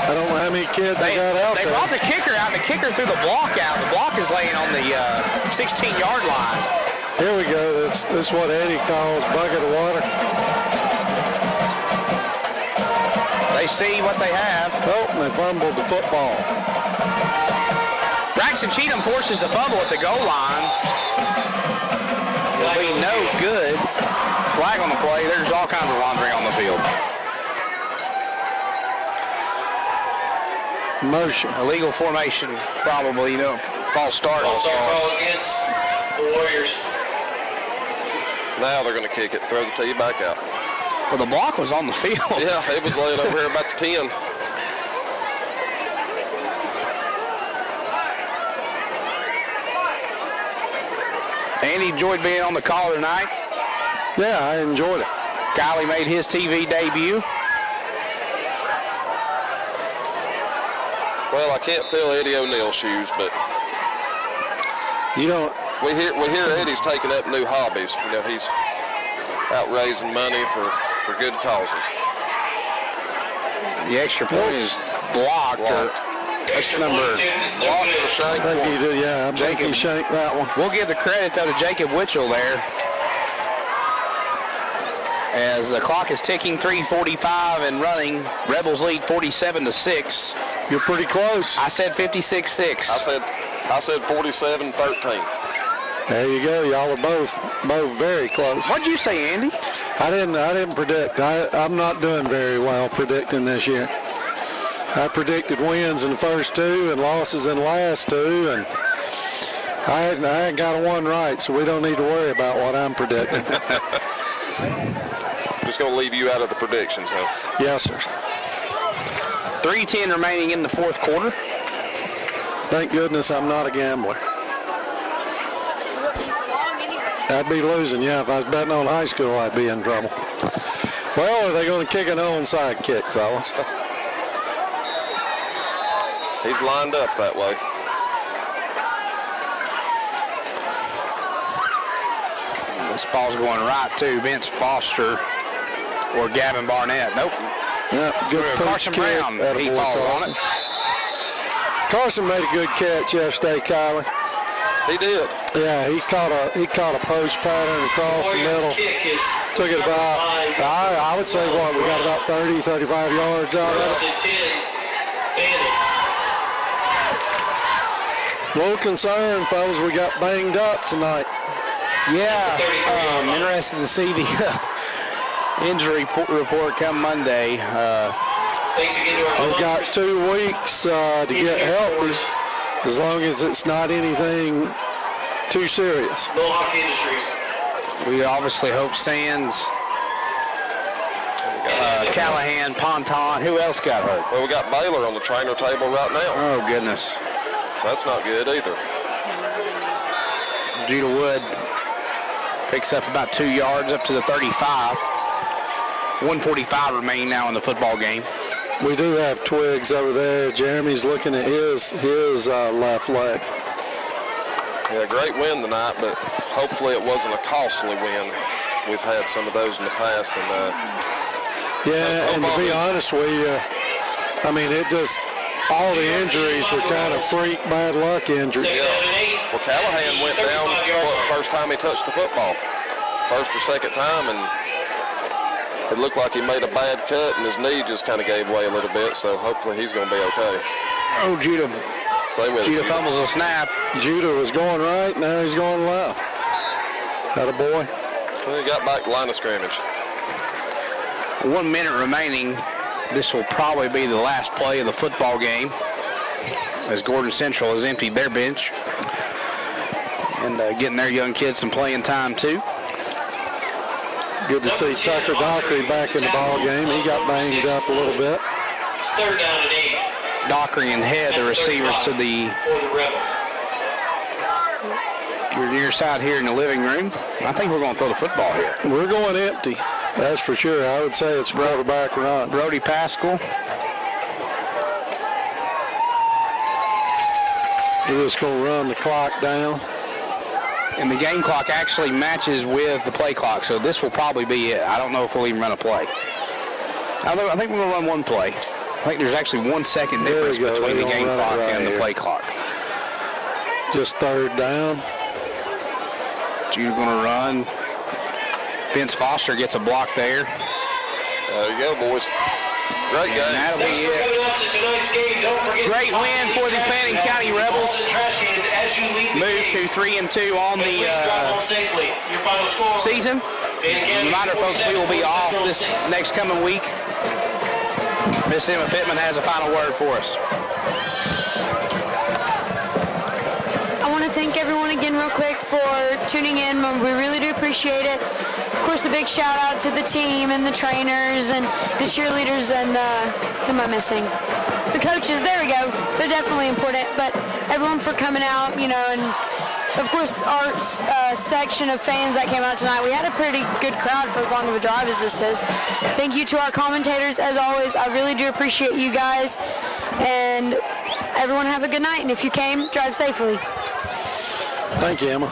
I don't know how many kids they got out there. They brought the kicker out, and the kicker threw the block out. The block is laying on the 16-yard line. Here we go. This is what Eddie calls bucket of water. They see what they have. Oh, and they fumbled the football. Braxton Cheatham forces the fumble at the goal line. Will be no good. Flag on the play. There's all kinds of laundry on the field. Motion. Illegal formation, probably, false start. False start call against the Warriors. Now they're going to kick it, throw the tee back out. Well, the block was on the field. Yeah, it was laying over here about the 10. Andy enjoyed being on the call tonight. Yeah, I enjoyed it. Kylie made his TV debut. Well, I can't fill Eddie O'Neill's shoes, but You don't. we hear Eddie's taking up new hobbies. He's out raising money for good causes. The extra point is blocked. That's number. Blocked for Shank. I think he did. Yeah, I think he shanked that one. We'll give the credit though to Jacob Whitchell there. As the clock is ticking, 3:45 and running. Rebels lead 47-6. You're pretty close. I said 56-6. I said 47-13. There you go. Y'all are both very close. What'd you say, Andy? I didn't predict. I'm not doing very well predicting this year. I predicted wins in the first 2 and losses in the last 2, and I hadn't got a 1 right, so we don't need to worry about what I'm predicting. Just going to leave you out of the predictions, huh? Yes, sir. 3:10 remaining in the fourth quarter. Thank goodness I'm not a gambler. I'd be losing, yeah. If I was betting on high school, I'd be in trouble. Well, are they going to kick an onside kick, fellas? He's lined up that way. This ball's going right to Vince Foster or Gavin Barnett. Nope. Yeah, good Carson punch kick. Brown. Attaboy, He falls on it. Carson made a good catch yesterday, Kylie. He did. Yeah, he caught a post pattern across the middle. Kick is Took it about, I would say, we got about 30, 35 yards out of it. 10. Fannin. A little concerned, fellas, we got banged up tonight. Yeah, interested to see the injury report come Monday. Thanks again to our We've got 2 weeks to get healthy, as long as it's not anything too serious. Mohawk Industries. We obviously hope Sands, Callahan, Ponton. Who else got hurt? Well, we got Baylor on the trainer table right now, Oh, goodness. so that's not good either. Judah Wood picks up about 2 yards up to the 35. 1:45 remaining now in the football game. We do have Twiggs over there. Jeremy's looking at his left leg. Yeah, great win tonight, but hopefully it wasn't a costly win. We've had some of those in the past, and Yeah, and to be honest with you, I mean, it just, all the injuries were kind of freak bad luck injuries. Second down and 8. well, Callahan went down first time he touched the football, first or second time, and it looked like he made a bad cut, and his knee just kind of gave way a little bit. So hopefully he's going to be okay. Oh, Judah. Stay with Judah it. fumbles a snap. Judah was going right, now he's going left. Attaboy. Well, he got back to line of scrimmage. 1 minute remaining. This will probably be the last play of the football game, as Gordon Central has emptied their bench and getting their young kids some playing time too. Good to see Tucker Dockery back in the ball game. He got banged up a little bit. It's third down and 8. Dockery and Head, the receivers to the For the Rebels. your near side here in the living room. I think we're going to throw the football here. We're going empty, that's for sure. I would say it's a quarterback run. Brody Pascal. We're just going to run the clock down. And the game clock actually matches with the play clock, so this will probably be it. I don't know if we'll even run a play. I think we're going to run one play. I think there's actually 1 second difference between the game clock and the play clock. Just third down. Judah going to run. Vince Foster gets a block there. There you go, boys. Great game. That'll be Thanks for it. coming out to tonight's game. Don't forget Great win for the Fannin County Rebels. Trash cans as you leave the Move game. to 3-2 on the Please drive home safely. Your final score. season. Reminder, folks, we will be off this next coming week. Miss Emma Pittman has a final word for us. I want to thank everyone again real quick for tuning in. We really do appreciate it. Of course, a big shout out to the team and the trainers and the cheerleaders and who am I missing? The coaches. There we go. They're definitely important. But everyone for coming out, you know, and of course our section of fans that came out tonight. We had a pretty good crowd for as long of a drive as this is. Thank you to our commentators as always. I really do appreciate you guys. And everyone have a good night. And if you came, drive safely. Thank you, Emma.